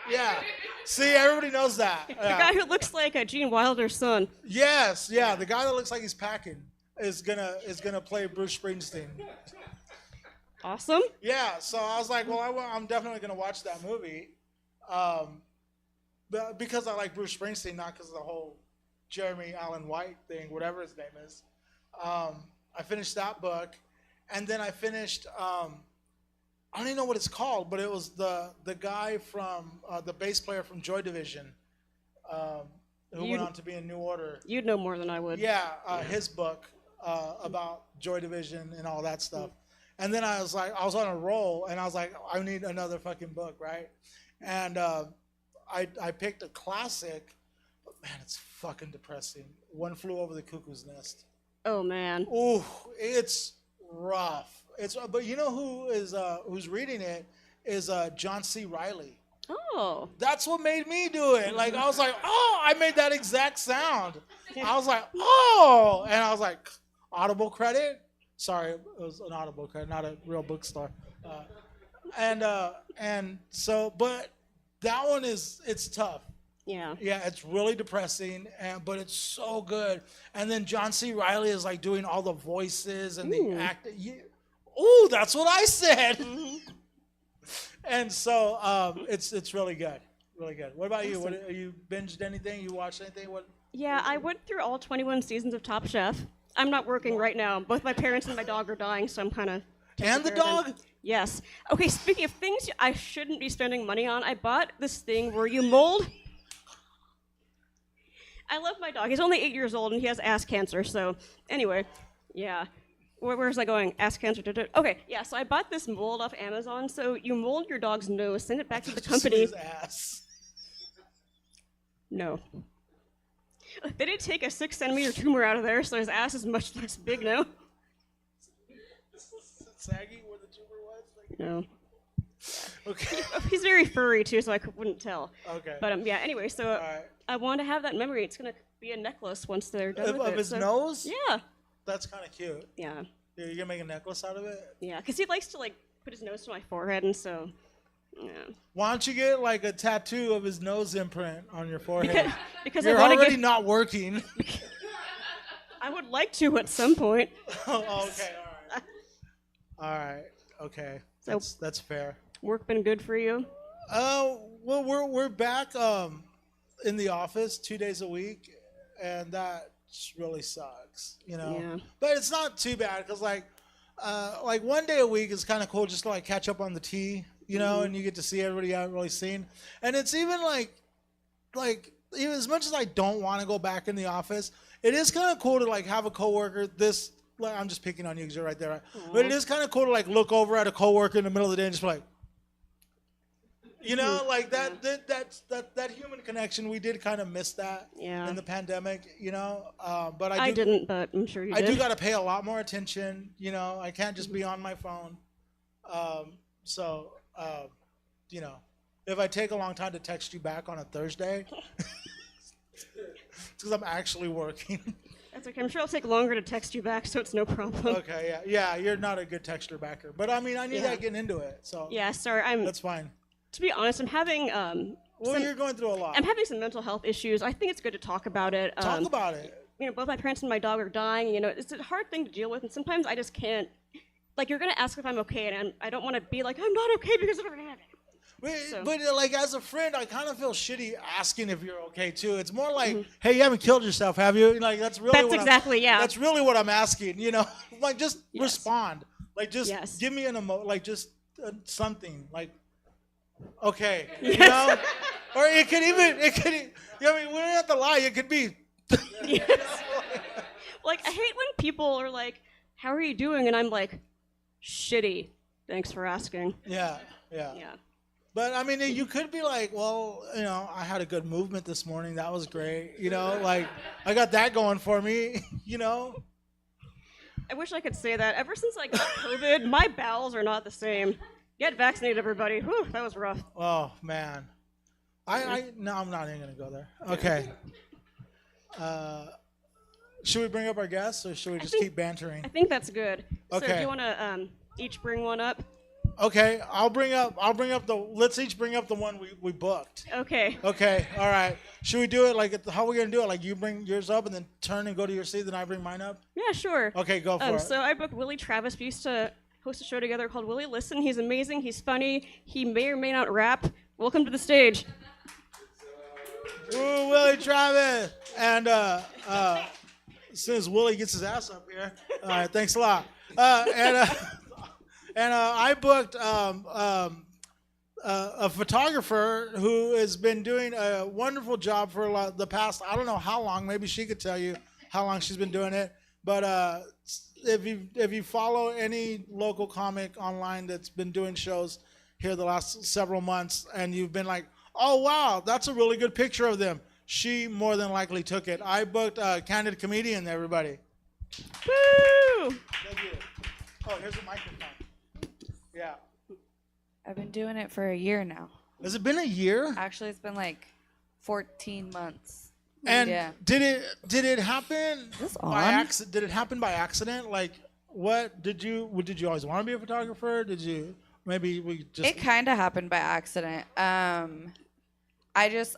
Yeah. See, everybody knows that. The guy who looks like Gene Wilder's son. Yes. Yeah. The guy that looks like he's packing is gonna play Bruce Springsteen. Awesome. Yeah. So I was like, well, I'm definitely gonna watch that movie, because I like Bruce Springsteen, not because of the whole Jeremy Allen White thing, whatever his name is. I finished that book, and then I finished. I don't even know what it's called, but it was the guy from the bass player from Joy Division, who went on to be in New Order. You'd know more than I would. Yeah, his book about Joy Division and all that stuff. And then I was like, I was on a roll, and I was like, I need another fucking book, right? And I picked a classic, but man, it's fucking depressing. One Flew Over the Cuckoo's Nest. Oh man. Ooh, it's rough. But you know who is who's reading it is John C. Reilly. Oh. That's what made me do it. Like I was like, oh, I made that exact sound. I was like, oh, and I was like, Audible credit. Sorry, it was an Audible credit, not a real bookstore. And so, but that one it's tough. Yeah. Yeah, it's really depressing, but it's so good. And then John C. Reilly is like doing all the voices and the acting. Ooh, that's what I said. And so it's really good, really good. What about you? Awesome. Are you binged anything? You watched anything? What? Yeah, I went through all 21 seasons of Top Chef. I'm not working right now. Both my parents and my dog are dying, so I'm kind of. And the dog? Yes. Okay, speaking of things I shouldn't be spending money on, I bought this thing where you mold. I love my dog. He's only 8 years old and he has ass cancer. So anyway, yeah. Where's I going? Ass cancer. Okay, yeah. So I bought this mold off Amazon. So you mold your dog's nose, send it back to the company. His ass. No. They did take a 6-centimeter tumor out of there, so his ass is much less big now. Saggy where the tumor was? No. Okay. He's very furry too, so I wouldn't tell. Okay. But yeah. Anyway, so I want to have that memory. It's gonna be a necklace once they're done with it. Of his nose? Yeah. That's kind of cute. Yeah. You're gonna make a necklace out of it? Yeah, because he likes to like put his nose to my forehead, and so. Yeah. Why don't you get like a tattoo of his nose imprint on your forehead? Because you're I want to already get. not working. I would like to at some point. Oh, okay, all right. Okay. So That's fair. work been good for you? Well, we're back in the office 2 days a week, and that really sucks, you know. Yeah. But it's not too bad because like 1 day a week is kind of cool, just to like catch up on the tea, you know, Mhm. and you get to see everybody you haven't really seen, and it's even like even as much as I don't want to go back in the office, it is kind of cool to like have a coworker. Like, I'm just picking on you because you're right there, right? But it is kind of cool to like look over at a coworker in the middle of the day and just be like, you know, like that human connection. We did kind of miss that in the pandemic, you know. But I didn't, but I'm sure you did. I do got to pay a lot more attention. You know, I can't just be on my phone. You know, if I take a long time to text you back on a Thursday, it's because I'm actually working. That's okay. I'm sure it'll take longer to text you back, so it's no problem. Okay, yeah. You're not a good texter backer, but I mean, I knew that getting into it, so yeah. Sorry, that's fine. To be honest, I'm having Well, you're going through a lot. I'm having some mental health issues. I think it's good to talk about it. Talk about it. You know, both my parents and my dog are dying. You know, it's a hard thing to deal with, and sometimes I just can't. Like, you're gonna ask if I'm okay, and I don't want to be like, I'm not okay because of everything. But like as a friend, I kind of feel shitty asking if you're okay too. It's more like, hey, you haven't killed yourself, have you? Like that's really That's really what I'm asking. You know, like just respond. Like just give me an like just something. Like okay, you know, or it could. I mean, we don't have to lie. It could be. Yes. Like I hate when people are like, "How are you doing?" and I'm like, "Shitty. Thanks for asking." Yeah. But I mean, you could be like, well, you know, I had a good movement this morning. That was great. You know, like I got that going for me. You know. I wish I could say that. Ever since I got COVID, my bowels are not the same. Get vaccinated, everybody. Whew, that was rough. Oh man, no, I'm not even gonna go there. Okay. Should we bring up our guests, or should we just keep bantering? I think that's good. Okay. So do you want to each bring one up? Okay, let's each bring up the one we booked. Okay. Okay, all right. Should we do it like, how are we going to do it? Like you bring yours up and then turn and go to your seat, then I bring mine up? Yeah, sure. Okay, go for it. So I booked Willie Travis. We used to host a show together called Willie Listen. He's amazing. He's funny. He may or may not rap. Welcome to the stage. Ooh, Willie Travis. And as soon as Willie gets his ass up here, all right, thanks a lot. And I booked a photographer who has been doing a wonderful job for the past, I don't know how long, maybe she could tell you how long she's been doing it. But if you follow any local comic online that's been doing shows here the last several months and you've been like, oh, wow, that's a really good picture of them, she more than likely took it. I booked a candid comedian, everybody. Woo! Thank you. Oh, here's a microphone. Yeah. I've been doing it for a year now. Has it been a year? Actually, it's been like 14 months. And yeah. did it happen by on? accident? Did it happen by accident? Like, what did you always want to be a photographer? Did you It kind of happened by accident. I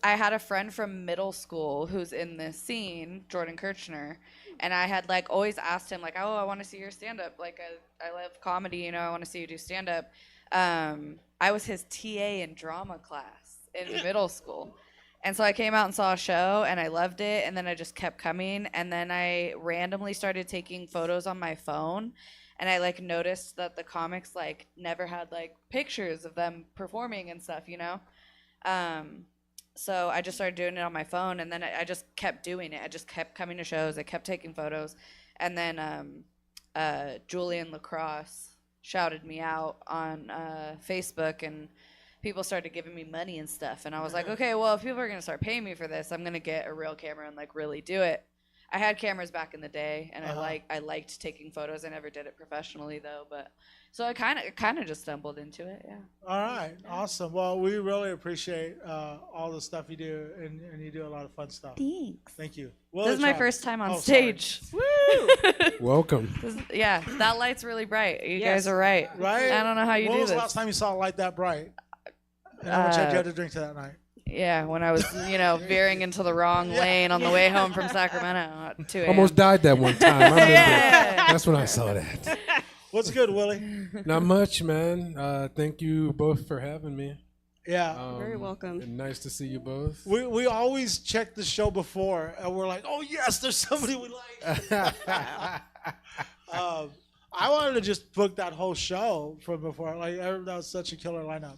had a friend from middle school who's in this scene, Jordan Kirchner, and I had like always asked him like, oh, I want to see your stand up. Like I love comedy, you know, I want to see you do stand up. I was his TA in drama class in middle school. And so I came out and saw a show and I loved it, and then I just kept coming, and then I randomly started taking photos on my phone, and I like noticed that the comics like never had like pictures of them performing and stuff, you know. So I just started doing it on my phone, and then I just kept doing it. I just kept coming to shows. I kept taking photos, and then Julian Lacrosse shouted me out on Facebook, and people started giving me money and stuff. And I was like, okay, well, if people are gonna start paying me for this, I'm gonna get a real camera and like really do it. I had cameras back in the day, and I liked taking photos. I never did it professionally though, but so I kind of just stumbled into it. Yeah. All right, awesome. Well, we really appreciate all the stuff you do, and you do a lot of fun stuff. Thanks. Thank you. This is my first time on stage. Woo! Welcome. Yeah, that light's really bright. You guys are right. Right? I don't know how you when do was this. the last time you saw a light that bright? And how much had you had to drink to that night? Yeah, when I was, veering into the wrong lane on the way home from Sacramento at 2 a.m. Almost died that one time. I remember. Yeah. That's when I saw that. What's good, Willie? Not much, man. Thank you both for having me. Yeah. Very welcome. And nice to see you both. We always check the show before, and we're like, oh yes, there's somebody we like. I wanted to just book that whole show from before. Like that was such a killer lineup.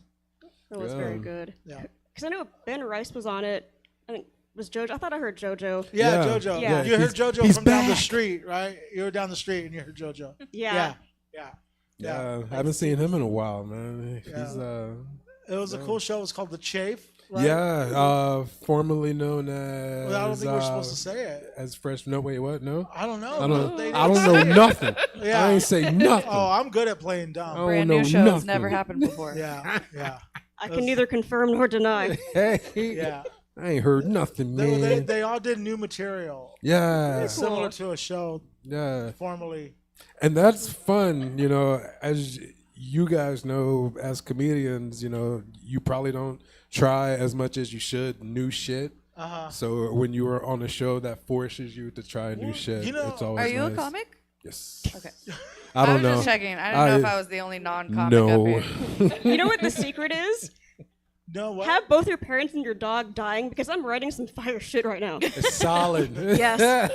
That was very good. Yeah. Because I know Ben Rice was on it. I think was JoJo. I thought I heard JoJo. Yeah, JoJo. Yeah. You heard JoJo he's from down the back. street, right? You were down the street and you heard JoJo. Yeah. Yeah. I haven't seen him in a while, man. Yeah. He's It was a cool show. It was called The Chafe. Right? yeah, formerly known as. Well, I don't think we're supposed to say it. As fresh. No, wait, what? No. I don't know. I don't. They I don't didn't know say it. nothing. Yeah. I ain't say nothing. Oh, I'm good at playing dumb. I don't Brand know new show has nothing. never happened before. Yeah, yeah. I can neither confirm nor deny. Hey, Yeah. I ain't heard nothing, man. They all did new material. Yeah. It's similar to a show Yeah. formerly. And that's fun, as you guys know, as comedians, you probably don't try as much as you should new shit. Uh-huh. So when you are on a show that forces you to try new shit, it's always Are you a nice. comic? Yes. Okay. I don't was know. just checking. I didn't know if I was the only non-comic No. up here. You know what the secret is? No, what? Have both your parents and your dog dying because I'm writing some fire shit right now. It's solid. Yes.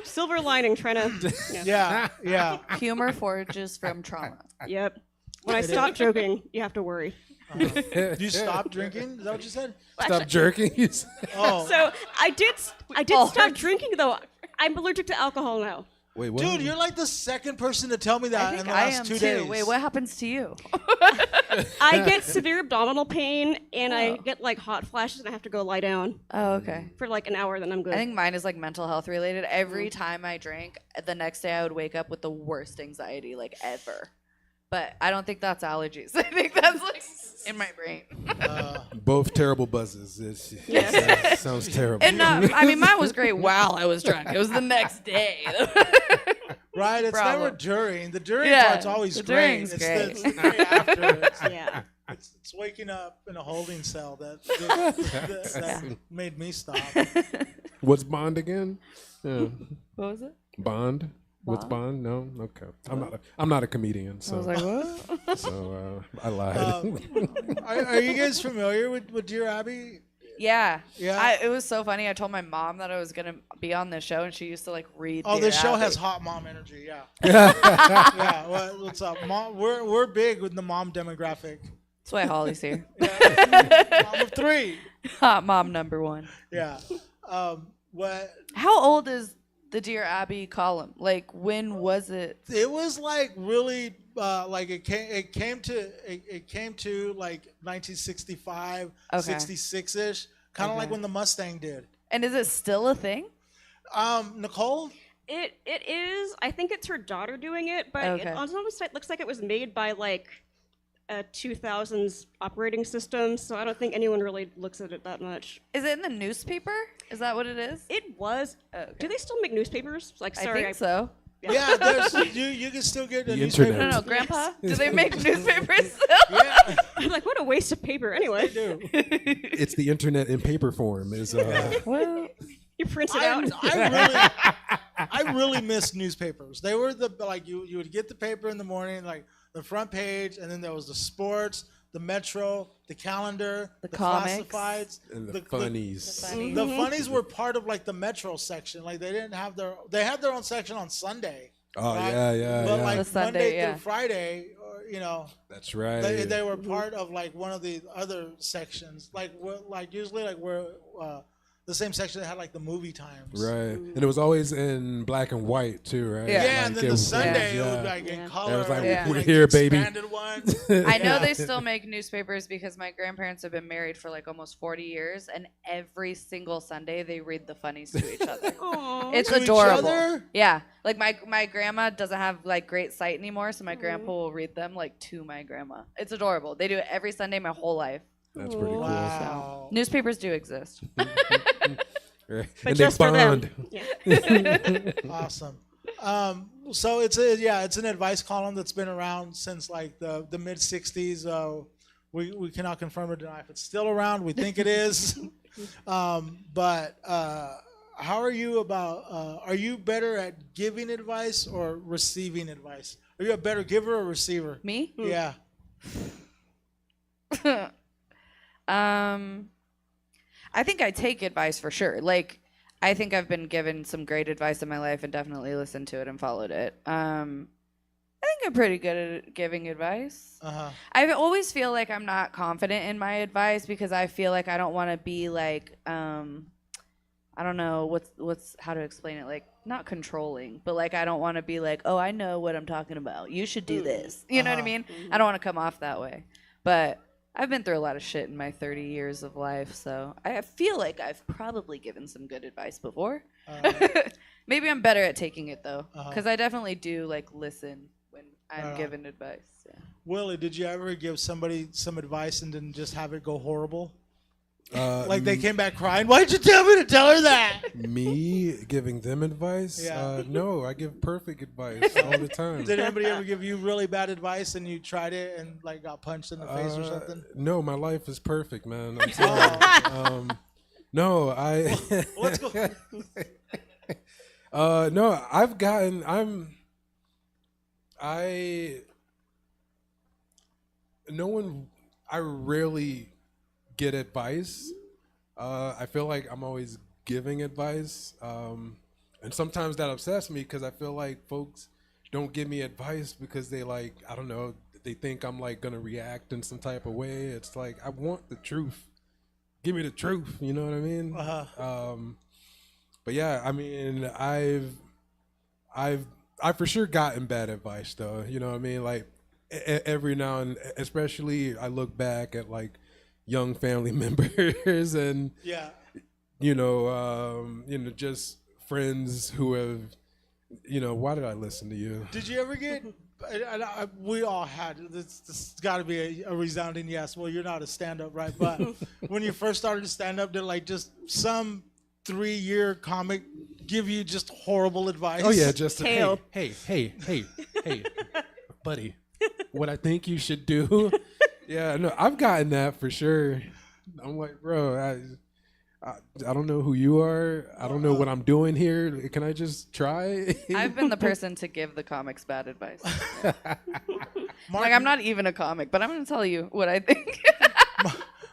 Silver lining, trying to. Yeah. Humor forges from trauma. Yep. When I stop joking, you have to worry. Do you stop drinking? Is that what you said? Stop jerking. Oh. So I did stop drinking though. I'm allergic to alcohol now. Wait, what? Dude, you're like the second person to tell me that I in think the I last am 2 too. days. Wait, what happens to you? I get severe abdominal pain and I get like hot flashes and I have to go lie down. Oh, okay. For like an hour, then I'm good. I think mine is like mental health related. Every time I drank, the next day I would wake up with the worst anxiety like ever. But I don't think that's allergies. I think that's like in my brain. Both terrible buzzes. That sounds terrible. And I mean, mine was great while I was drunk. It was the next day. Right, it's Problem. never during. The during Yeah, part's always the great. during's It's great. the day after. Yeah. It's waking up in a holding cell that made me stop. What's Bond again? Yeah. What was it? Bond. What's Bond? No. Okay. I'm not a comedian, so. I was like, what? So I lied. Are you guys familiar with Dear Abby? Yeah. Yeah. It was so funny. I told my mom that I was gonna be on this show, and she used to like read. Oh, Dear this show Abby. has hot mom energy. Yeah. Yeah. What's up, mom? We're big with the mom demographic. That's why Holly's here. Mom of three. Hot mom number one. Yeah. What? How old is the Dear Abby column? Like, when was it? It was like really like it came to like 1965, Okay. 66ish, kind of Okay. like when the Mustang did. And is it still a thing? Nicole? It is. I think it's her daughter doing it, but Okay. on some site looks like it was made by like a 2000s operating system, so I don't think anyone really looks at it that much. Is it in the newspaper? Is that what it is? It was. Do they still make newspapers? Like, I sorry, think so. Yeah, there's you can still get The a newspaper. internet. No, Grandpa. Do they make newspapers I'm like, what a waste of paper. Anyway, It's the internet in paper form. Well, you print it out. I really miss newspapers. They were the like you would get the paper in the morning, like the front page, and then there was the sports, the Metro, the calendar, the comics. classifieds, And the funnies. The funnies were part of like the Metro section. Like they had their own section on Sunday. Oh, right? yeah. But yeah. like The Sunday, Monday yeah. through Friday, That's right. they were part of like one of the other sections. Like usually like we're the same section that had like the movie times. Right. And it was always in black and white too, right? Yeah, Like, and then it the was- Sunday it would be like in color. It was like, and, we're here, baby. expanded one. I know Yeah. they still make newspapers because my grandparents have been married for like almost 40 years, and every single Sunday they read the funnies to each other. It's To each adorable. other? Yeah, like my grandma doesn't have like great sight anymore, so my grandpa will read them like to my grandma. It's adorable. They do it every Sunday my whole life. That's pretty cool. Wow. Newspapers do exist. Right. But And just they for them. bond. Yeah. Awesome. So it's an advice column that's been around since like the mid '60s. We cannot confirm or deny if it's still around. We think it is. But how are you about? Are you better at giving advice or receiving advice? Are you a better giver or receiver? Me? Yeah. I think I take advice for sure. Like, I think I've been given some great advice in my life and definitely listened to it and followed it. I think I'm pretty good at giving advice. I always feel like I'm not confident in my advice because I feel like I don't want to be like, I don't know what's how to explain it. Like, not controlling, but like I don't want to be like, oh, I know what I'm talking about. You should do this. You know what I mean? I don't want to come off that way. But I've been through a lot of shit in my 30 years of life, so I feel like I've probably given some good advice before. Maybe I'm better at taking it though, because I definitely do like listen when I'm given advice. Yeah. Willie, did you ever give somebody some advice and then just have it go horrible? Like they came back crying. Why'd you tell me to tell her that? Me giving them advice? Yeah. No, I give perfect advice all the time. Did anybody ever give you really bad advice and you tried it and like got punched in the face or something? No, my life is perfect, man. I'm telling you. No, Let's go. No, I've gotten. No one. I rarely get advice. I feel like I'm always giving advice, and sometimes that upsets me because I feel like folks don't give me advice because they like, I don't know, they think I'm like gonna react in some type of way. It's like, I want the truth. Give me the truth. You know what I mean? But yeah, I mean, I've for sure gotten bad advice though. You know what I mean? Like every now and especially I look back at like young family members and just friends who have, why did I listen to you? Did you ever get? We all had this. Got to be a resounding yes. Well, you're not a stand-up, right? But when you first started to stand up, did like just some 3-year comic give you just horrible advice? Oh yeah, just hey, buddy, what I think you should do. Yeah, no, I've gotten that for sure. I'm like, bro, I don't know who you are. I don't know what I'm doing here. Can I just try? I've been the person to give the comics bad advice. Like, I'm not even a comic, but I'm going to tell you what I think.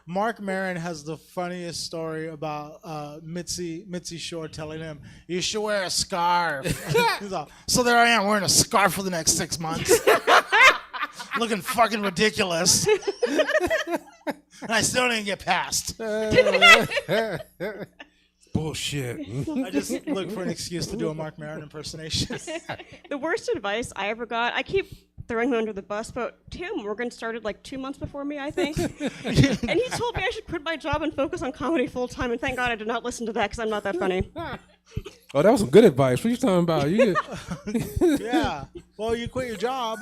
Mark Maron has the funniest story about Mitzi Shore telling him, you should wear a scarf. He's like, so there I am wearing a scarf for the next 6 months. Looking fucking ridiculous. And I still didn't get passed. Bullshit. I just look for an excuse to do a Mark Maron impersonation. The worst advice I ever got, I keep throwing him under the bus, but Tim Morgan started like 2 months before me, I think. And he told me I should quit my job and focus on comedy full time, and thank God I did not listen to that because I'm not that funny. Oh, that was some good advice. What are you talking about? Yeah. Well, you quit your job.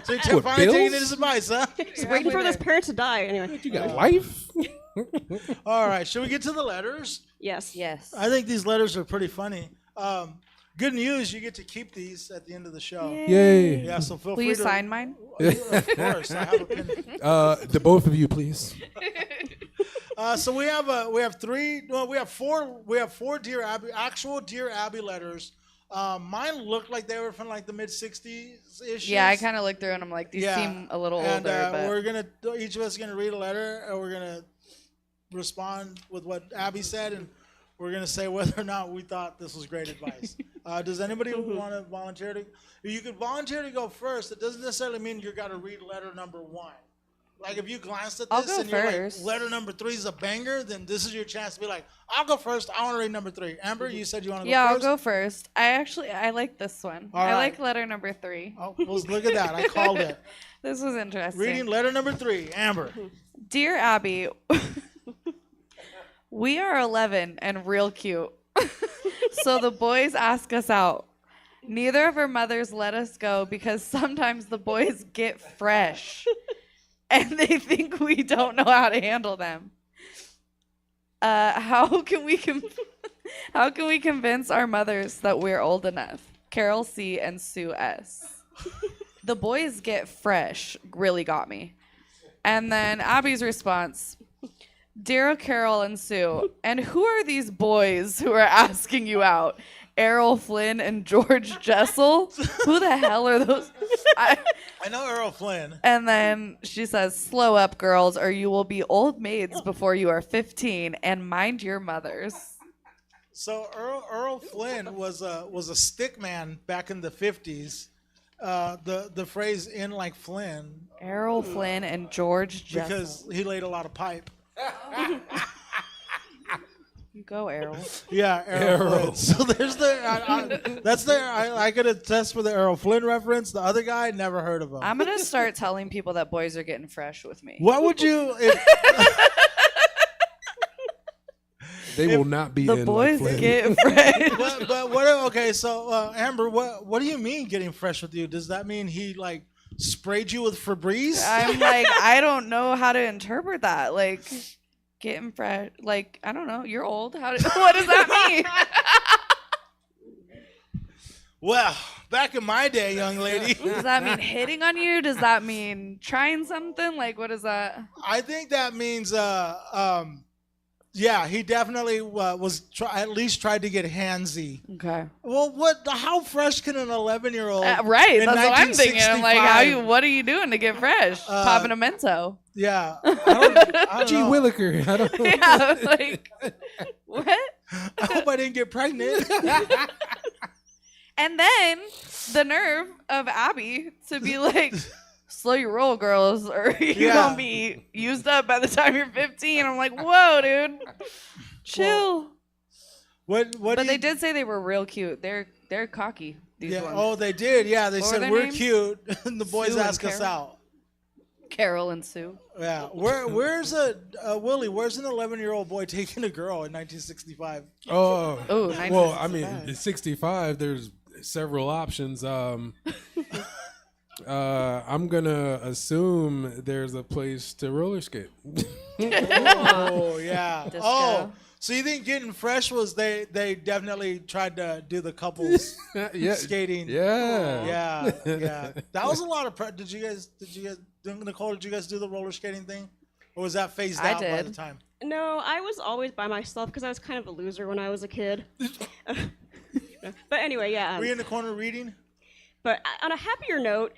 So What, you're finally bills? taking his advice, huh? Just waiting for his parents to die, anyway. You got life? All right, should we get to the letters? Yes. Yes. I think these letters are pretty funny. Good news, you get to keep these at the end of the show. Yay. Yeah, so feel Will free you to sign mine? Of course, I have a pen. The both of you, please. So we have four Dear Abby, actual Dear Abby letters. Mine looked like they were from like the mid '60s issues. Yeah, I kind of looked through and I'm like, these seem a little and, older. But we're gonna each of us gonna read a letter, and we're gonna respond with what Abby said, and we're gonna say whether or not we thought this was great advice. Does anybody want to volunteer to? You could volunteer to go first. It doesn't necessarily mean you got to read letter number 1. Like if you glanced at I'll this go and you're first. like, letter number 3 is a banger, then this is your chance to be like, I'll go first. I want to read number 3. Amber, you said you want to go yeah, first. I'll go first. I like this one. All I right. like letter number 3. Oh, well, look at that. I called it. This was interesting. Reading letter number 3. Amber. Dear Abby, we are 11 and real cute. So the boys ask us out. Neither of our mothers let us go because sometimes the boys get fresh and they think we don't know how to handle them. How can we convince our mothers that we're old enough? Carol C. and Sue S. The boys get fresh really got me. And then Abby's response, Dear Carol and Sue, and who are these boys who are asking you out? Errol Flynn and George Jessel. Who the hell are those? I know Errol Flynn. And then she says, slow up, girls, or you will be old maids before you are 15, and mind your mothers. So Earl Flynn was a stick man back in the 50s. The phrase "in like Flynn." Errol Flynn and George Jessel. Because he laid a lot of pipe. Go, Errol. Yeah, Errol Flynn. So there's I could attest for the Errol Flynn reference. The other guy, never heard of him. I'm going to start telling people that boys are getting fresh with me. What would you... They will not be the in boys like Flynn. get fresh. but what? Okay, so Amber, what do you mean getting fresh with you? Does that mean he like sprayed you with Febreze? I'm like, I don't know how to interpret that. Like, getting fresh. Like, I don't know. You're old. What does that mean? Well, back in my day, young lady. Does that mean hitting on you? Does that mean trying something? Like, what is that? I think that means yeah, he definitely at least tried to get handsy. Okay. Well, how fresh can an 11-year-old? Right, in that's what I'm thinking. I'm like, 1965 what are you doing to get fresh? Popping a Mento. Yeah. I don't Gee know. Williker. I don't know. Yeah, like, what? I hope I didn't get pregnant. And then the nerve of Abby to be like, slow your roll, girls, or you're gonna be used up by the time you're 15. I'm like, whoa, dude, chill. What But they did say they were real cute. They're cocky. These ones. Oh, they did. Yeah, they What were said their we're names? cute, and the boys Sue and ask us Carol? out. Carol and Sue. Yeah. Where's Willie? Where's an 11-year-old boy taking a girl in 1965? Oh, Oh, well, I mean, 1965. at 65, there's several options. I'm gonna assume there's a place to roller skate. Oh yeah. Disco. Oh, so you think getting fresh was they definitely tried to do the couples Yeah. skating? Yeah. Yeah. That was a lot of. Did you guys? Nicole, did you guys do the roller skating thing, or was that phased I out by did. the time? No, I was always by myself because I was kind of a loser when I was a kid. But anyway, yeah. Were you in the corner reading? But on a happier note,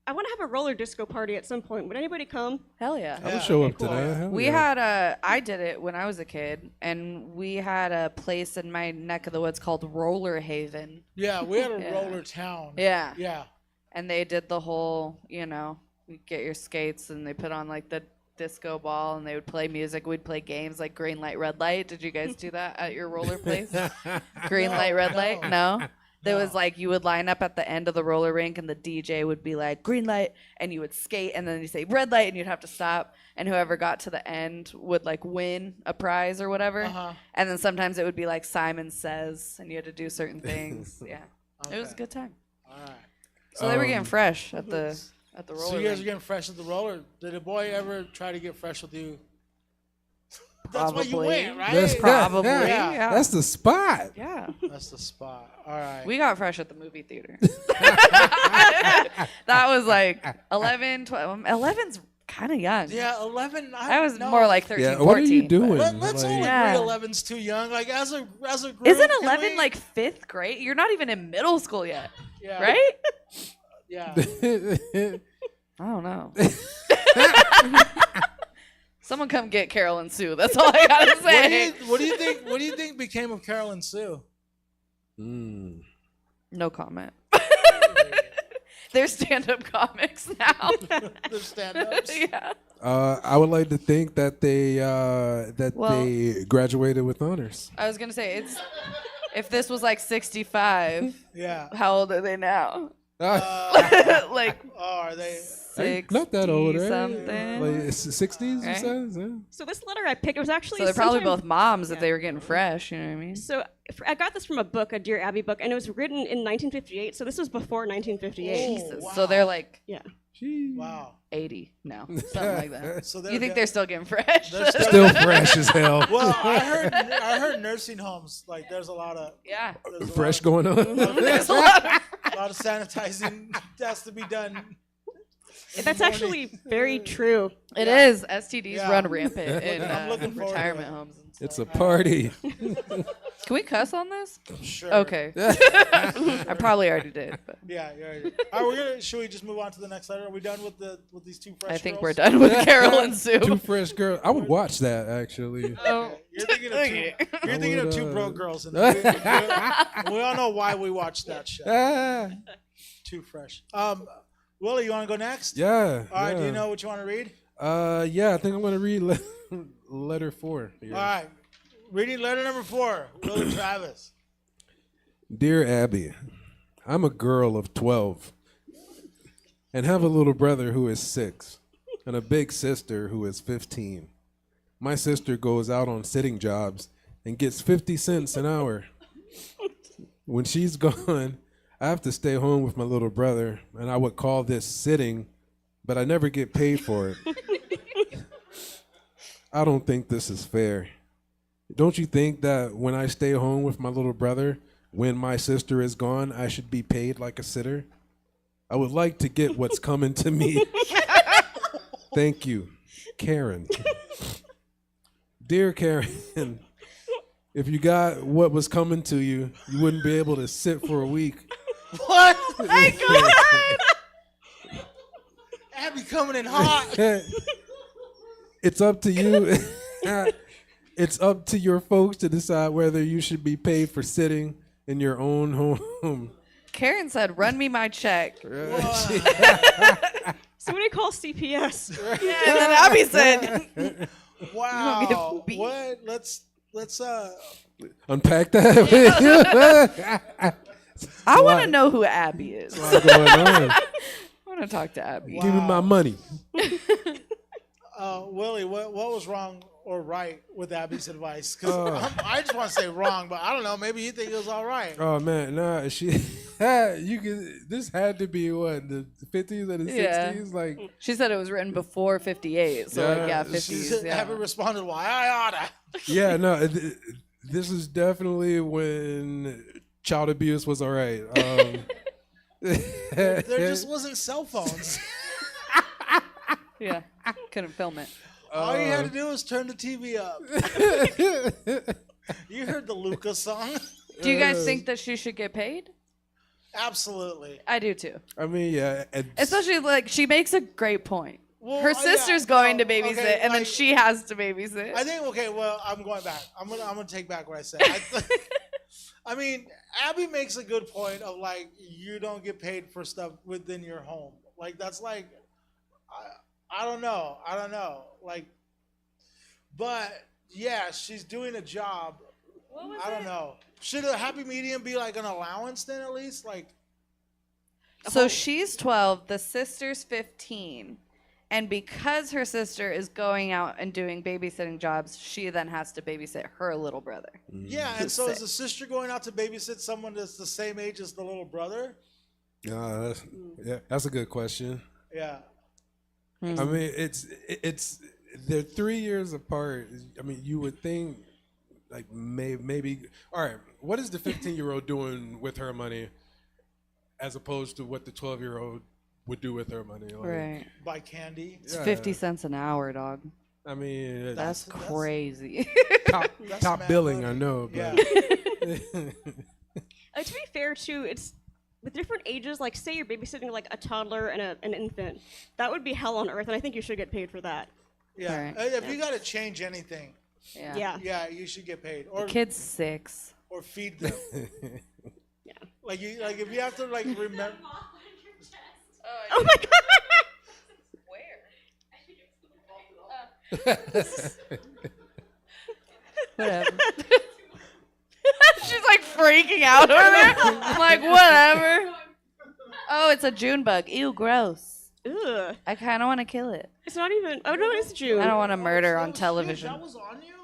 I want to have a roller disco party at some point. Would anybody come? Hell yeah. I would show up to that. Hell We yeah. I did it when I was a kid, and we had a place in my neck of the woods called Roller Haven. Yeah, we had a Yeah. roller town. Yeah. Yeah. And they did the whole, you get your skates, and they put on like the disco ball, and they would play music. We'd play games like green light, red light. Did you guys do that at your roller place? Green light, red light? No? There was like, you would line up at the end of the roller rink, and the DJ would be like, green light, and you would skate, and then you say red light, and you'd have to stop, and whoever got to the end would like win a prize or whatever. Uh-huh. And then sometimes it would be like Simon Says, and you had to do certain things. Yeah. It was a good time. All right. So they were getting fresh at the roller So you guys are rink. getting fresh at the roller. Did a boy ever try to get fresh with you? That's why you went, right? That's Probably, yeah. yeah. That's the spot. Yeah. That's the spot. All right. We got fresh at the movie theater. That was like 11, 12. 11's kind of young. Yeah, 11. I was no. more like 13, Yeah, 14. what are you doing? Let's all Like- agree Yeah. 11's too young. Like as a group. Isn't can 11 we- like 5th grade? You're not even in middle school yet, Yeah. right? Yeah. I don't know. Someone come get Carol and Sue. That's all I gotta say. What do you think? What do you think became of Carol and Sue? No comment. They're stand-up comics now. They're stand-ups. Yeah. I would like to think that they Well- they graduated with honors. I was gonna say if this was like 65. Yeah. How old are they now? Like are they? Not that old, right? something. Like it's 60s, Right? you said? Yeah. So this letter I picked was actually. So they're probably sometime- both moms if they were getting fresh. You know what I mean? So I got this from a book, a Dear Abby book, and it was written in 1958. So this was before 1958. Jesus. So they're like Yeah. Wow. 80 now, something like that. So You think they're still getting fresh? They're Still fresh as hell. Well, I heard nursing homes like there's a lot of Yeah. there's a Fresh lot going on. There's a lot of a lot of sanitizing has to be done. That's actually very true. It is. STDs Yeah. run rampant in I'm looking forward to retirement it. homes. And It's a party. Can we cuss on this? Sure. Okay. I probably already did. But Yeah, yeah. All right, should we just move on to the next letter? Are we done with these two fresh I think girls? we're done with Carol and Sue. Two fresh girls. I would watch that actually. Oh, You're thinking of okay. you're thinking of two would, broke girls, and we all know why we watched that show. Too fresh. Willie, you want to go next? Yeah. All right. Do you yeah. know what you want to read? Yeah, I think I'm gonna read letter 4. Here. All right. Reading letter number 4. Willie Travis. Dear Abby, I'm a girl of 12 and have a little brother who is 6 and a big sister who is 15. My sister goes out on sitting jobs and gets 50 cents an hour. When she's gone, I have to stay home with my little brother, and I would call this sitting, but I never get paid for it. I don't think this is fair. Don't you think that when I stay home with my little brother, when my sister is gone, I should be paid like a sitter? I would like to get what's coming to me. Thank you, Karen. Dear Karen, if you got what was coming to you, you wouldn't be able to sit for a week. What? My God! Abby coming in hot. It's up to you. It's up to your folks to decide whether you should be paid for sitting in your own home. Karen said, "Run me my check." Somebody call CPS. Yeah, and then Abby said, Wow. What? Let's Unpack that. I want to know who Abby is. What's going on? I want to talk to Abby. Give me my money. Willie, what was wrong or right with Abby's advice? Because I just want to say wrong, but I don't know. Maybe you think it was all right. Oh man, nah. This had to be what, the 50s or the 60s, like. She said it was written before 58, so like yeah, 50s. Yeah. Abby responded, "Why I oughta." Yeah, no. This is definitely when child abuse was all right. There just wasn't cell phones. Yeah, couldn't film it. All you had to do was turn the TV up. You heard the Luca song. Do you guys think that she should get paid? Absolutely. I do too. I mean, yeah. Especially like she makes a great point. Well, Her sister's going to babysit, okay, and then like- she has to babysit. I think I'm going back. I'm gonna take back what I said. I mean, Abby makes a good point of like you don't get paid for stuff within your home. Like that's like I don't know. Like, but yeah, she's doing a job. I don't know. Should a happy medium be like an allowance then at least? Like, So she's 12, the sister's 15. And because her sister is going out and doing babysitting jobs, she then has to babysit her little brother. yeah, and Who's so is sick. the sister going out to babysit someone that's the same age as the little brother? That's a good question. Yeah. I mean, it's they're 3 years apart. I mean, you would think like maybe. All right, what is the 15-year-old doing with her money, as opposed to what the 12-year-old would do with her money? Like, Right. Buy candy. It's 50 cents an hour, dog. I mean, That's crazy. top billing, I know. But Yeah. To be fair, too, it's with different ages. Like, say you're babysitting like a toddler and an infant. That would be hell on earth, and I think you should get paid for that. Yeah. Right. If you got to change anything, Yeah. yeah, you should get paid. The kid's 6. Or feed them. Yeah. Like if you have to like remember. Oh my god. Whatever. She's like freaking out over there. I'm like, whatever. Oh, it's a June bug. Ew, gross. Ugh. I kind of want to kill it. It's not even. Oh no, it's June. I don't want to murder on television. That was on you?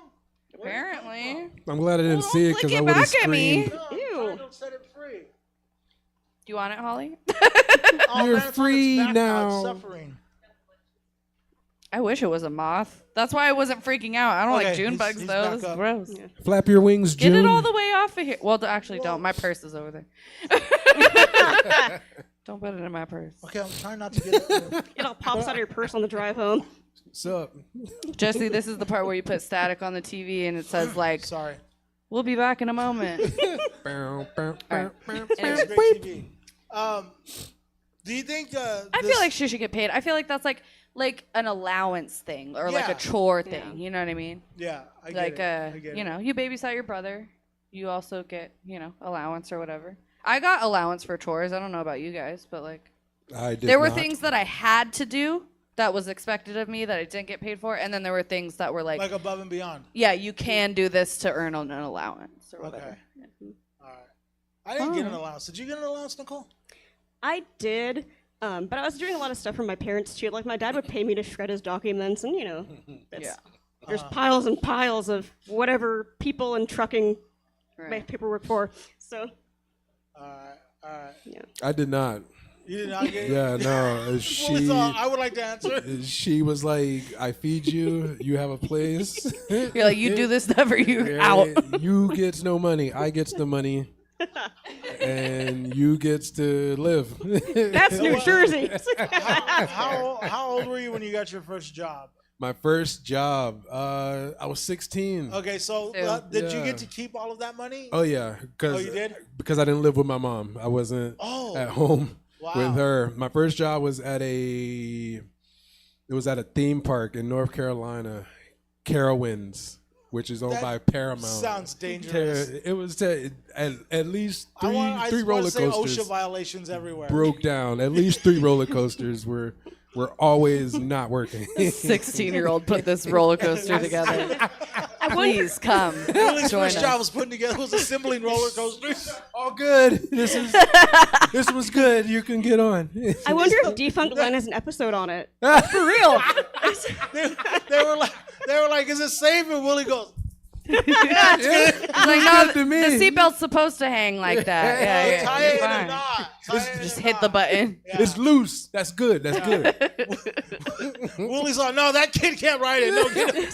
Apparently. I'm glad I didn't see it because I Flick it would have back at me. screamed. Ew. Don't set it free. Do you want it, Holly? Oh, You're man, it's on its free back now. It's suffering. I wish it was a moth. That's why I wasn't freaking out. I don't like Okay, June he's- bugs he's though. back It's up. gross. Flap your wings, Get June. it all the way off of here. Well, actually, don't. My purse is over there. Don't put it in my purse. Okay, I'm trying not to get it. It all pops out of your purse on the drive home. What's up? Jesse, this is the part where you put static on the TV and it says like, Sorry. we'll be back in a moment. It's great TV. Do you think? I feel like she should get paid. I feel like that's like an allowance thing or like a Yeah. chore thing. You know what I mean? Yeah, I get like it. I get you it. know, you babysat your brother. You also get, you know, allowance or whatever. I got allowance for chores. I don't know about you guys, but like I did there were not. things that I had to do that was expected of me that I didn't get paid for, and then there were things that were like above and beyond. yeah, you can do this to earn an allowance or whatever. Okay. All right. I didn't get an allowance. Did you get an allowance, Nicole? I did, but I was doing a lot of stuff for my parents too. Like my dad would pay me to shred his documents, and you know, there's piles and piles of whatever people and trucking my paperwork for. So. All right. Yeah. I did not. You did not get it? Yeah, no. I would like to answer. She was like, I feed you, you have a place. You're like, you do this stuff or you Right? out. You gets no money. I gets the money. And you gets to live. That's New Jersey. How old were you when you got your first job? My first job, I was 16. Okay, so did you get to keep all of that money? Oh yeah, Oh, you did? because I didn't live with my mom. I wasn't at home with her. My first job was at a theme park in North Carolina, Carowinds, which is owned by Paramount. Sounds dangerous. It was at least I three roller want to say coasters OSHA violations everywhere. broke down. At least 3 roller coasters were always not working. 16-year-old put this roller coaster together. Please come. Willie's join first us. job was putting together assembling roller coasters. All good. This was good. You can get on. I wonder if Defunct Len has an episode on it. For real. they were like, is it safe? And Willie goes, He's like, no, to me. the seatbelt's supposed to hang like that. Yeah, tie you're it or fine. not. Just hit the button. It's loose. That's good. That's good. Willie's like, no, that kid can't ride it. No, get it.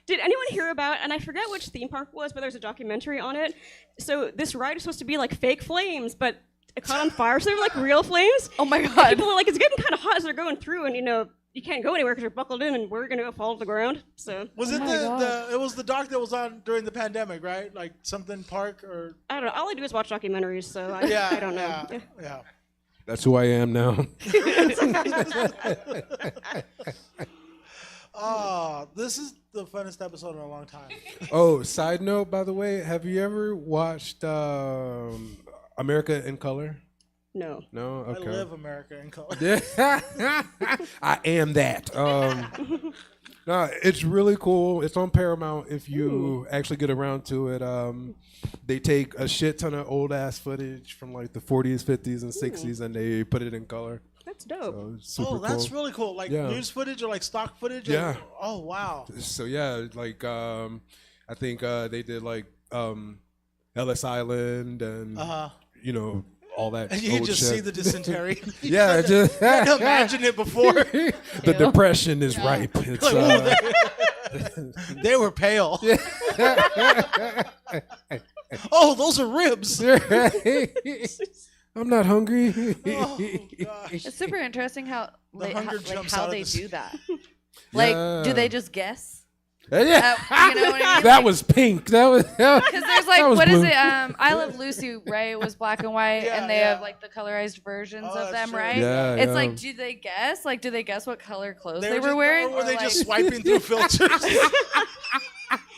Did anyone hear about, and I forget which theme park it was, but there's a documentary on it. So this ride is supposed to be like fake flames, but it caught on fire, so they were like real flames. Oh my And god. people are like, it's getting kind of hot as they're going through, and you know, you can't go anywhere because you're buckled in, and we're gonna fall to the ground. So Was it it was the doc that was on during the pandemic, right? Like something park or I don't know. All I do is watch documentaries, so I don't know. Yeah. That's who I am now. Oh, this is the funnest episode in a long time. Oh, side note, by the way, have you ever watched America in Color? No. No? Okay. I live America in color. I am that. No, it's really cool. It's on Paramount if you actually get around to it. They take a shit ton of old ass footage from like the 40s, 50s, and 60s, and they put it in color. That's dope. So it's super Oh, that's cool. really cool. Like news footage or like stock footage? Yeah. Oh, wow. So yeah, like I think they did like Ellis Island and you know all that. And you old just shit. see the dysentery. Yeah, just I had to imagine it before. The depression is ripe. It's Like, they were pale. Oh, those are ribs. I'm not hungry. Oh, gosh. It's super interesting how The they, hunger how, jumps how out of they the do that. Like, do they Yeah. just guess? Yeah. You know what I mean? That was pink. That was Because there's like, that was what is blue. it? I Love Lucy, right? It was black and white, and they have like the colorized versions of them, right? Yeah, it's yeah. like, do they guess? Like, do they guess what color clothes they, were were just- wearing? Or were they like, just swiping through filters?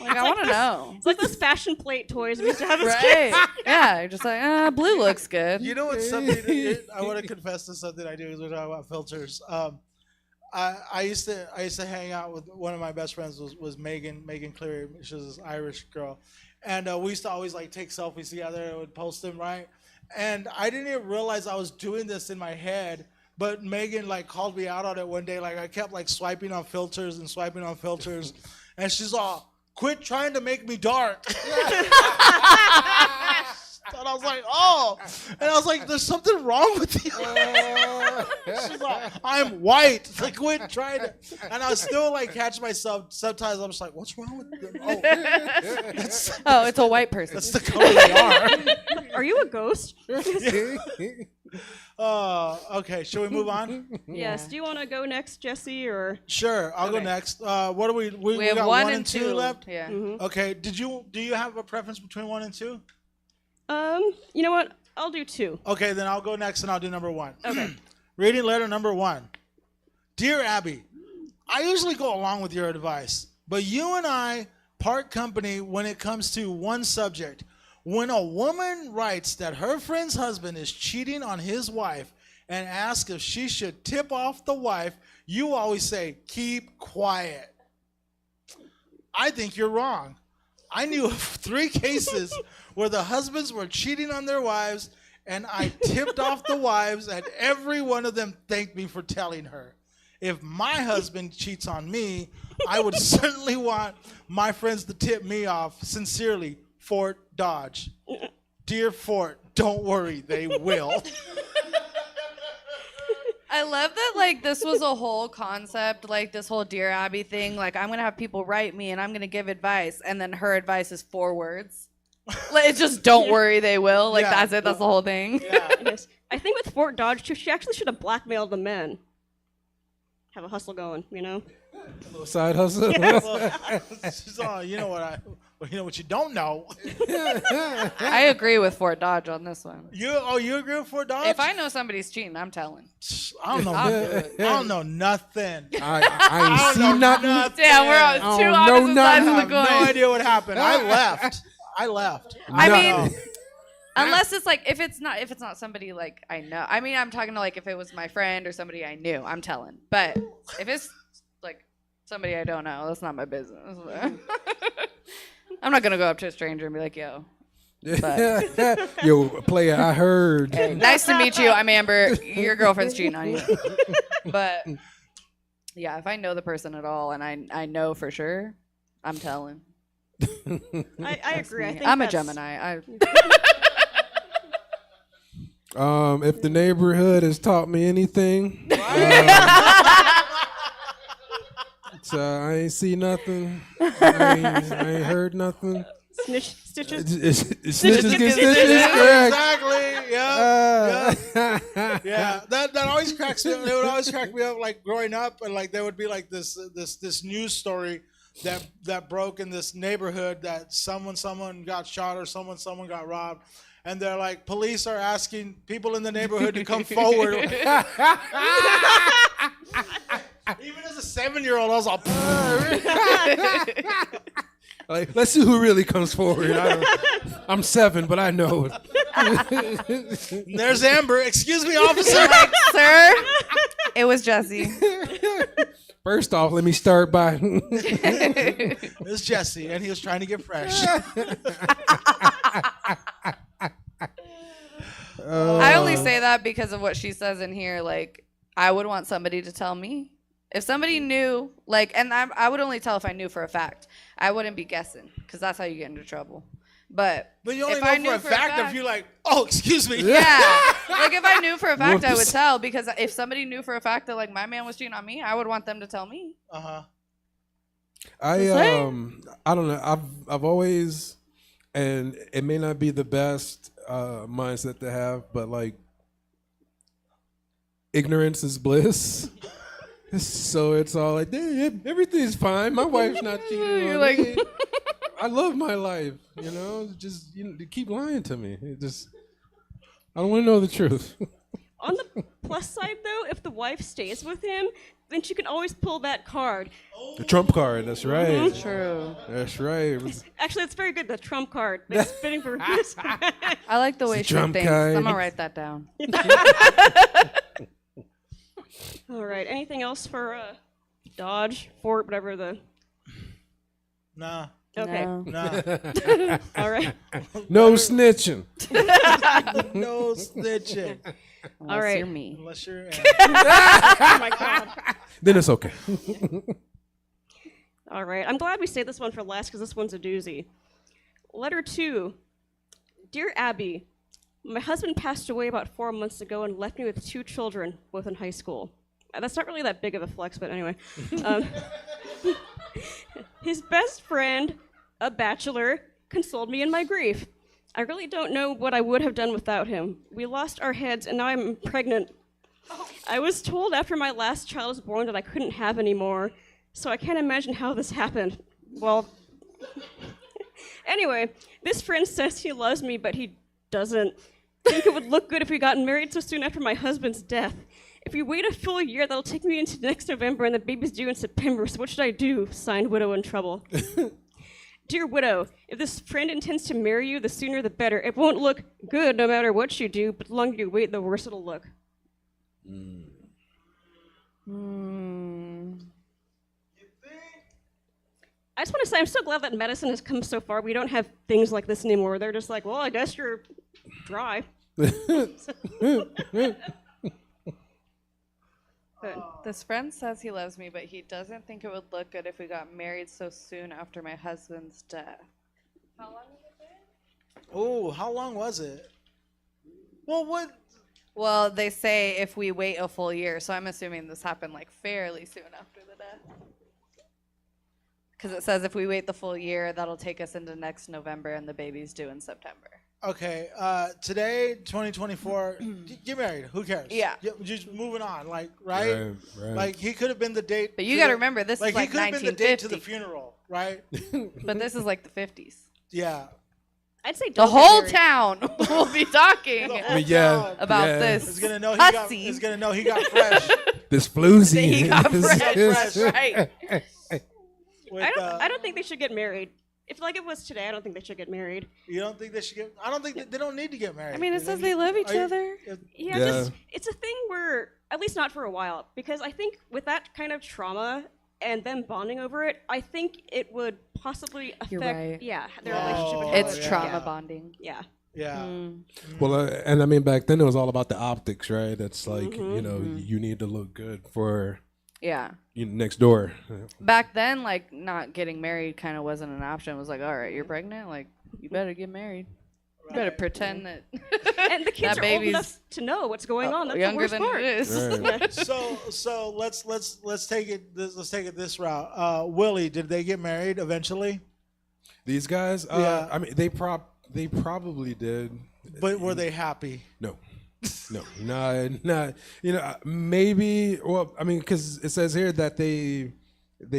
Like, I want to know. It's like those fashion plate toys we used to have as Right? kids. Yeah, you're just like, blue looks good. You know what's something? I want to confess to something I do because we're talking about filters. I used to hang out with one of my best friends was Megan Cleary. She was this Irish girl, and we used to always like take selfies together and would post them, right? And I didn't even realize I was doing this in my head. But Megan like called me out on it one day. Like I kept like swiping on filters, and she's all, "Quit trying to make me dark." And I was like, oh. And I was like, there's something wrong with you. She's like, I'm white. It's like, quit trying to. And I still like catch myself. Sometimes I'm just like, what's wrong with them? Oh, Oh, it's a white person. That's the color they are. Are you a a ghost. Okay, shall we move on? Yes. Do you want to go next, Jesse, or? Sure, I'll go Okay. next. What do we have got one and two two. left? Yeah. Okay. Do you have a preference between 1 and 2? You know what? I'll do 2. Okay, then I'll go next and I'll do number 1. Okay. Reading letter number 1. Dear Abby, I usually go along with your advice, but you and I part company when it comes to one subject. When a woman writes that her friend's husband is cheating on his wife and asks if she should tip off the wife, you always say, keep quiet. I think you're wrong. I knew of 3 cases where the husbands were cheating on their wives, and I tipped off the wives, and every one of them thanked me for telling her. If my husband cheats on me, I would certainly want my friends to tip me off. Sincerely, Fort Dodge. Dear Fort, don't worry, they will. I love that, like, this was a whole concept, like, this whole Dear Abby thing. Like, I'm going to have people write me, and I'm going to give advice, and then her advice is 4 words. Like, it's just, don't worry, they will. Like, Yeah. that's it. That's the whole thing. Yes. I think with Fort Dodge, she actually should have blackmailed the men. Have a hustle going, you know? A little side hustle. Yeah, well, so, you know what you don't know. I agree with Fort Dodge on this one. You agree with Fort Dodge? If I know somebody's cheating, I'm telling. I don't know. I'll do it. I don't know nothing. I ain't seen nothing. Damn, we're on two opposite sides of the coin. No idea what happened. I left. I mean, unless it's like if it's not somebody like I know. I mean, I'm talking to like if it was my friend or somebody I knew, I'm telling. But if it's like somebody I don't know, that's not my business. I'm not gonna go up to a stranger and be like, "Yo." But, Yo, player, I heard. hey, nice to meet you. I'm Amber. Your girlfriend's cheating on you. But yeah, if I know the person at all and I know for sure, I'm telling. I agree. I think I'm a that's- Gemini. If the neighborhood has taught me anything, I ain't see nothing. I ain't heard nothing. Stitches. Snitches get stitches. Correct. Exactly. Yeah. Yeah. That always cracks me up. It would always crack me up, like growing up, and like there would be like this news story that broke in this neighborhood that someone got shot or someone got robbed. And they're like, police are asking people in the neighborhood to come forward. Even as a 7-year-old, I was like, let's see who really comes forward. I'm 7, but I know. There's Amber. Excuse me, officer. Like, sir, it was Jesse. First off, let me start by. It's Jesse, and he was trying to get fresh. I only say that because of what she says in here. Like, I would want somebody to tell me. If somebody knew, like, and I would only tell if I knew for a fact. I wouldn't be guessing, because that's how you get into trouble. But you only if know I knew for a fact if you're like, oh, excuse me. Yeah. Like, if I knew for a fact, I would Whoops. tell, because if somebody knew for a fact that, like, my man was cheating on me, I would want them to tell me. Uh-huh. I don't know. I've always, and it may not be the best mindset to have, but like, ignorance is bliss. So it's all like, everything's fine. My wife's not cheating You're on like- me. I love my life. You know, just they keep lying to me. I don't want to know the truth. On the plus side, though, if the wife stays with him, then she can always pull that card. The trump card. That's right. Mhm. True. That's right. Actually, it's very good. The trump card. It's fitting for this. I like the way she Trump thinks. card. I'm going to write that down. All right. Anything else for Dodge, Fort, whatever the... Nah. Okay. No. Nah. All right. No snitching. No snitching. Unless right. you're me. Unless you're... Oh, my God. Then it's okay. All right. I'm glad we saved this one for last because this one's a doozy. Letter 2. Dear Abby, my husband passed away about 4 months ago and left me with 2 children, both in high school. That's not really that big of a flex, but anyway. His best friend, a bachelor, consoled me in my grief. I really don't know what I would have done without him. We lost our heads, and now I'm pregnant. I was told after my last child was born that I couldn't have any more, so I can't imagine how this happened. Well, anyway, this friend says he loves me, but he doesn't. Think it would look good if we got married so soon after my husband's death. If we wait a full year, that'll take me into next November, and the baby's due in September, so what should I do? Signed, Widow in Trouble. Dear Widow, if this friend intends to marry you, the sooner the better. It won't look good no matter what you do, but the longer you wait, the worse it'll look. I just want to say I'm so glad that medicine has come so far. We don't have things like this anymore. They're just like, well, I guess you're dry. This friend says he loves me, but he doesn't think it would look good if we got married so soon after my husband's death. How long has it been? Oh, how long was it? Well, what? Well, they say if we wait a full year, so I'm assuming this happened like fairly soon after the death. Because it says if we wait the full year, that'll take us into next November, and the baby's due in September. Okay, today, 2024, get married. Who cares? Yeah. Just moving on, like, right? Right. Like, he could have been the date. But you got to remember, this is like he could have been the date to the 1950. funeral, right? But this is like the 50s. Yeah. I'd say The don't get whole married. town will be talking about this. Is gonna know hussy. he's gonna know he got fresh. This floozy. He got fresh, right? I don't think they should get married. If like it was today, I don't think they should get married. You don't think they should get? I don't think they don't need to get married. I mean, it says they love each other. Yeah, just it's a thing where at least not for a while, because I think with that kind of trauma and them bonding over it, I think it would possibly affect You're right. their relationship. And It's how trauma bonding. Yeah. Yeah. Well, and I mean, back then it was all about the optics, right? It's like, you know, you need to look good for Yeah. next door. Back then, like, not getting married kind of wasn't an option. It was like, all right, you're pregnant, like, you better get married. You better pretend that. And the kids that are old baby's enough to know what's going on. That's the younger worst than part. it is. Right. So let's take it this route. Willie, did they get married eventually? These guys, Yeah. I mean, they probably did. But were they happy? No. No. You know, maybe. Well, I mean, because it says here that they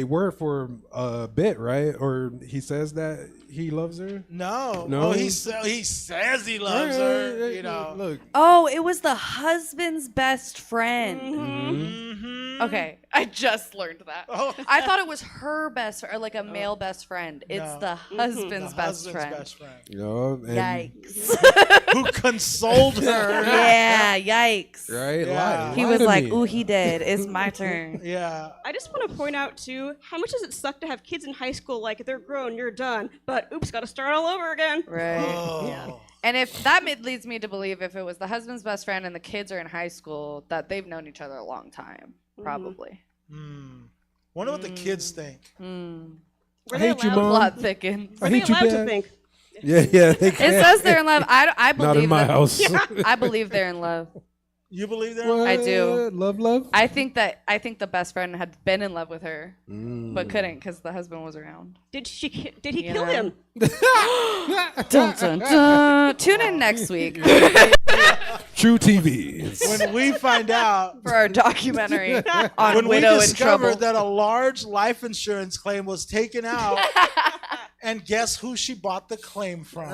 were for a bit, right? Or he says that he loves her. No. No. Oh, he says he loves her. You know. Look. Oh, it was the husband's best friend. Mm-hmm. Okay, I just learned that. Oh. I thought it was her best friend, or like a male best friend. It's No. the husband's, The best, husband's friend. best friend. You know, and, Yikes. Who consoled her? Yeah, yikes. Right? Yeah. He Lie was to like, me. ooh, he did. It's my turn. Yeah. I just want to point out too, how much does it suck to have kids in high school? Like they're grown, you're done, but oops, got to start all over again. Right. Oh. Yeah. And if that leads me to believe if it was the husband's best friend and the kids are in high school, that they've known each other a long time, probably. Wonder what the kids think. Were I they hate you, allowed- Mom. Plot thickens. I Were they hate you, allowed to Dad. think? Yeah. They It can. says they're in love. I believe Not in my that- house. I believe they're in love. You believe that? What? I do. Love. I think the best friend had been in love with her, but couldn't because the husband was around. Did he kill know. him? Dun, dun, dun. Tune in next week True TV. When we find out, for our documentary on when we Widow in Trouble. discovered that a large life insurance claim was taken out, and guess who she bought the claim from?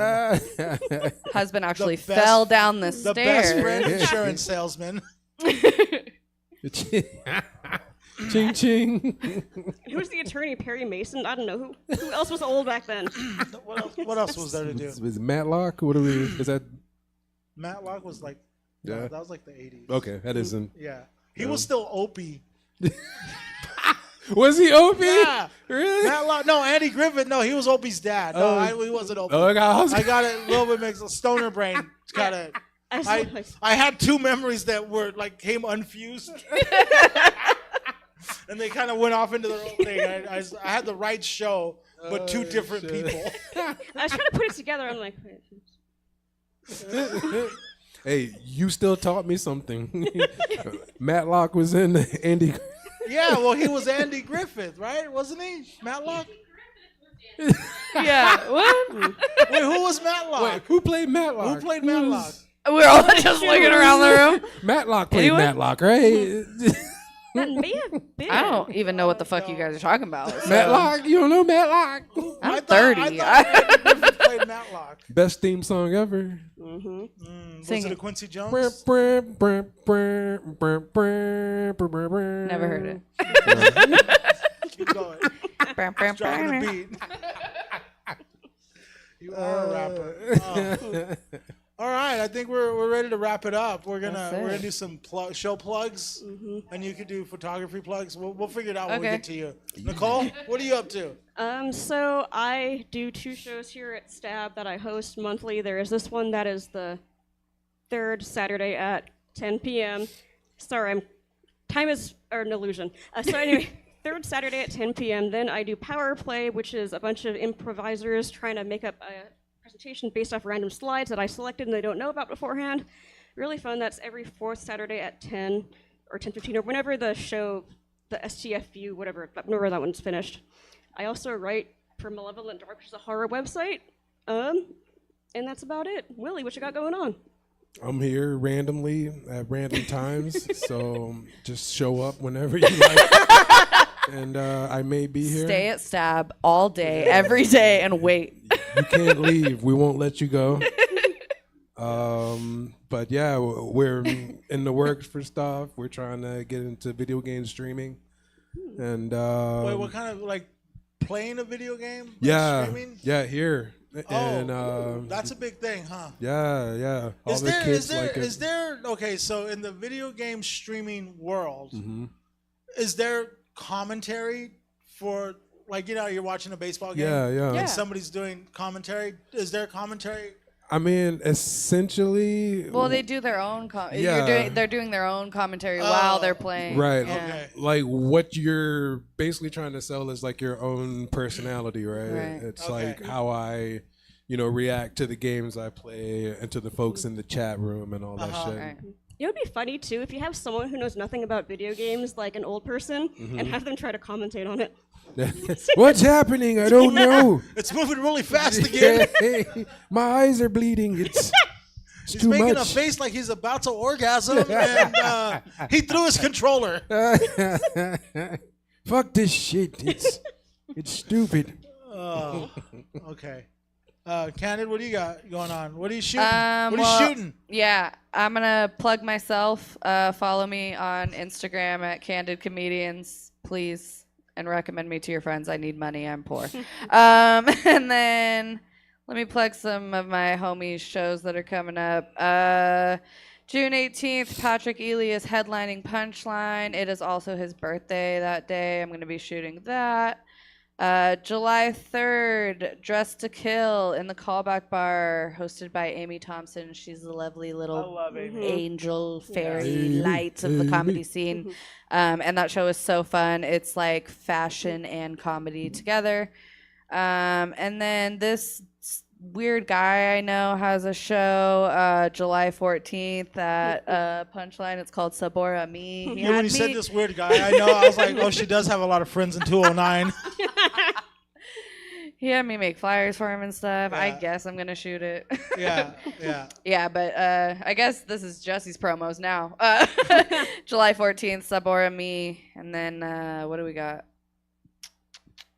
Husband actually The best- fell down the The stairs. best friend insurance salesman. Ching ching. Who's the attorney? Perry Mason? I don't know who else was old back then. What else was there to do? Is Matlock? What are we? Is that? Matlock was like, Yeah. that was like the 80s. Okay, that isn't. Yeah. He was still Opie. Was he Opie? Yeah. Really? Matlock, no, Andy Griffith, no, he was Opie's dad. No, he wasn't Opie. Oh, I got it a little bit mixed up. Stoner brain. Got it. I had two memories that were like came unfused. And they kind of went off into their own thing. I had the right show, but two different people. I was trying to put it together. I'm like, wait. Hey, you still taught me something. Matlock was in Andy. Yeah, well, he was Andy Griffith, right? Wasn't he? Matlock? Yeah. What? Wait, who was Matlock? Wait, who played Matlock? Who played Matlock? We're all just looking around the room. Matlock played Anyone? Matlock, right? That may have been. I don't even know what the fuck you guys are talking about. so- Matlock, you don't know Matlock? I'm 30. I thought Andy Griffith played Matlock. Best theme song ever. Mm-hmm. Was Sing it a it. Quincy Jones? Never Never heard it. Keep going. Just dropping the beat. You are a rapper. Oh. All right, I think we're ready to wrap it up. We're gonna do some show plugs, and you could do photography plugs. We'll figure it out when we Okay. get to you. Nicole, what are you up to? So I do 2 shows here at Stab that I host monthly. There is this one that is the 3rd Saturday at 10 p.m. Sorry, time is an illusion. So anyway, 3rd Saturday at 10 p.m. Then I do Power Play, which is a bunch of improvisers trying to make up a presentation based off random slides that I selected and they don't know about beforehand. Really fun. That's every 4th Saturday at 10 or 10:15 or whenever the show, the STFU, whenever that one's finished. I also write for Malevolent Dark, which is a horror website. And that's about it. Willie, what you got going on? I'm here randomly at random times, so just show up whenever you like. And I may be here. Stay at Stab all day, every day, and wait. You can't leave. We won't let you go. But yeah, we're in the works for stuff. We're trying to get into video game streaming. And Wait, what kind of like playing a video game? Like yeah, streaming? yeah, here. And that's a big thing, huh? yeah. All the kids like it. Is there okay? So in the video game streaming world, Mhm. is there commentary for like you're watching a baseball game? Yeah. And somebody's doing commentary. Is there commentary? I mean, essentially. Well, they do their own. Yeah. They're doing their own commentary while they're playing. Right. Yeah. Like what you're basically trying to sell is like your own personality, right? Right. It's like how I, react to the games I play and to the folks in the chat room and all that shit. Right. It would be funny too if you have someone who knows nothing about video games, like an old person, and have them try to commentate on it. What's happening? I don't know. It's moving really fast again. My eyes are bleeding. It's He's too making much. a face like he's about to orgasm, and he threw his controller. Fuck this shit. It's stupid. Oh, okay. Candid, what do you got going on? What are you shooting? What are you shooting? Yeah, I'm gonna plug myself. Follow me on Instagram at Candid Comedians, please, and recommend me to your friends. I need money. I'm poor. And then let me plug some of my homies' shows that are coming up. June 18th, Patrick Ely is headlining Punchline. It is also his birthday that day. I'm going to be shooting that. July 3rd, Dress to Kill in the Callback Bar, hosted by Amy Thompson. She's a lovely little angel, fairy light of the comedy scene. And that show is so fun. It's like fashion and comedy together. And then this weird guy I know has a show July 14th at Punchline. It's called Sabora Me. He Yeah, when had you said me- this weird guy, I know. I was like, oh, she does have a lot of friends in 209. He had me make flyers for him and stuff. I guess I'm gonna shoot it. Yeah. Yeah, but I guess this is Jesse's promos now. July 14th, Sabora Me, and then what do we got?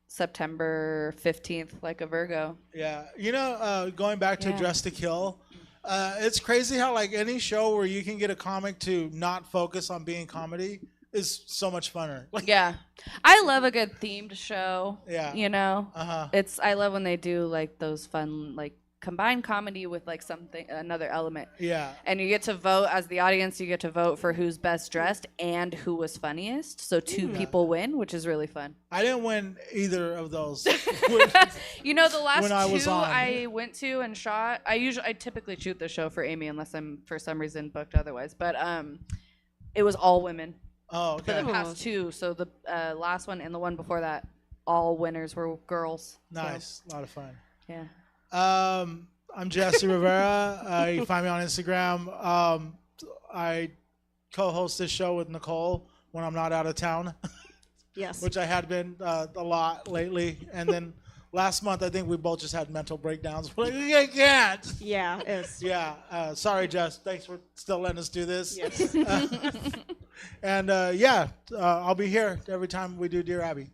September 15th, like a Virgo. Yeah. Going back to Dress to Kill, it's crazy how like any show where you can get a comic to not focus on being comedy is so much funner. Like, Yeah, I love a good themed show. Yeah. I love when they do like those fun like combine comedy with like another element. Yeah. And you get to vote as the audience. You get to vote for who's best dressed and who was funniest. So two people win, which is really fun. I didn't win either of those. The last When I was two on. I went to and shot. I typically shoot the show for Amy unless I'm for some reason booked otherwise. But it was all women. Oh, okay. For the past two. So the last one and the one before that, all winners were girls. Nice. A lot of fun. Yeah. I'm Jesse Rivera. You can find me on Instagram. I co-host this show with Nicole when I'm not out of town. Yes. Which I had been a lot lately. And then last month, I think we both just had mental breakdowns. We're like, I can't. Yeah, it's Yeah. Sorry, Jess. Thanks for still letting us do this. Yes. And I'll be here every time we do Dear Abby.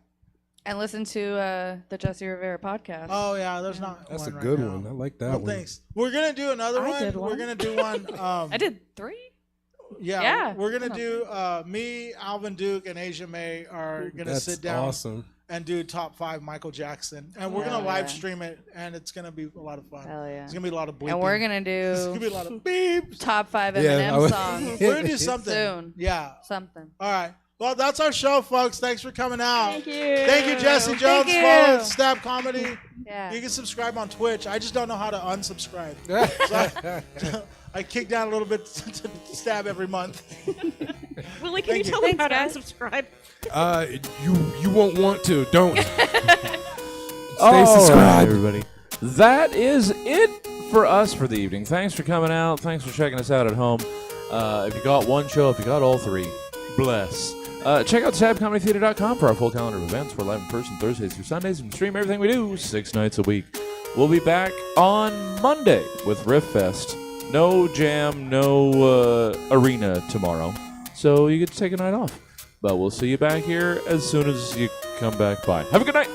And listen to the Jesse Rivera podcast. Oh yeah, there's not. That's one a right good now. one. I like that Well, one. thanks. We're gonna do another I one. did We're one. gonna do one. I did 3. Yeah. We're gonna Oh. do me, Alvin Duke, and Asia May are gonna That's sit down awesome. and do top 5 Michael Jackson, and we're Hell gonna live yeah. stream it, and it's gonna be a lot of fun. Hell yeah. It's gonna be a lot of bleeping. And we're gonna It's gonna be a do lot of beeps. top 5 Yeah, Eminem I was- songs. We're gonna do something Soon. Yeah. Something. All right. Well, that's our show, folks. Thanks for coming out. Thank you. Thank you, Jesse Jones. Thank you. Follow Stab Comedy. Yeah. You can subscribe on Twitch. I just don't know how to unsubscribe. So I kick down a little bit to Stab every month. Willie, can Thank you you. tell them how Thanks, to unsubscribe? You won't want to. Don't. Stay All right, subscribed. everybody. That is it for us for the evening. Thanks for coming out. Thanks for checking us out at home. If you got one show, if you got all 3, bless. Check out stabcomedytheater.com for our full calendar of events. We're live in person Thursdays through Sundays and stream everything we do 6 nights a week. We'll be back on Monday with Riff Fest. No jam, no arena tomorrow. So you get to take a night off. But we'll see you back here as soon as you come back by. Have a good night.